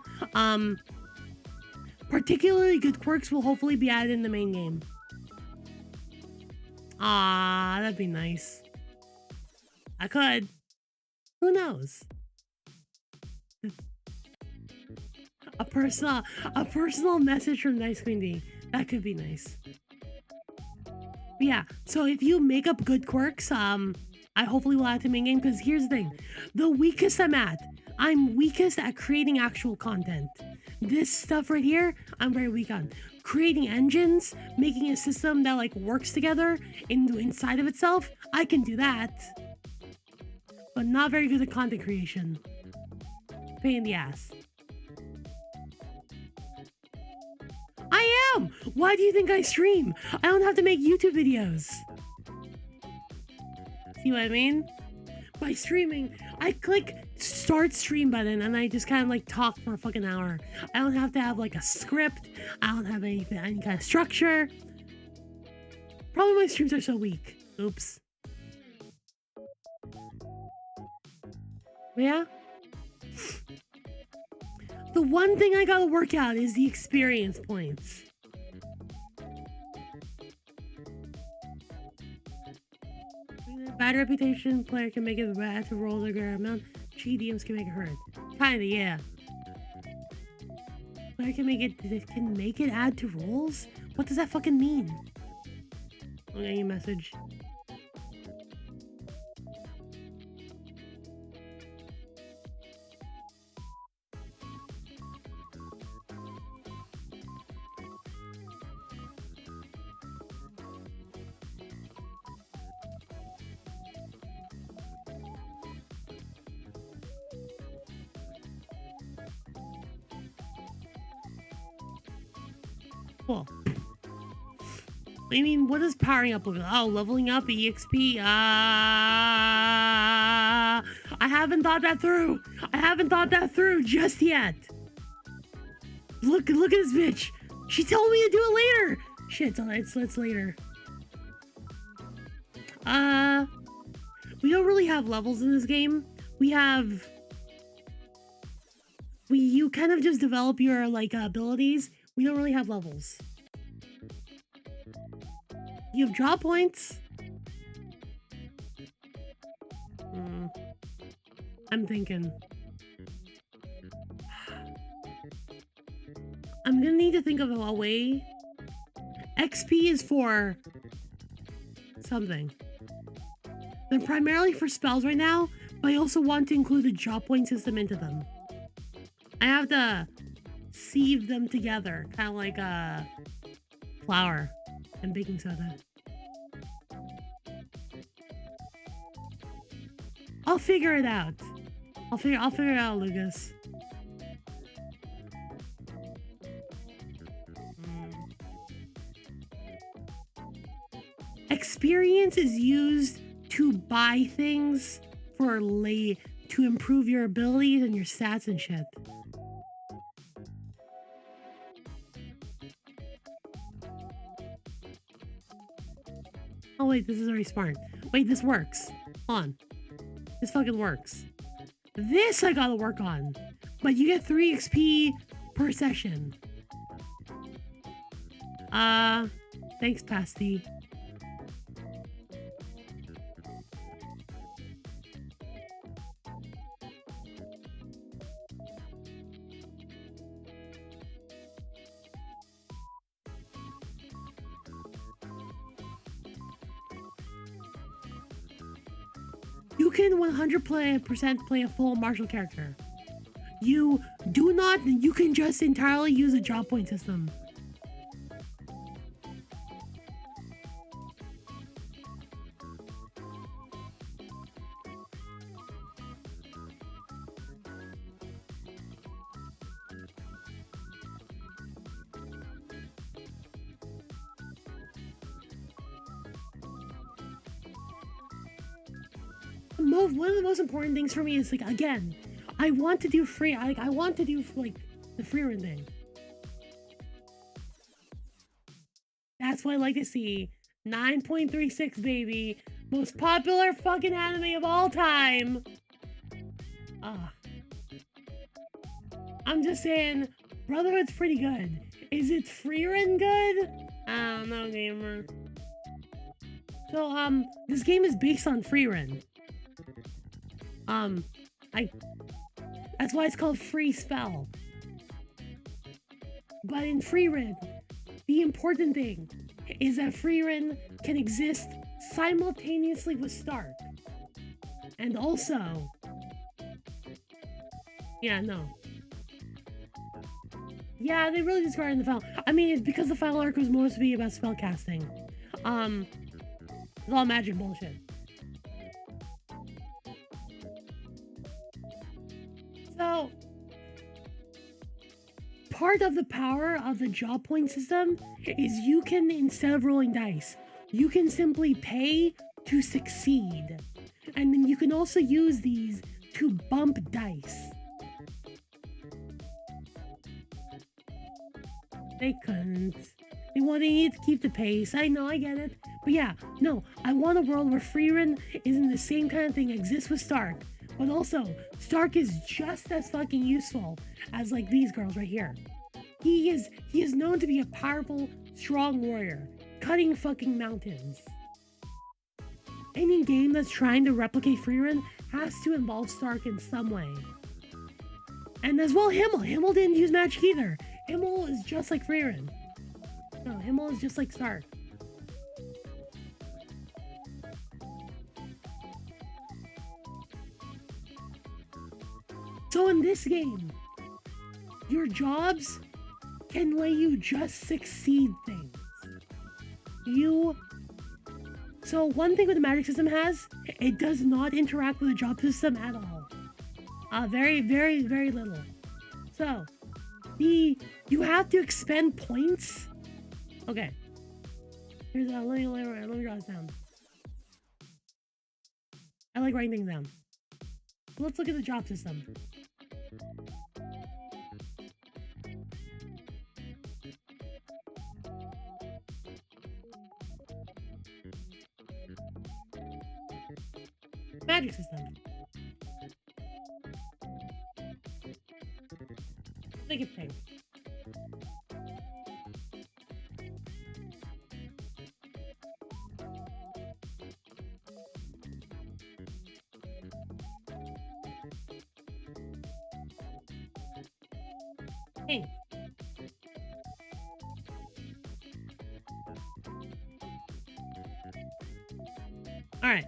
Particularly good quirks will hopefully be added in the main game. Ah, that'd be nice. I could. Who knows? A personal message from Nice Queen D. That could be nice. But yeah, so if you make up good quirks, I hopefully will add to main game, because here's the thing. The weakest I'm weakest at creating actual content. This stuff right here, I'm very weak on. Creating engines, making a system that like works together inside of itself, I can do that. But not very good at content creation. Pain in the ass. I am! Why do you think I stream? I don't have to make YouTube videos. See what I mean? By streaming, I click start stream button and I just kind of like talk for a fucking hour. I don't have to have like a script. I don't have any kind of structure. Probably my streams are so weak. Oops. But yeah. The one thing I gotta work out is the experience points. Bad reputation, player can make it bad to roll the greater amount. GDMs can make it hurt. Kinda, yeah. Player can make it add to rolls? What does that fucking mean? Okay, your message. Cool. I mean, what does powering up look like? Oh, leveling up, EXP. I haven't thought that through. I haven't thought that through just yet. Look at this bitch. She told me to do it later. Shit, it's later. We don't really have levels in this game. You kind of just develop your like abilities. We don't really have levels. You have draw points. I'm thinking. I'm gonna need to think of a way. XP is for something. They're primarily for spells right now, but I also want to include a draw point system into them. I have to sieve them together, kind of like flour and baking soda. I'll figure it out. I'll figure it out, Lucas. Experience is used to buy things to improve your abilities and your stats and shit. Oh wait, this is already smart. Wait, this works. Hold on. This fucking works. This I gotta work on. but you get 3 XP per session. Thanks, Pasty. You can 100% play a full martial character. You can just entirely use a job point system. One of the most important things for me is, like, again, I want to do I want to do, like, the Frieren thing. That's what I like to see. 9.36, baby. Most popular fucking anime of all time. I'm just saying, Brotherhood's pretty good. Is it Frieren good? I don't know, gamer. So, this game is based on Frieren. That's why it's called FreeSpell. But in Frieren, the important thing is that Frieren can exist simultaneously with Stark. And also... Yeah, no. Yeah, they really discarded the final... I mean, it's because the final arc was supposed to be about spellcasting. It's all magic bullshit. So, part of the power of the job point system is you can, instead of rolling dice, you can simply pay to succeed. And then you can also use these to bump dice. They couldn't. They need to keep the pace. I know, I get it. But yeah, no, I want a world where Frieren isn't the same kind of thing that exists with Stark. But also, Stark is just as fucking useful as, like, these girls right here. He is known to be a powerful, strong warrior, cutting fucking mountains. Any game that's trying to replicate Frieren has to involve Stark in some way. And as well, Himmel. Himmel didn't use magic either. Himmel is just like Frieren. No, Himmel is just like Stark. So in this game, your jobs can let you just succeed things. So one thing with the magic system it does not interact with the job system at all. Very, very, very little. So, you have to expend points. Okay. Here's let me draw this down. I like writing things down. Let's look at the job system. Magic system. Make it thing. Hey. All right.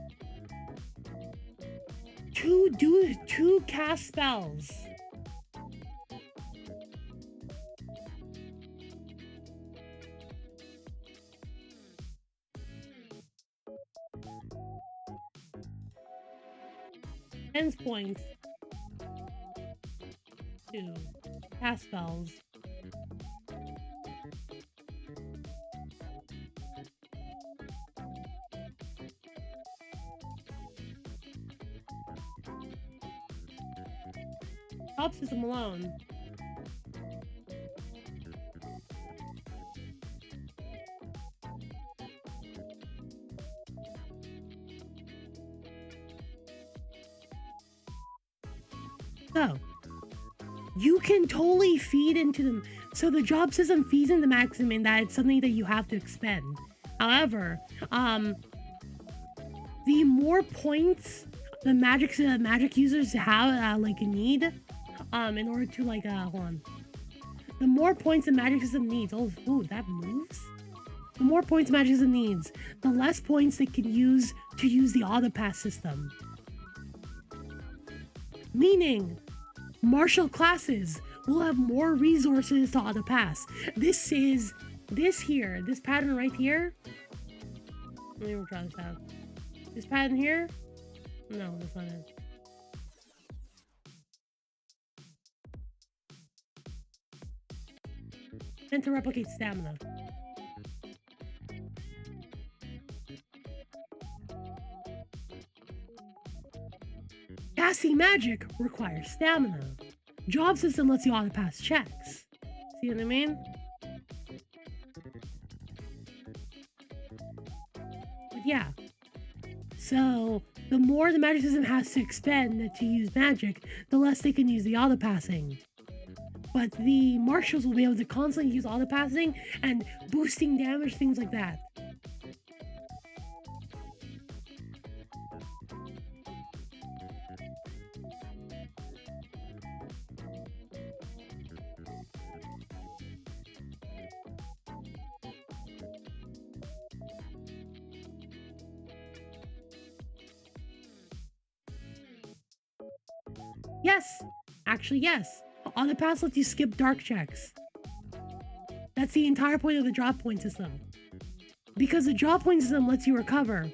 To cast spells. Points to cast spells. Top system alone. So, you can totally feed into them. So the job system feeds into maximum in that it's something that you have to expend. However, the more points the magic users have like need, in order to like hold on. The more points the magic system needs. Oh, ooh, that moves. The more points the magic system needs, the less points they can use to use the auto pass system. Meaning, martial classes will have more resources to auto pass. This pattern right here. Let me try this out. This pattern here? No, that's not it. And to replicate stamina. Casting magic requires stamina. Job system lets you auto pass checks. See what I mean? But yeah. So the more the magic system has to expend to use magic, the less they can use the auto passing. But the marshals will be able to constantly use auto passing and boosting damage, things like that. Yes, actually yes. Auto pass lets you skip dark checks. That's the entire point of the drop point system. Because the drop point system lets you recover.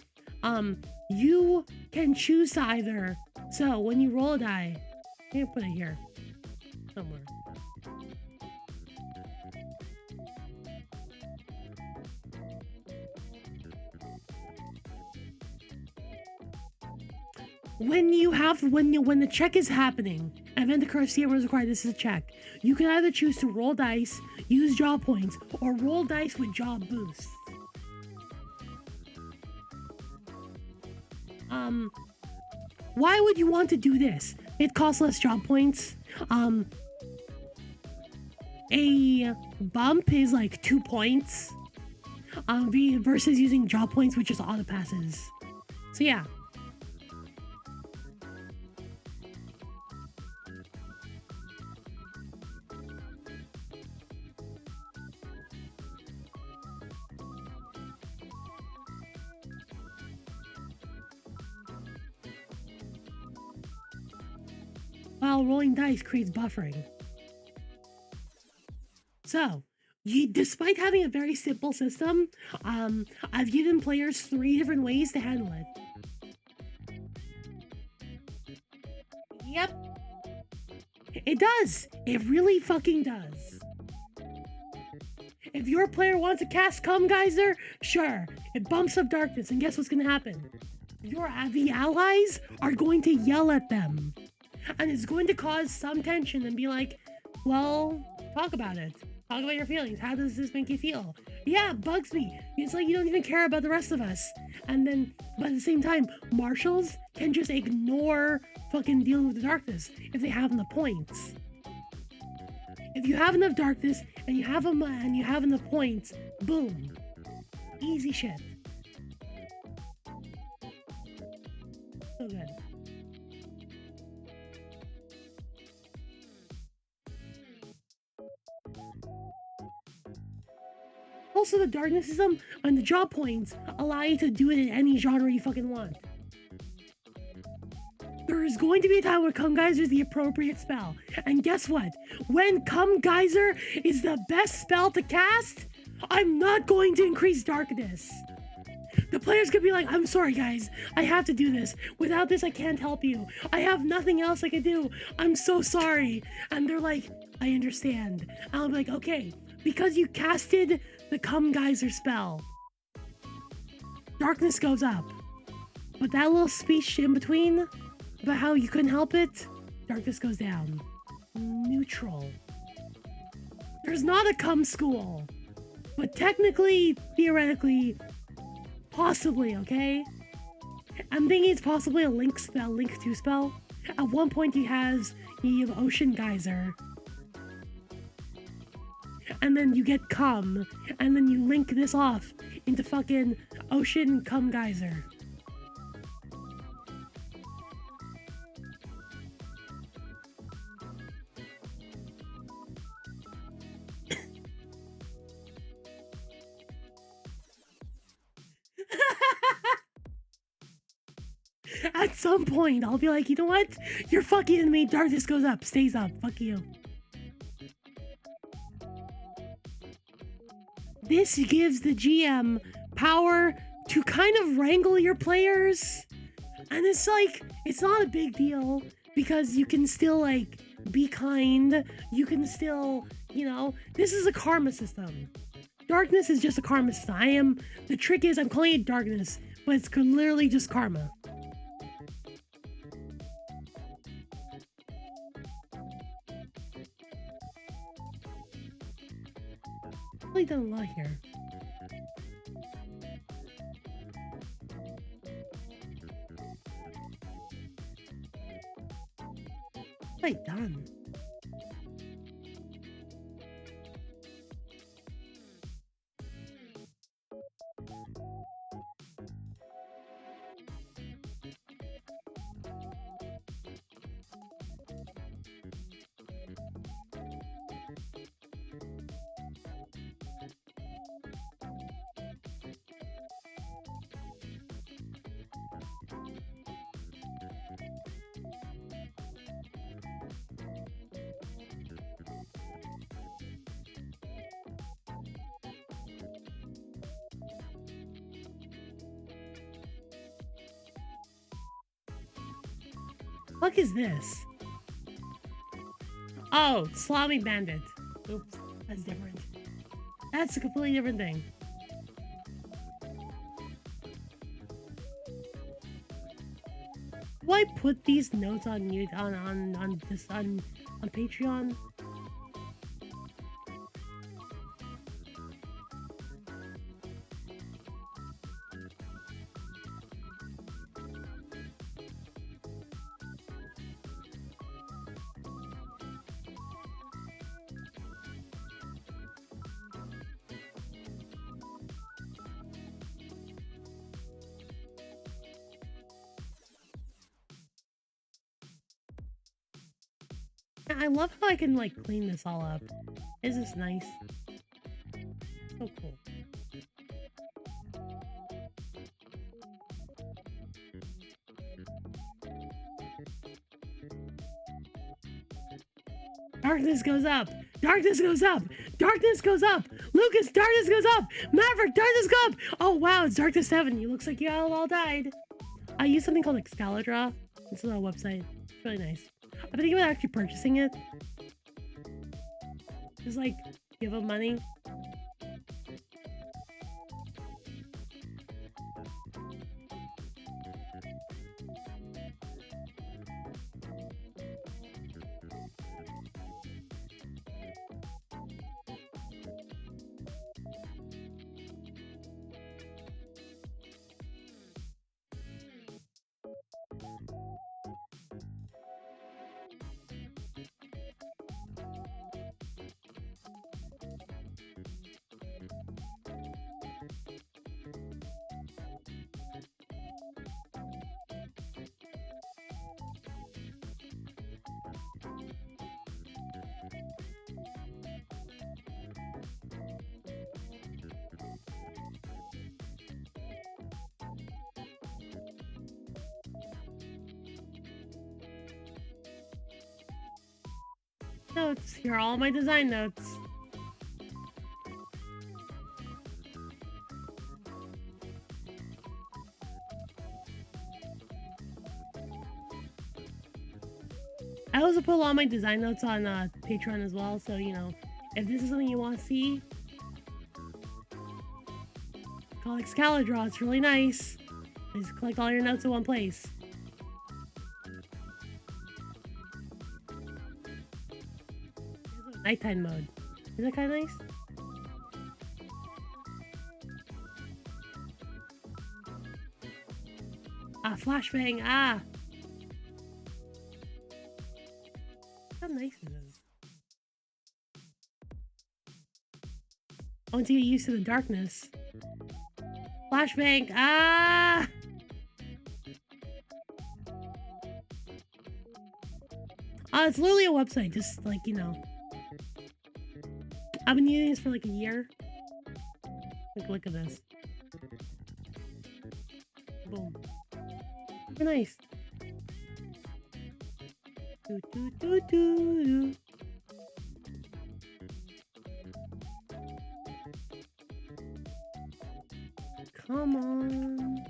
You can choose to either. So when you roll a die, I'm gonna put it here somewhere. When the check is happening, event occurs, CM is required, this is a check. You can either choose to roll dice, use job points, or roll dice with job boosts. Why would you want to do this? It costs less job points. A bump is like 2 points. Versus using job points, which is auto passes. So yeah. While rolling dice creates buffering. So, despite having a very simple system, I've given players 3 different ways to handle it. Yep. It does. It really fucking does. If your player wants to cast Come Geyser, sure, it bumps up darkness, and guess what's gonna happen? The allies are going to yell at them. And it's going to cause some tension and be like, well, talk about it. Talk about your feelings. How does this make you feel? Yeah, it bugs me. It's like you don't even care about the rest of us. And then, but at the same time, marshals can just ignore fucking dealing with the darkness if they have enough points. If you have enough darkness and you have enough points, boom. Easy shit. So good. Also, the darkness system and the job points allow you to do it in any genre you fucking want. There is going to be a time where Come Geyser is the appropriate spell. And guess what? When Come Geyser is the best spell to cast, I'm not going to increase darkness. The players could be like, I'm sorry guys, I have to do this. Without this, I can't help you. I have nothing else I can do. I'm so sorry. And they're like, I understand. And I'll be like, okay, because you casted the Come Geyser spell, darkness goes up. But that little speech in between about how you couldn't help it, darkness goes down. Neutral. There's not a Come School. But technically, theoretically, possibly, okay? I'm thinking it's possibly a Link spell, Link 2 spell. At one point he have Ocean Geyser, and then you get cum, and then you link this off into fucking ocean cum geyser. At some point, I'll be like, you know what? You're fucking me. Darkness goes up, stays up. Fuck you. This gives the GM power to kind of wrangle your players. And it's like, it's not a big deal because you can still like be kind. You can still, you know, this is a karma system. Darkness is just a karma system. The trick is I'm calling it darkness, but it's literally just karma. Really done a lot here. Really done. Fuck is this? Oh, Salami Bandit. Oops, that's different. That's a completely different thing. Do I put these notes on you on Patreon? I love how I can like clean this all up. This is nice. So cool. Darkness goes up. Darkness goes up. Darkness goes up. Lucas, darkness goes up. Maverick, darkness goes up. Oh wow, it's Darkness 7. You looks like you all died. I use something called Excalibur. This is a website. It's really nice. I've been thinking about actually purchasing it. Just like give them money. Notes. Here are all my design notes. I also put all my design notes on Patreon as well, so you know, if this is something you want to see, call Excalibur. It's really nice. Just collect all your notes in one place. Nighttime mode. Is that kind of nice? Ah, flashbang. Ah. How nice is this? Once you get used to the darkness. Flashbang. Ah! It's literally a website. Just like, you know. I've been using this for like a year. Look at this. Boom. Very nice. Do, do, do, do, do. Come on.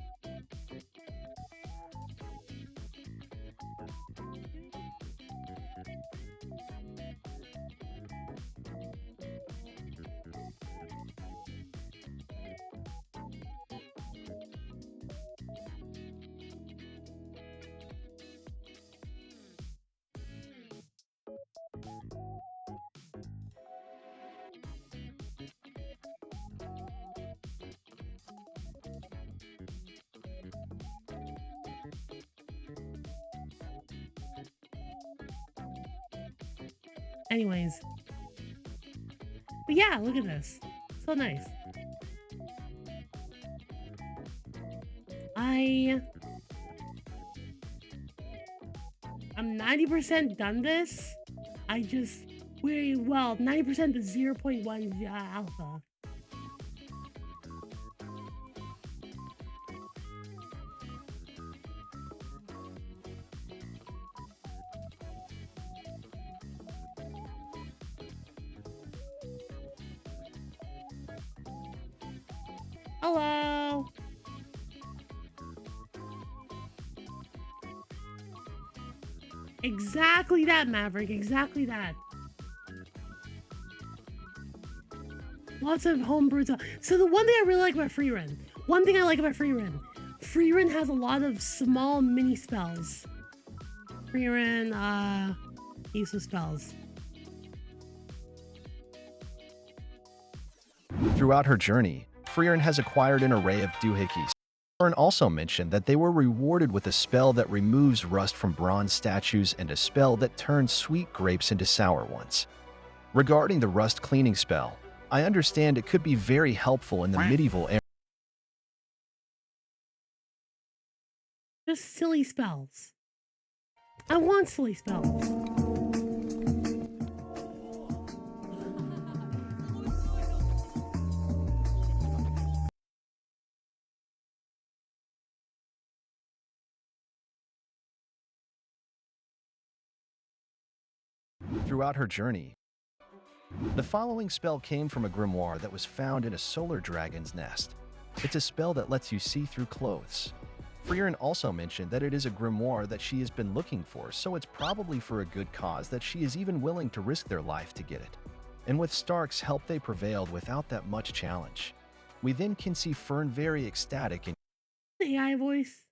Anyways. But yeah, look at this. So nice. I'm 90% done this. I just very well 90% to 0.1 alpha. Hello. Exactly that, Maverick. Exactly that. Lots of homebrewed stuff. So the one thing I really like about Frieren, Frieren has a lot of small mini spells. Frieren, useless spells. Throughout her journey, Frieren has acquired an array of doohickeys. Frieren also mentioned that they were rewarded with a spell that removes rust from bronze statues and a spell that turns sweet grapes into sour ones. Regarding the rust cleaning spell, I understand it could be very helpful in the medieval era. Just silly spells. I want silly spells. Throughout her journey, the following spell came from a grimoire that was found in a solar dragon's nest. It's a spell that lets you see through clothes. Frieren also mentioned that it is a grimoire that she has been looking for, so it's probably for a good cause that she is even willing to risk their life to get it. And with Stark's help, they prevailed without that much challenge. We then can see Fern very ecstatic and AI voice.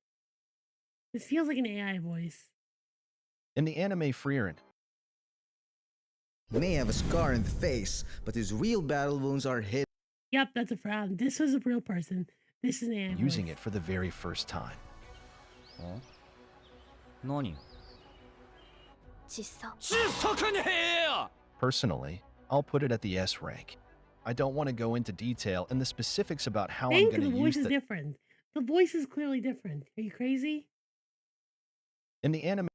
This feels like an AI voice. in the anime Frieren may have a scar in the face, but his real battle wounds are hidden. Yep, that's a frown. This was a real person. This is an AI using voice. it for the very first time. Personally, I'll put it at the S rank. I don't want to go into detail and the specifics about how I'm going to use the voice is different. The voice is clearly different. Are you crazy? In the anime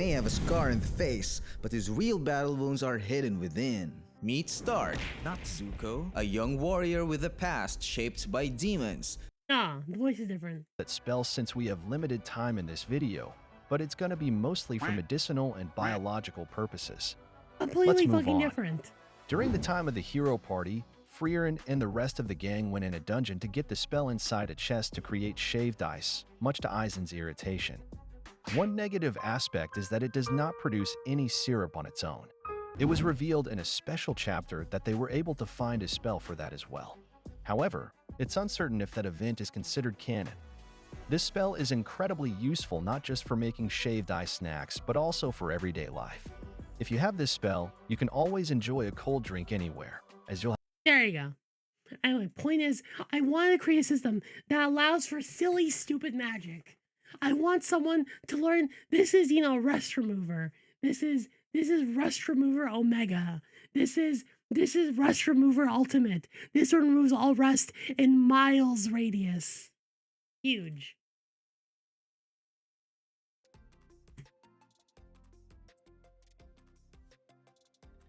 may have a scar in the face, but his real battle wounds are hidden within. Meet Stark, not Zuko, a young warrior with a past shaped by demons. Nah, the voice is different. that spells since we have limited time in this video, but it's going to be mostly for medicinal and biological purposes. Completely move fucking on. different. During the time of the hero party, Frieren and the rest of the gang went in a dungeon to get the spell inside a chest to create shaved ice, much to Aizen's irritation. One negative aspect is that it does not produce any syrup on its own. It was revealed in a special chapter that they were able to find a spell for that as well. However, it's uncertain if that event is considered canon. This spell is incredibly useful not just for making shaved ice snacks, but also for everyday life. If you have this spell, you can always enjoy a cold drink anywhere, as you'll There you go. Anyway, point is, I want to create a system that allows for silly, stupid magic. I want someone to learn this is, rust remover. This is rust remover omega. This is This is Rust Remover Ultimate. This one removes all rust in miles radius. Huge.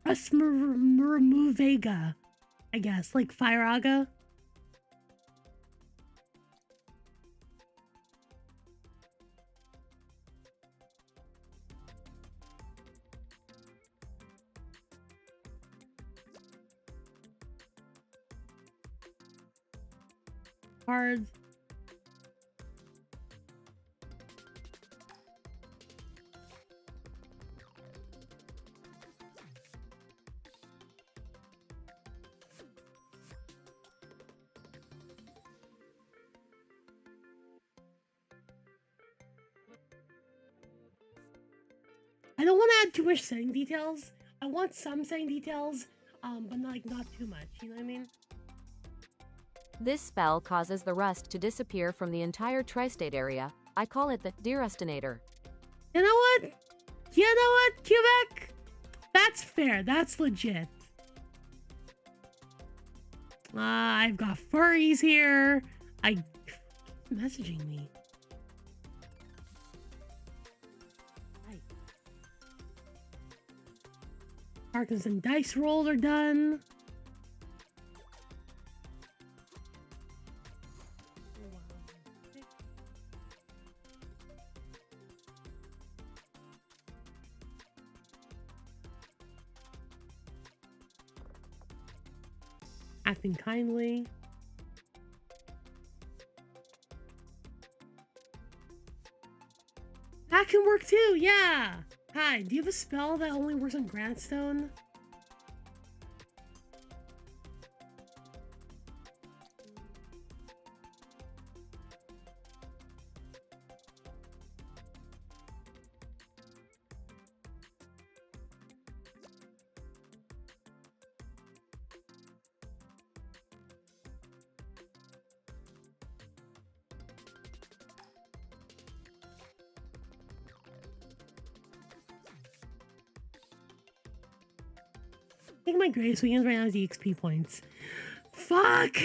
Rust Remove Vega, I guess, like Firaga. Cards. I don't want to add too much setting details. I want some setting details, but not too much. You know what I mean? This spell causes the rust to disappear from the entire tri-state area. I call it the derustinator. You know what? You know what, Quebec? That's fair. That's legit. I've got furries here. Messaging me. Cartons and dice roll are done. Acting kindly. That can work too, yeah! Hi, do you have a spell that only works on Grandstone? I think my greatest weakness right now is the XP points. Fuck!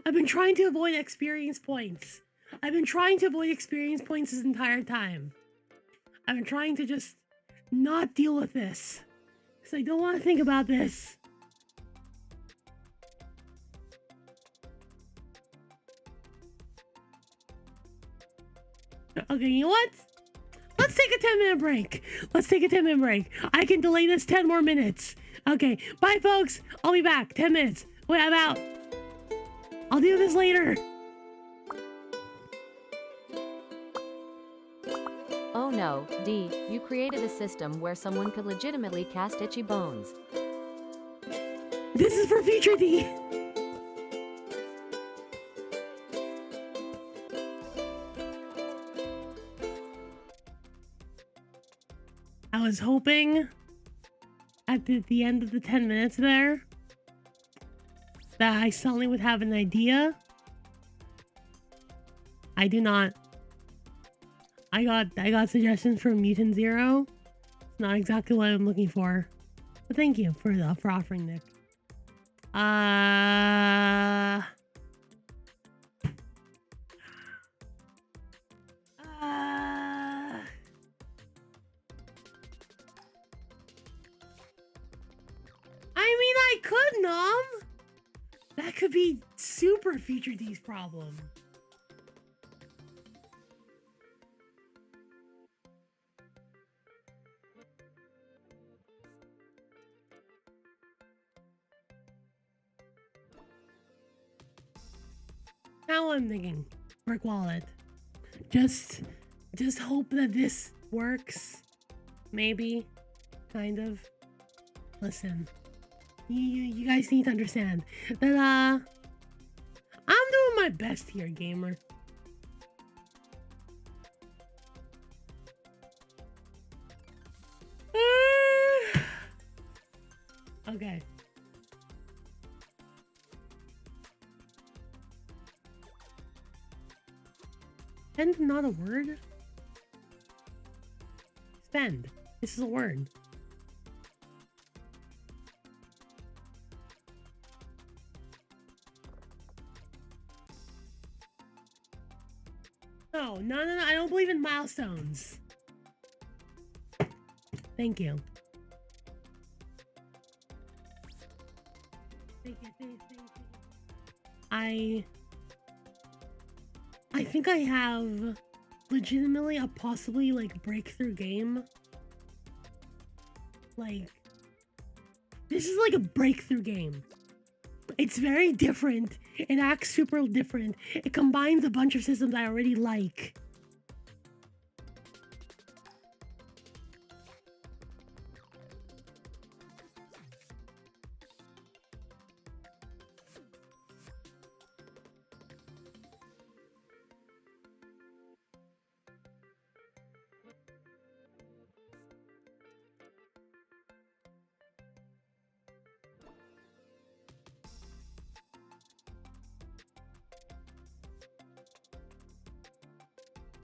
I've been trying to avoid experience points. I've been trying to avoid experience points this entire time. I've been trying to just not deal with this. Because I don't want to think about this. Okay, you know what? Let's take a 10-minute break. Let's take a 10-minute break. I can delay this 10 more minutes. Okay, bye folks. I'll be back. 10 minutes. Wait, I'm out. I'll do this later. Oh no, D, you created a system where someone could legitimately cast Itchy Bones. This is for future D. I was hoping at the end of the 10 minutes there that I suddenly would have an idea. I do not. I got suggestions from Mutant Zero. It's not exactly what I'm looking for. But thank you for offering, Nick. I mean, I could, Nom. That could be super Future D's problem. Now I'm thinking, Brick Wallet. Just hope that this works. Maybe, kind of. Listen. You guys need to understand that I'm doing my best here, gamer. Okay. Spend not a word? Spend. This is a word. No. I don't believe in milestones. Thank you. Thank you. I think I have legitimately a possibly like breakthrough game. Like, this is like a breakthrough game. It's very different. It acts super different. It combines a bunch of systems I already like.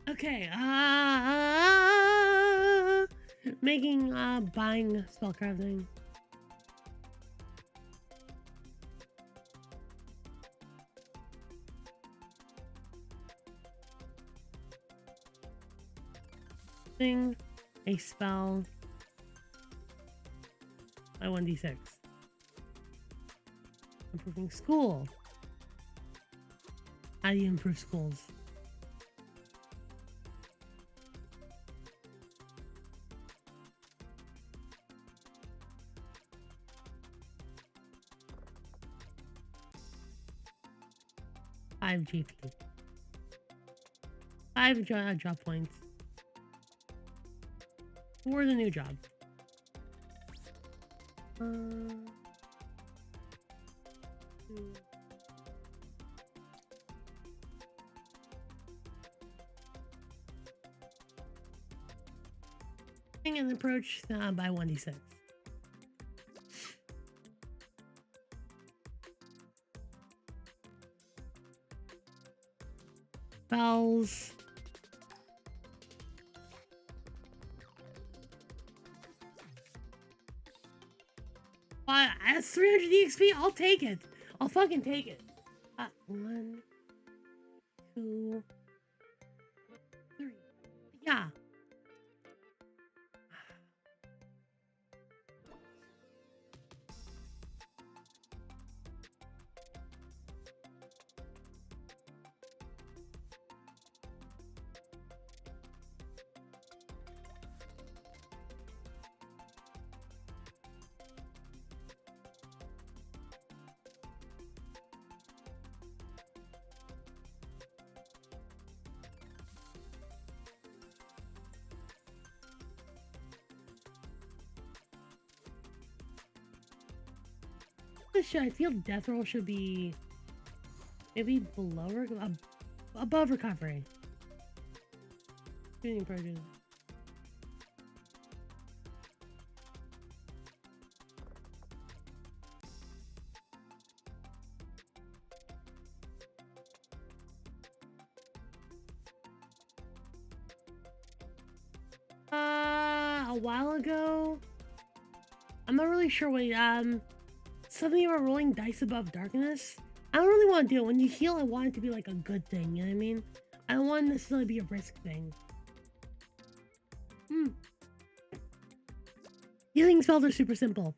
Okay, buying spellcrafting. A spell by 1d6. Improving school. How do you improve schools? Five GP. 5 job points. For the new job. And approach by 1d6. Spells. That's 300 EXP. I'll take it. I'll fucking take it. 1, 2, 3. Yeah. I feel death roll should be maybe below above recovery. Shooting approaches. A while ago, I'm not really sure what something about rolling dice above darkness. I don't really want to do it. When you heal, I want it to be like a good thing, you know what I mean? I don't want it necessarily be a risk thing. Healing spells are super simple.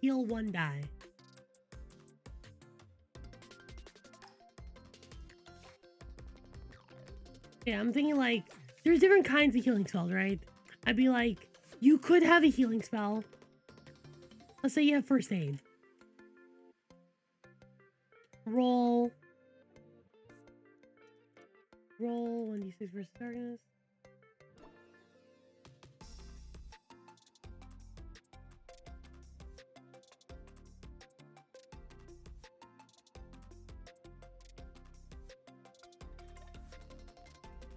Heal 1 die. Yeah, I'm thinking like, there's different kinds of healing spells, right? I'd be like, you could have a healing spell. Let's say you have first aid. Roll 1d6 versus darkness.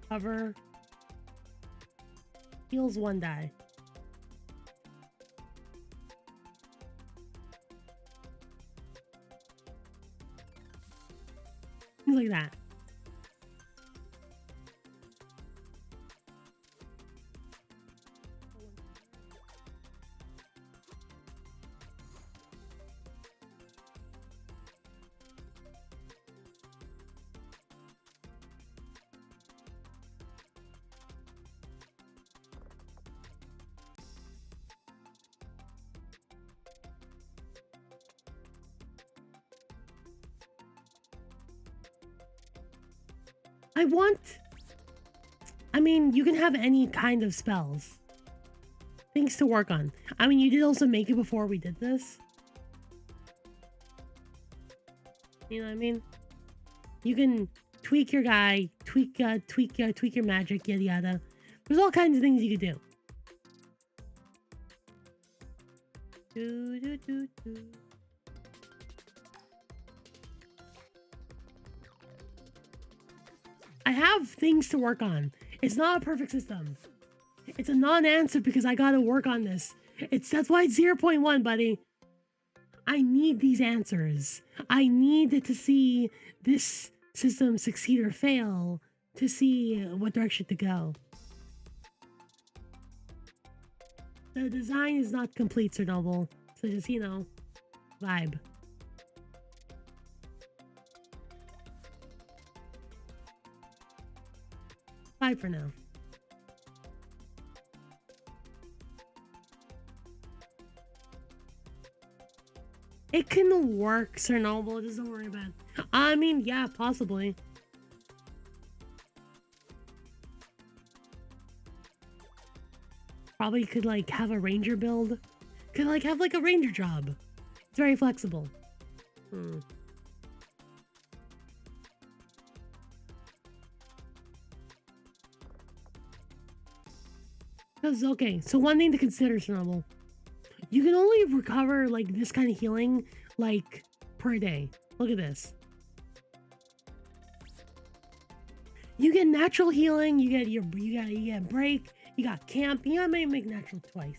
Cover. Heals 1 die. Like that. I mean, you can have any kind of spells. Things to work on. I mean, you did also make it before we did this. You know what I mean? You can tweak your guy, tweak your magic, yada yada. There's all kinds of things you could do. I have things to work on. It's not a perfect system. It's a non-answer because I gotta work on this. That's why it's 0.1, buddy. I need these answers. I need to see this system succeed or fail to see what direction to go. The design is not complete, Sir Noble. So just, you know, vibe. Vibe for now. It can work, Sir Noble. Doesn't worry about it. I mean, yeah, possibly. Probably could, like, have a ranger build. Could, like, have, like, a ranger job. It's very flexible. Because, okay, so one thing to consider, Sir Noble. You can only recover, like, this kind of healing, like, per day. Look at this. You get natural healing, you get break, you got camp, you gotta make natural twice.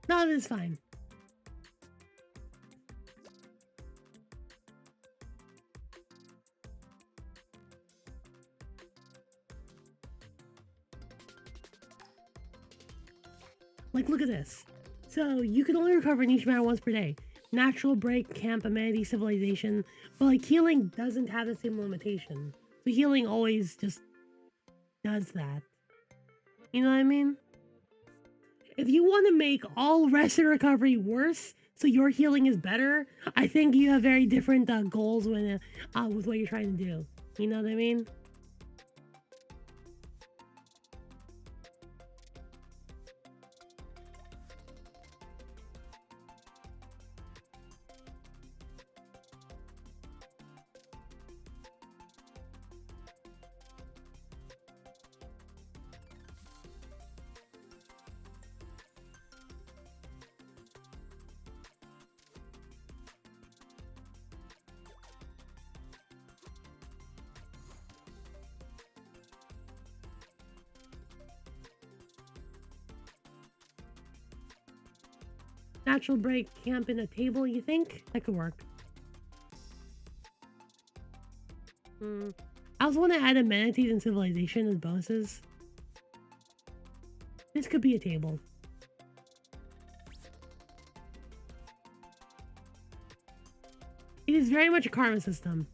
No, this is fine. Like, look at this. So, you can only recover niche matter once per day. Natural, break, camp, amenity, civilization. But, like, healing doesn't have the same limitation. So, healing always just does that. You know what I mean? If you want to make all rest and recovery worse, so your healing is better, I think you have very different goals with what you're trying to do. You know what I mean? Natural break, camp in a table, you think? That could work. I also want to add amenities and civilization as bonuses. This could be a table. It is very much a karma system.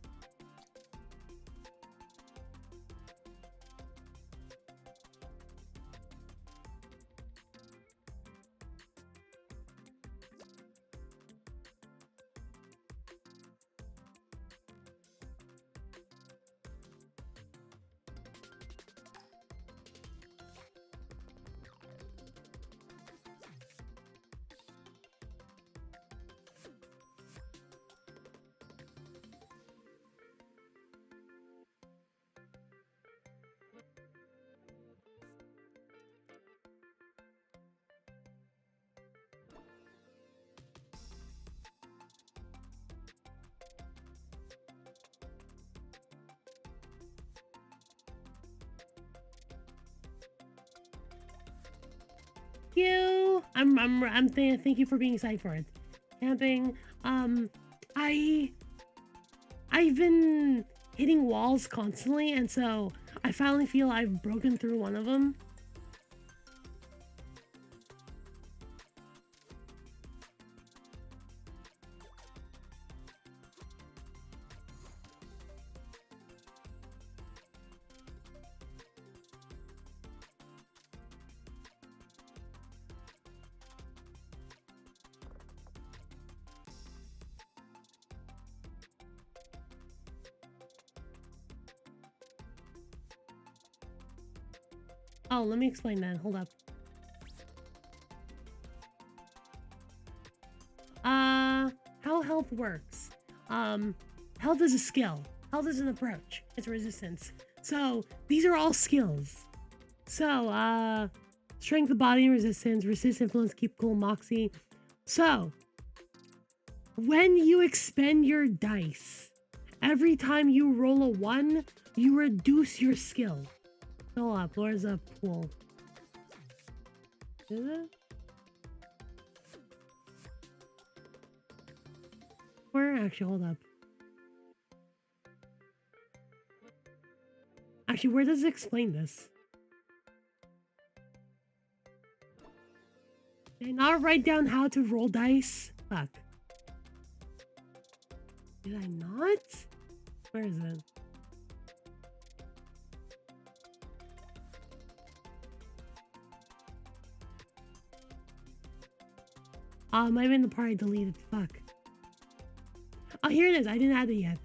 Thank you for being excited for it. Camping. I've been hitting walls constantly, and so I finally feel I've broken through one of them. Oh, let me explain that. Hold up. How health works. Health is a skill. Health is an approach. It's resistance. So these are all skills. So, strength of body and resistance, resist influence, keep cool, moxie. So, when you expend your dice, every time you roll a 1, you reduce your skill. Hold up, where's a pool? Is it? Where? Actually, hold up. Actually, where does it explain this? Did I not write down how to roll dice? Fuck. Did I not? Where is it? It might have been the part I deleted. Fuck. Oh, here it is. I didn't add it yet.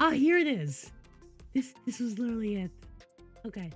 Ah, here it is. This was literally it. Okay.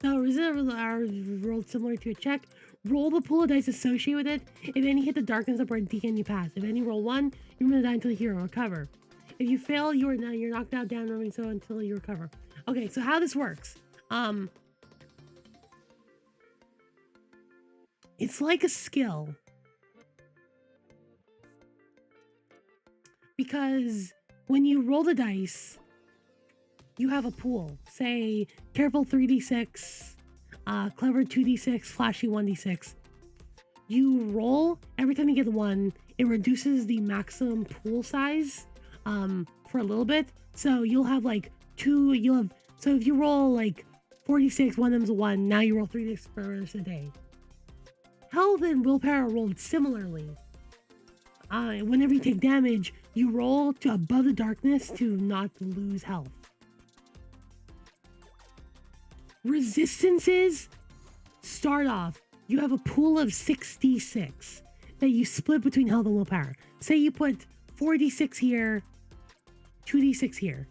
So resistance are rolled similar to a check. Roll the pool of dice associated with it. If any hit the darkness up or deacon, you pass. If any roll 1, you remove the die until the hero recover. If you fail, you're knocked out, down, remaining so until you recover. Okay, so how this works? It's like a skill. Because when you roll the dice, you have a pool. Say, careful 3d6, clever 2d6, flashy 1d6. You roll, every time you get 1, it reduces the maximum pool size for a little bit. So you'll have like 2, so if you roll like 46, one of them's a 1, now you roll 3d6 for the rest of the day. Health and willpower are rolled similarly. Whenever you take damage, you roll to above the darkness to not lose health. Resistances start off, you have a pool of 6d6 that you split between health and willpower. Say you put 4d6 here, 2d6 here.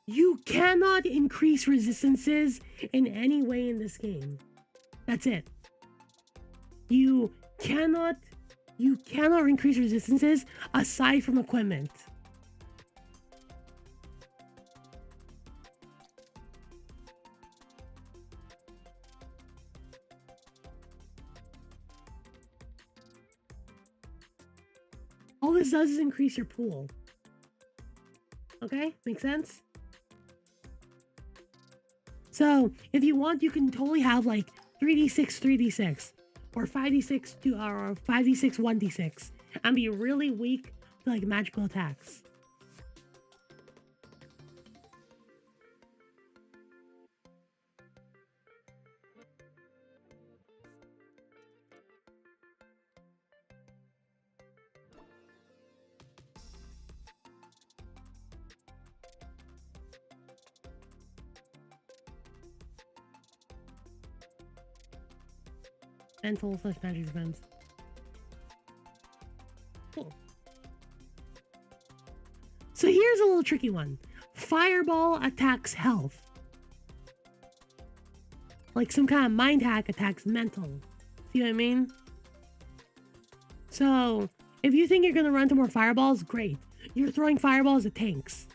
You cannot increase resistances in any way in this game. That's it. You cannot increase resistances aside from equipment. All this does is increase your pool. Okay? Make sense? So, if you want, you can totally have like 3d6, 3d6, or 5d6, or 5d6, 1d6, and be really weak to like magical attacks. Mental / magic defense. Cool. So here's a little tricky one. Fireball attacks health. Like some kind of mind hack attacks mental. See what I mean? So if you think you're gonna run to more fireballs, great. You're throwing fireballs at tanks.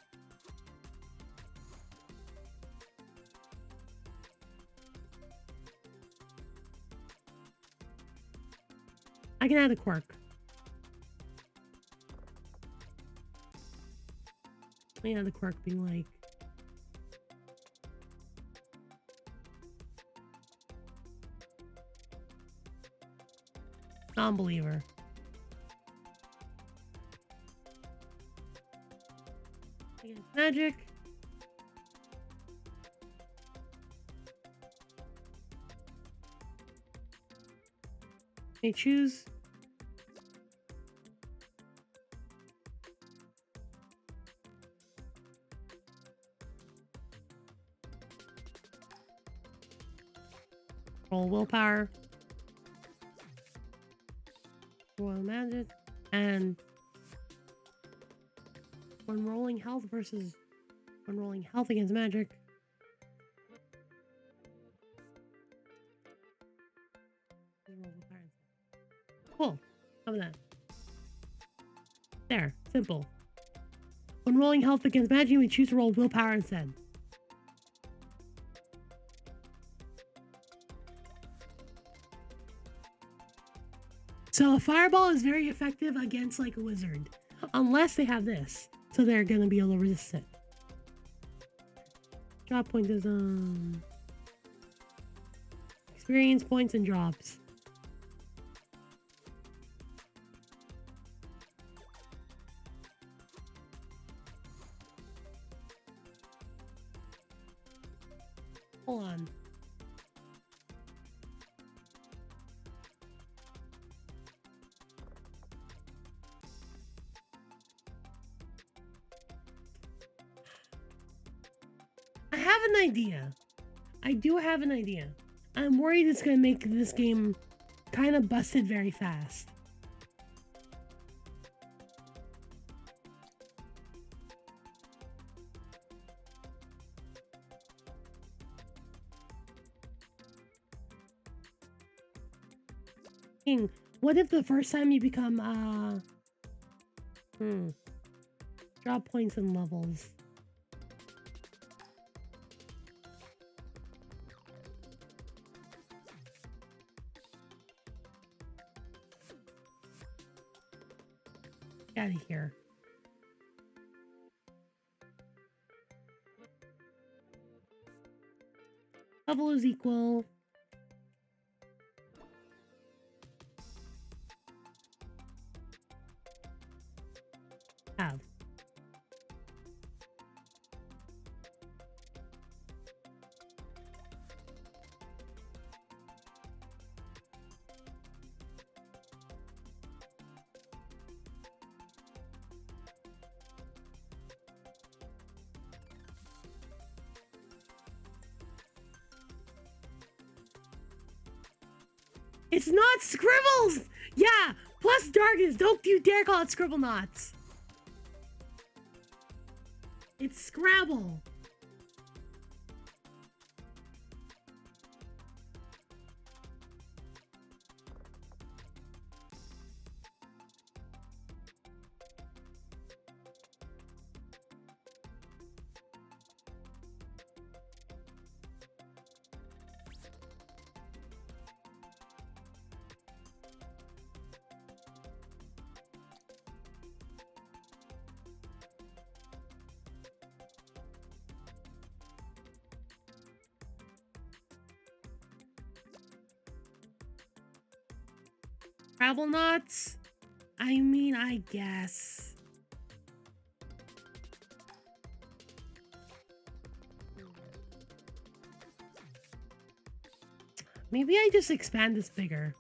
I can add a quirk. Yeah, the quirk being like... non-believer. Against magic. May choose. Roll willpower. Royal magic. And when rolling health versus when rolling health against magic. Cool. How about that? There. Simple. When rolling health against magic, we choose to roll willpower instead. So a fireball is very effective against like a wizard. Unless they have this. So they're gonna be able to resist it. Drop point is experience points and drops. Hold on. I have an idea. I do have an idea. I'm worried it's gonna make this game kind of busted very fast. What if the first time you become drop points and levels? Get out of here. Level is equal. Have. It's not scribbles! Yeah! Plus darkness! Don't you dare call it scribble knots! It's Scrabble! Scrabble knots? I mean, I guess. Maybe I just expand this bigger.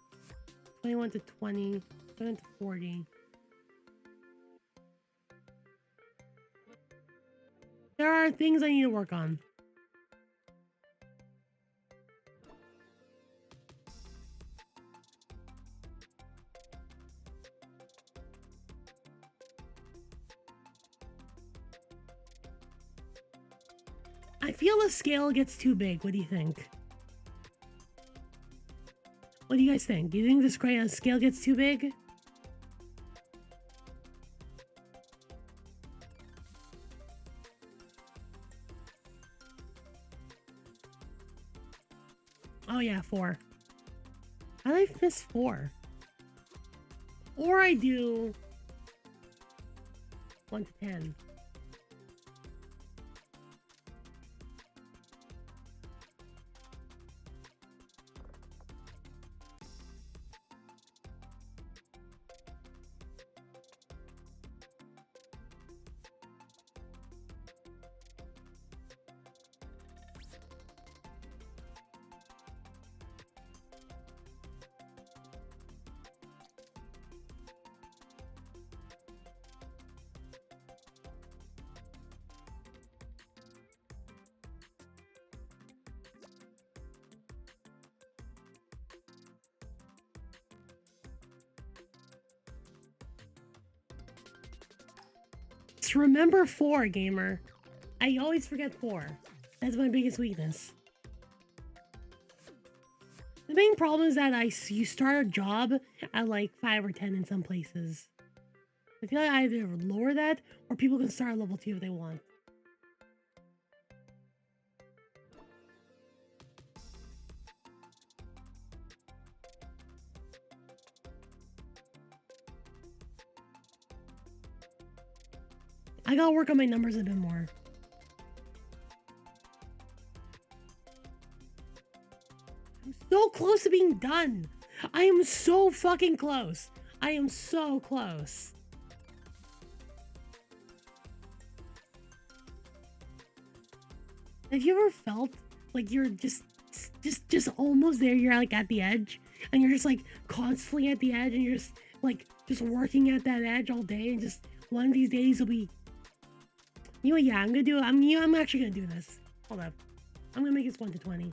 21 to 20, 21 to 40. There are things I need to work on. I feel the scale gets too big. What do you think? What do you guys think? Do you think the scale gets too big? Oh yeah, 4. How did I miss 4? Or I do 1 to 10. Remember 4, gamer. I always forget 4. That's my biggest weakness. The main problem is that you start a job at like 5 or 10 in some places. I feel like I either lower that or people can start at level 2 if they want. I gotta work on my numbers a bit more. I'm so close to being done. I am so fucking close. I am so close. Have you ever felt like you're just almost there? You're like at the edge, and you're just like constantly at the edge, and you're just working at that edge all day, and just one of these days will be. You know what? Yeah, I'm gonna do it. I'm actually gonna do this. Hold up. I'm gonna make this 1 to 20.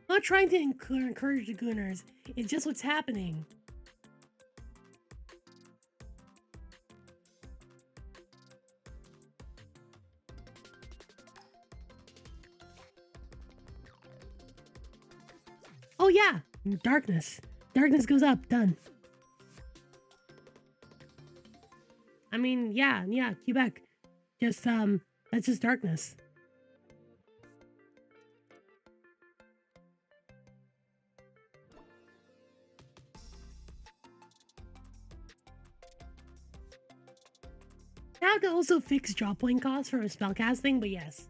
I'm not trying to encourage the gooners. It's just what's happening. Oh yeah, darkness. Darkness goes up. Done. I mean, yeah, Quebec. Just that's just darkness. I have to also fix drop point costs for spellcasting, but yes.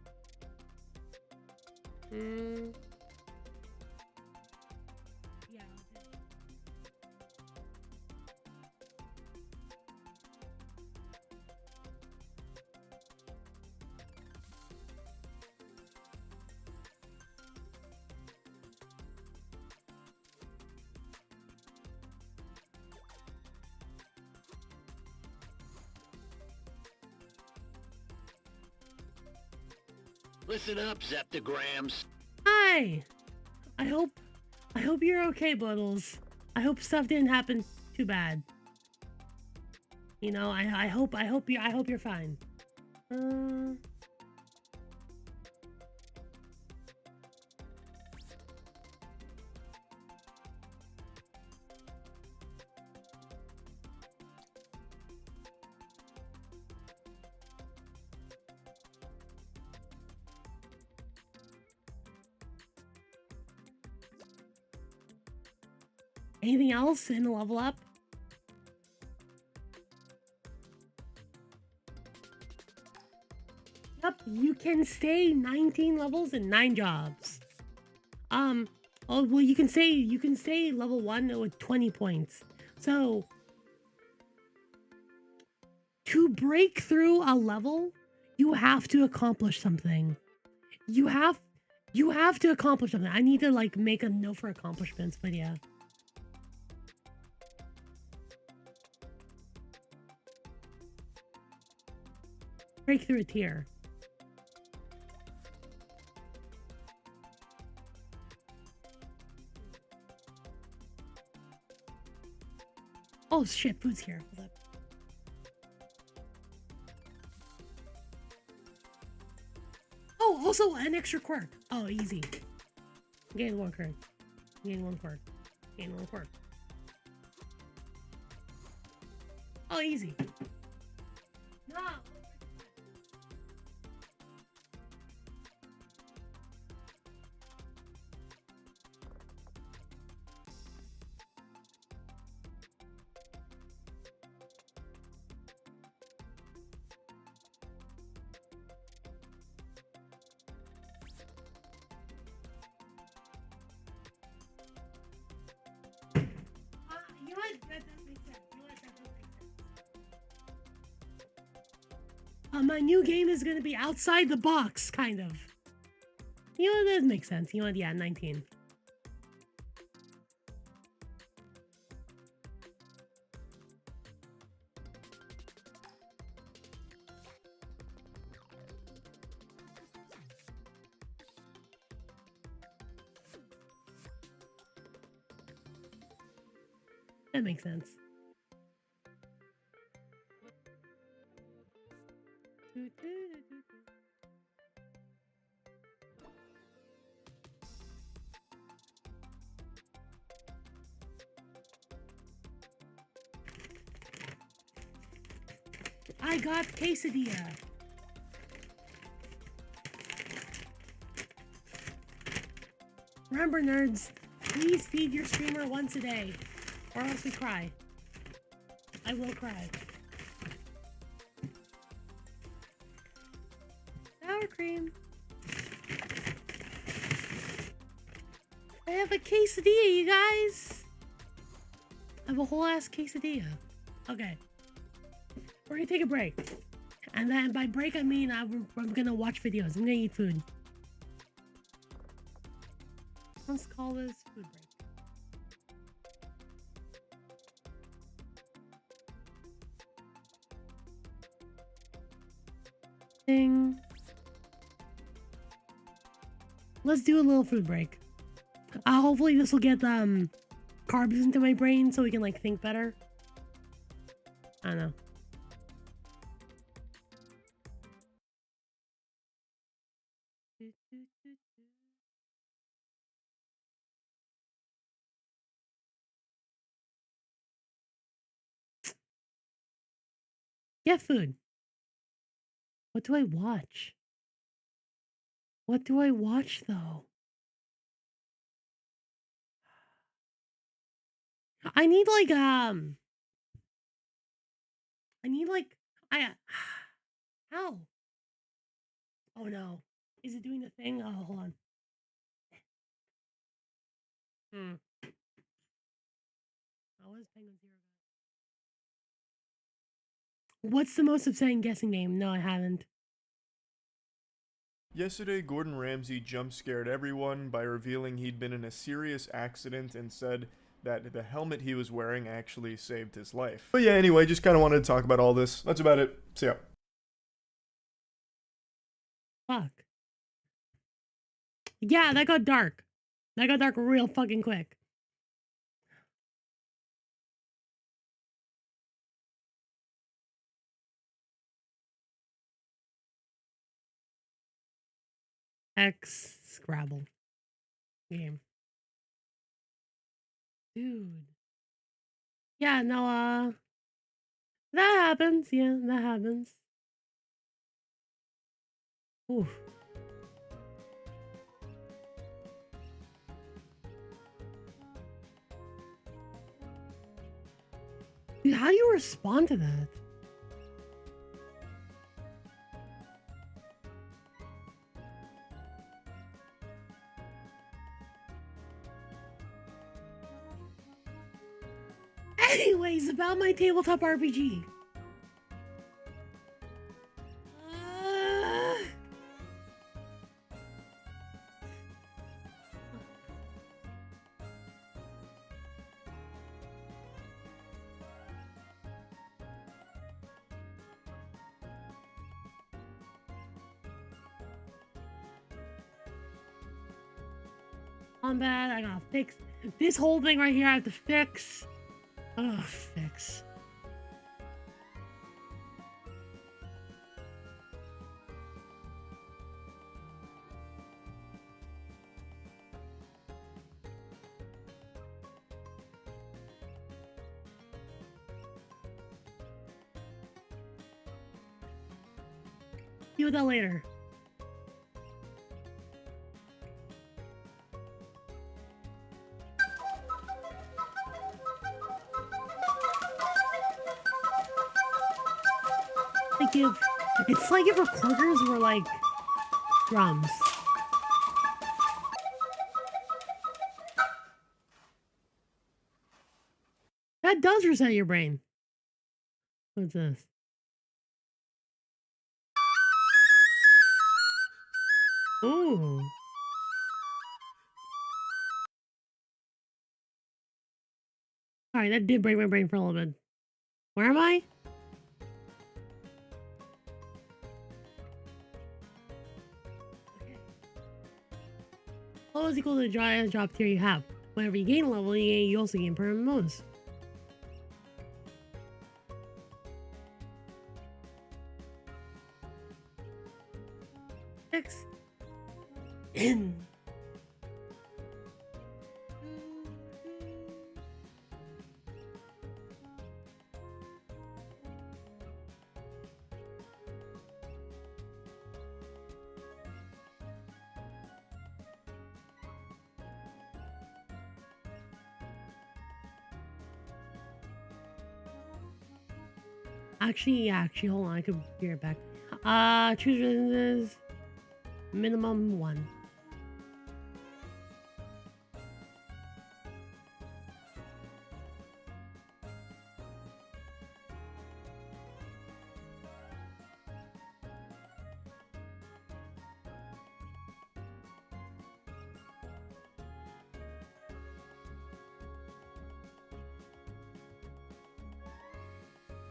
Yeah. Listen up, Zeptograms. Hi. I hope you're okay, Boodles. I hope stuff didn't happen too bad. You know, I hope you're fine. Anything else in the level up? Yep, you can stay 19 levels and 9 jobs. Oh well, you can stay level 1 with 20 points. So to break through a level, you have to accomplish something. You have to accomplish something. I need to like make a note for accomplishments, but yeah. Break through a tier. Oh shit, food's here. Hold up. Oh, also an extra quirk. Oh, easy. Gain 1 quirk. Gain 1 quirk. Gain 1 quirk. Oh, easy. No. You know what? That does make sense. You know what? That does make sense. My new game is gonna be outside the box, kind of. You know, that makes sense. You know what? Yeah, 19. That makes sense. I got quesadilla. Remember, nerds, please feed your streamer once a day, or else we cry. I will cry. Sour cream. I have a quesadilla, you guys. I have a whole ass quesadilla. Okay. We're gonna take a break. And then by break, I mean I'm gonna watch videos. I'm gonna eat food. Let's call this food break. Ding. Let's do a little food break. Hopefully this will get carbs into my brain so we can like think better. I don't know. Get food. What do I watch? What do I watch though? I need like I how? Oh no. Is it doing the thing? Oh, hold on. How was Penguin Zero? What's the most upsetting guessing game? No, I haven't. Yesterday, Gordon Ramsay jump-scared everyone by revealing he'd been in a serious accident and said that the helmet he was wearing actually saved his life. But yeah, anyway, just kind of wanted to talk about all this. That's about it. See ya. Fuck. Yeah, that got dark. That got dark real fucking quick. Scrabble game. Dude. Yeah, no, that happens. Yeah, that happens. Oof. Dude, how do you respond to that? Anyways, about my tabletop RPG. Combat, I gotta fix this whole thing right here. I have to fix. Oh, fix. Deal with that later. It's like if recorders were like drums. That does reset your brain. What's this? Ooh. Sorry, that did break my brain for a little bit. Where am I? Okay. Level is equal to the drop tier you have. Whenever you gain a level, you also gain permanent bonus. In. Actually, hold on. I could hear it back. Choose residences. Minimum 1.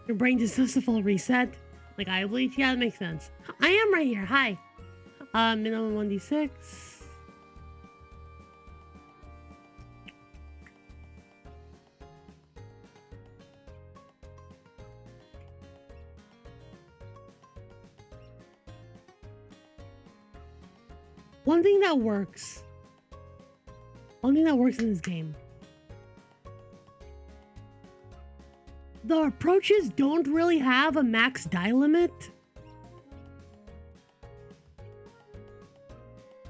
Your brain just does a full reset. Like I believe, yeah, that makes sense. I am right here. Hi. Minimum 1d6. One thing that works in this game. The approaches don't really have a max die limit.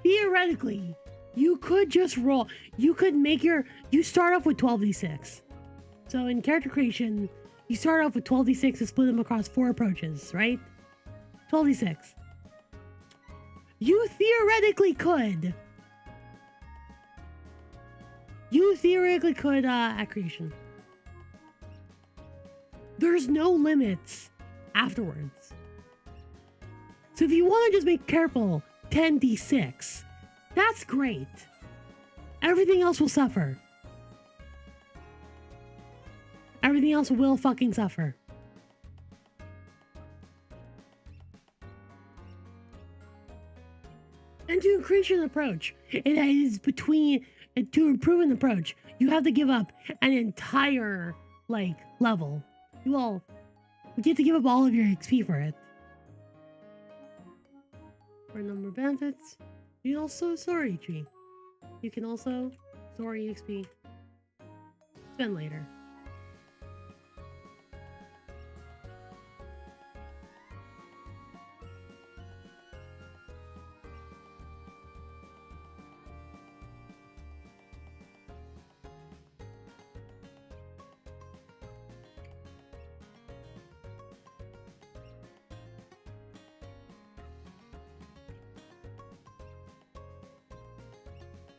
Theoretically, you could just roll. You could make you start off with 12d6. So in character creation, you start off with 12d6 and split them across 4 approaches, right? 12d6. You theoretically could at creation. There's no limits afterwards. So if you want to just make careful 10d6, that's great. Everything else will suffer. Everything else will fucking suffer. And to increase your approach, it is to improve an approach, you have to give up an entire, level. You have to give up all of your XP for it. For number of benefits, you can also store HP. You can also store EXP. Spend later.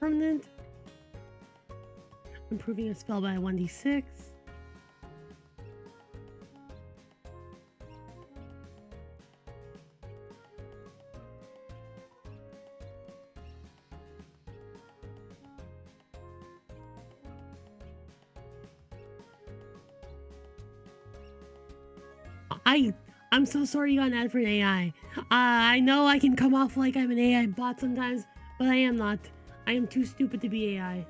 Permanent. Improving a spell by 1d6. I'm so sorry you got an ad for an AI. I know I can come off like I'm an AI bot sometimes, but I am not. I am too stupid to be AI.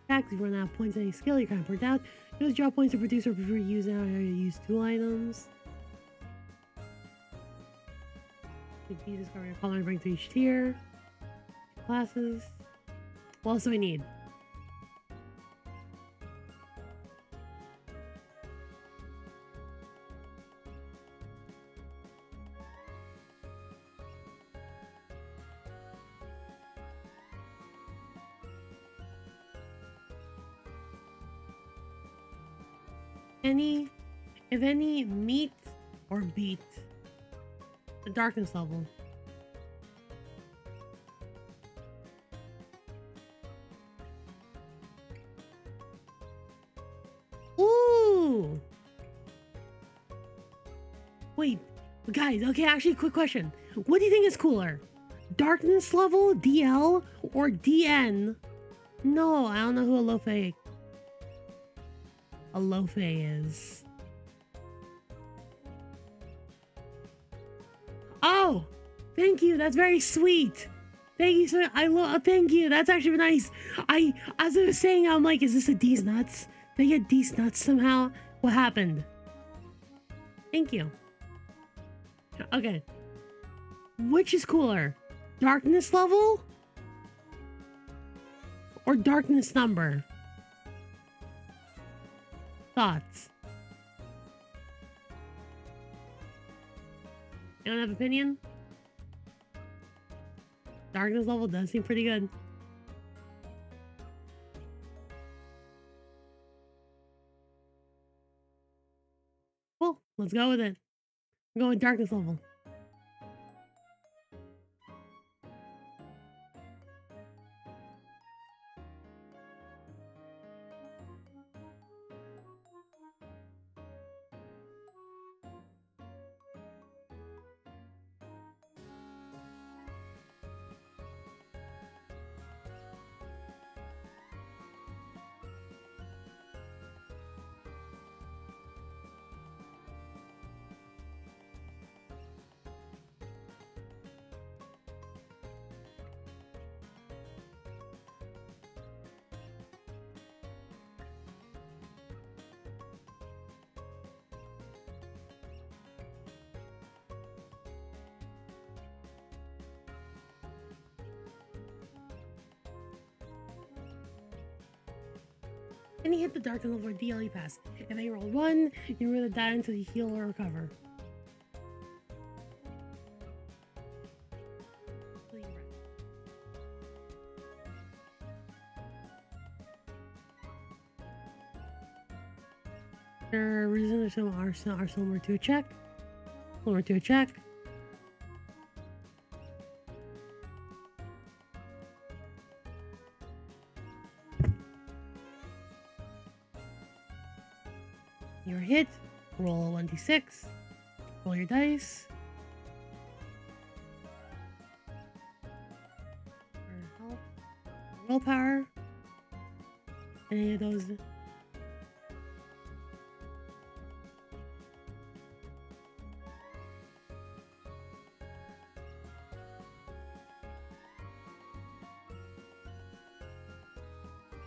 If you run out of points on any skill, you're kind of burnt out. Use drop points to produce or prefer use now. Use 2 items. Discover your color and bring to each tier. Classes. What else do we need? If any, meet or beat the darkness level. Ooh! Wait, guys, okay, actually, quick question. What do you think is cooler? darkness level, DL, or DN. No, I don't know who Alofe is. Oh, thank you. That's very sweet. Thank you so much. Thank you. That's actually nice. As I was saying, I'm like, is this a D's nuts? Did I get D's nuts somehow? What happened? Thank you. Okay. Which is cooler? Darkness level? Or darkness number? Thoughts? You don't have opinion? Darkness level does seem pretty good. Cool, let's go with it. We're going with darkness level. And he hit the dark level for DLE pass. If they roll 1, you're gonna die until you heal or recover. Reason are similar to a check. Similar to a check. You're hit. Roll a 1d6. Roll your dice. For health. Willpower. Any of those.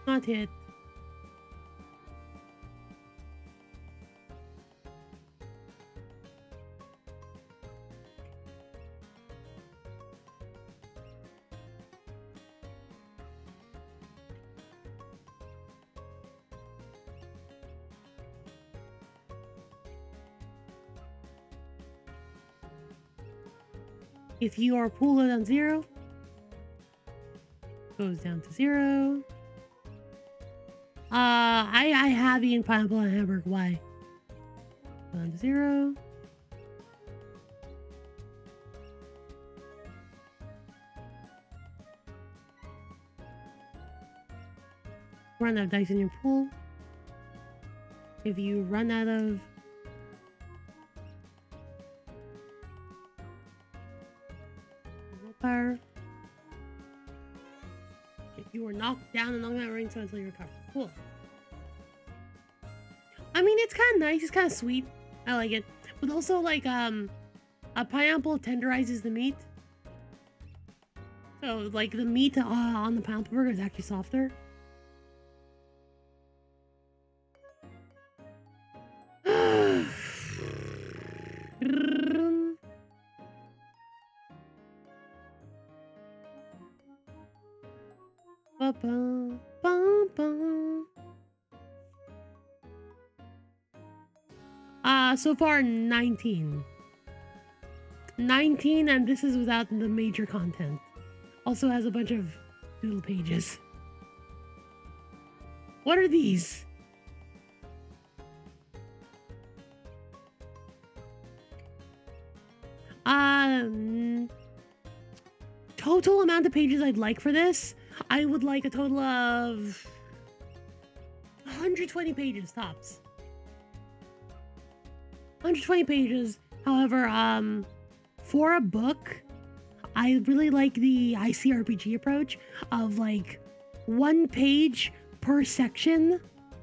Not hit. If you are pulled on 0, goes down to 0. I have eaten pineapple and hamburger. Why? Down to 0. Run out of dice in your pool. If you run out of willpower, if you were knocked down and knocked out ring until you recover. Cool. I mean, it's kind of nice. It's kind of sweet. I like it. But also, like, a pineapple tenderizes the meat. So, like, the meat on the pineapple burger is actually softer. So far 19, and this is without the major content. Also has a bunch of doodle pages. What are these? Total amount of pages I'd like for this, I would like a total of 120 pages tops. 120 pages. However, for a book, I really like the ICRPG approach of like 1 page per section.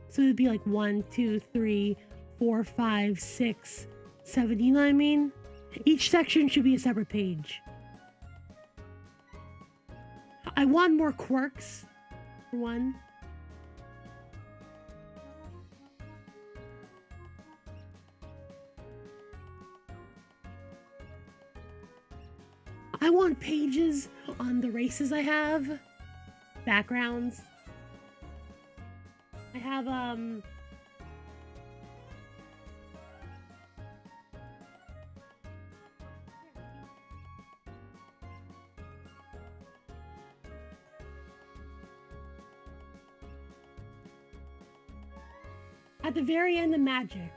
So it'd be like 1, 2, 3, 4, 5, 6, 7. You know what I mean? Each section should be a separate page. I want more quirks, for one. I want pages on the races I have. Backgrounds. I have, at the very end of Magic.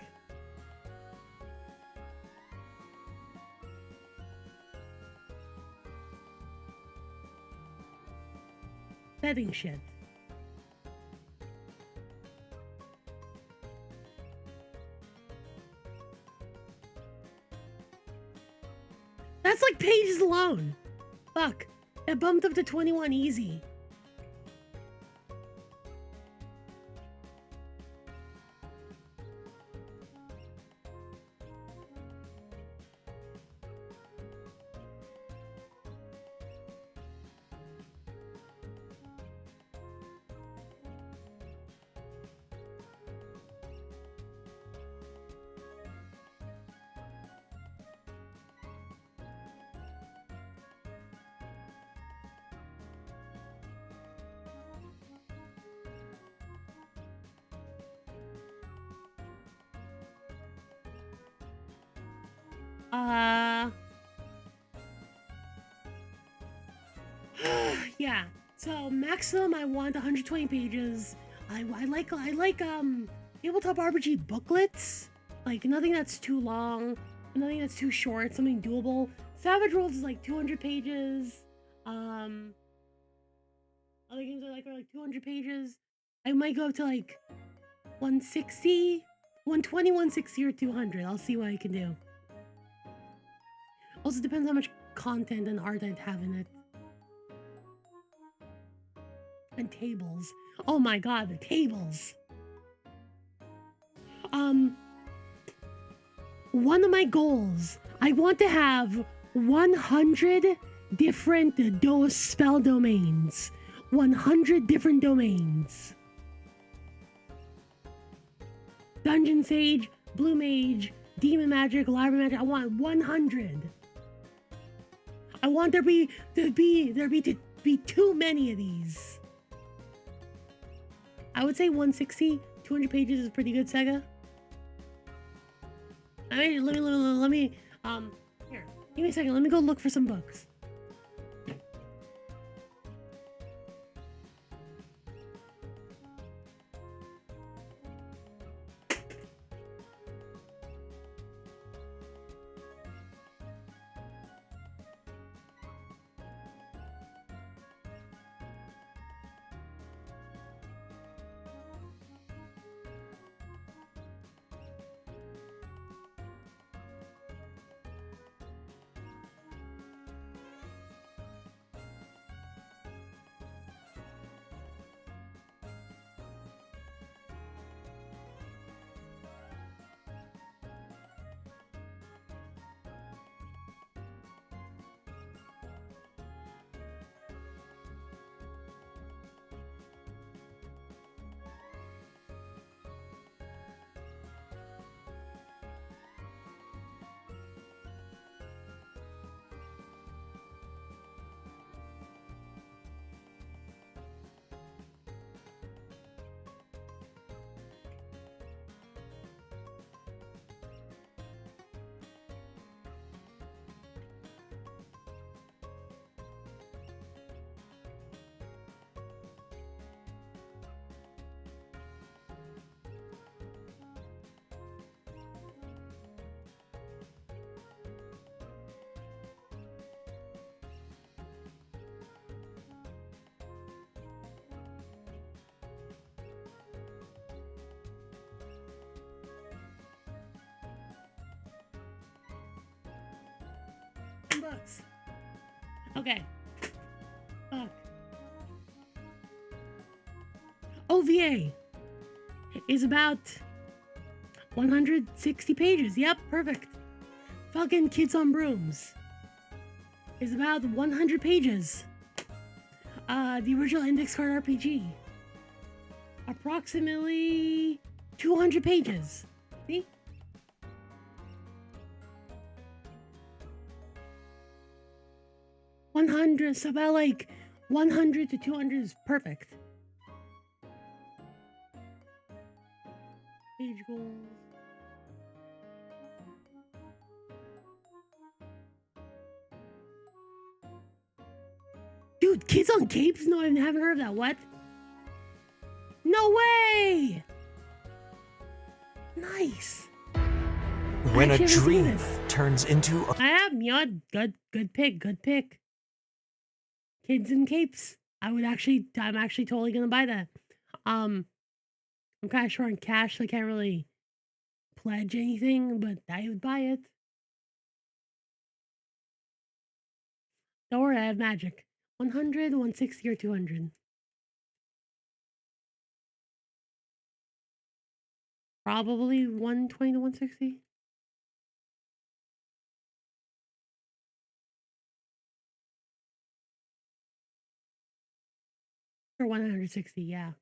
Setting shit. That's like pages alone. Fuck. It bumped up to 21 easy. Yeah. So maximum, I want 120 pages. I like tabletop RPG booklets. Like nothing that's too long, nothing that's too short. Something doable. Savage Worlds is like 200 pages. Other games I like are like 200 pages. I might go up to like 160, 120, 160, or 200. I'll see what I can do. Also depends how much content and art I'd have in it. And tables. Oh my god, the tables. One of my goals, I want to have 100 different spell domains. 100 different domains. Dungeon Sage, Blue Mage, Demon Magic, Library Magic. I want 100. I want there be too many of these. I would say 160, 200 pages is pretty good, Sega. I mean, let me, here, give me a second, let me go look for some books. Books. Okay. Fuck. OVA is about 160 pages. Yep, perfect. Fucking Kids on Brooms is about 100 pages. The original index card RPG, approximately 200 pages. See? So about like 100 to 200 is perfect. Page goals. Dude, Kids on Capes? No, I haven't heard of that. What? No way! Nice. When a dream turns into a... I have, you know, good pick. Kids in Capes. I'm actually totally gonna buy that. I'm kind of short on cash, so I can't really pledge anything, but I would buy it. Don't worry, I have magic. 100, 160, or 200. Probably 120 to 160. Or 160, yeah.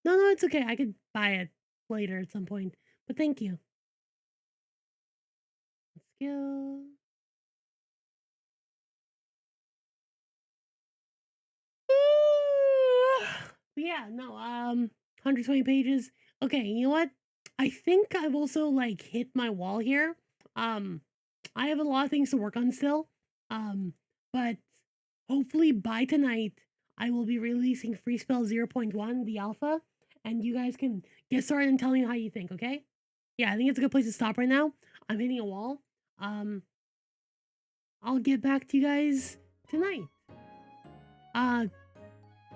No, it's okay. I could buy it later at some point. But thank you. Skill. Yeah, no, 120 pages. Okay, you know what? I think I've also like hit my wall here. I have a lot of things to work on still. But hopefully by tonight I will be releasing FreeSpell 0.1, the alpha, and you guys can get started and tell me how you think, okay? Yeah, I think it's a good place to stop right now. I'm hitting a wall. I'll get back to you guys tonight.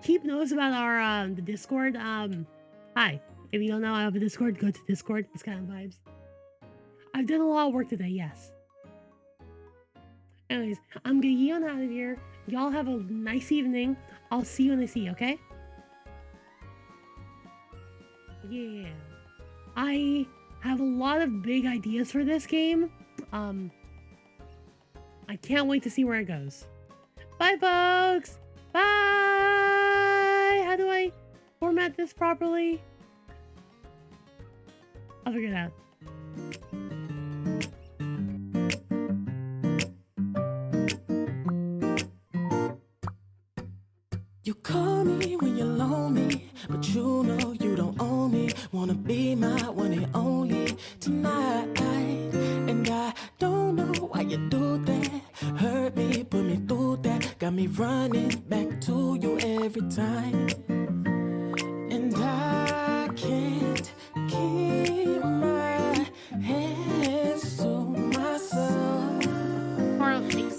Keep notes about our the Discord. Hi. If you don't know, I have a Discord. Go to Discord. It's kind of vibes. I've done a lot of work today. Yes. Anyways, I'm gonna get on out of here. Y'all have a nice evening. I'll see you when I see you. Okay? Yeah. I have a lot of big ideas for this game. I can't wait to see where it goes. Bye, folks. Bye. How do I format this properly? I'll figure it out. You call me when you're lonely, but you know you don't own me. Wanna be my one and only tonight. And I don't know why you do that. Hurt me, put me through that. Got me running back to you every time. And I can't keep my hands to myself.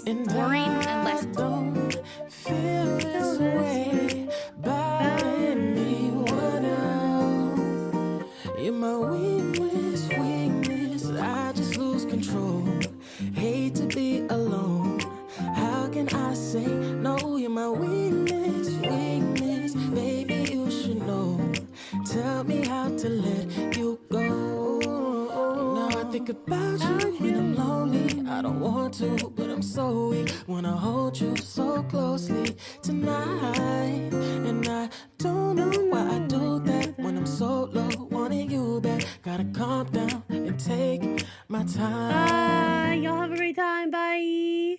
And boring and less don't feel this way by me. What else? You're my weakness. I just lose control. Hate to be alone. How can I say no? You're my weakness. Baby, you should know. Tell me how to let you go. Now I think about you when I'm lonely. I don't want to, but I'm so weak. Wanna hold you so closely tonight. And I don't know why I do that when I'm so low, wanting you back. Gotta calm down and take my time. Y'all have a great time. Bye.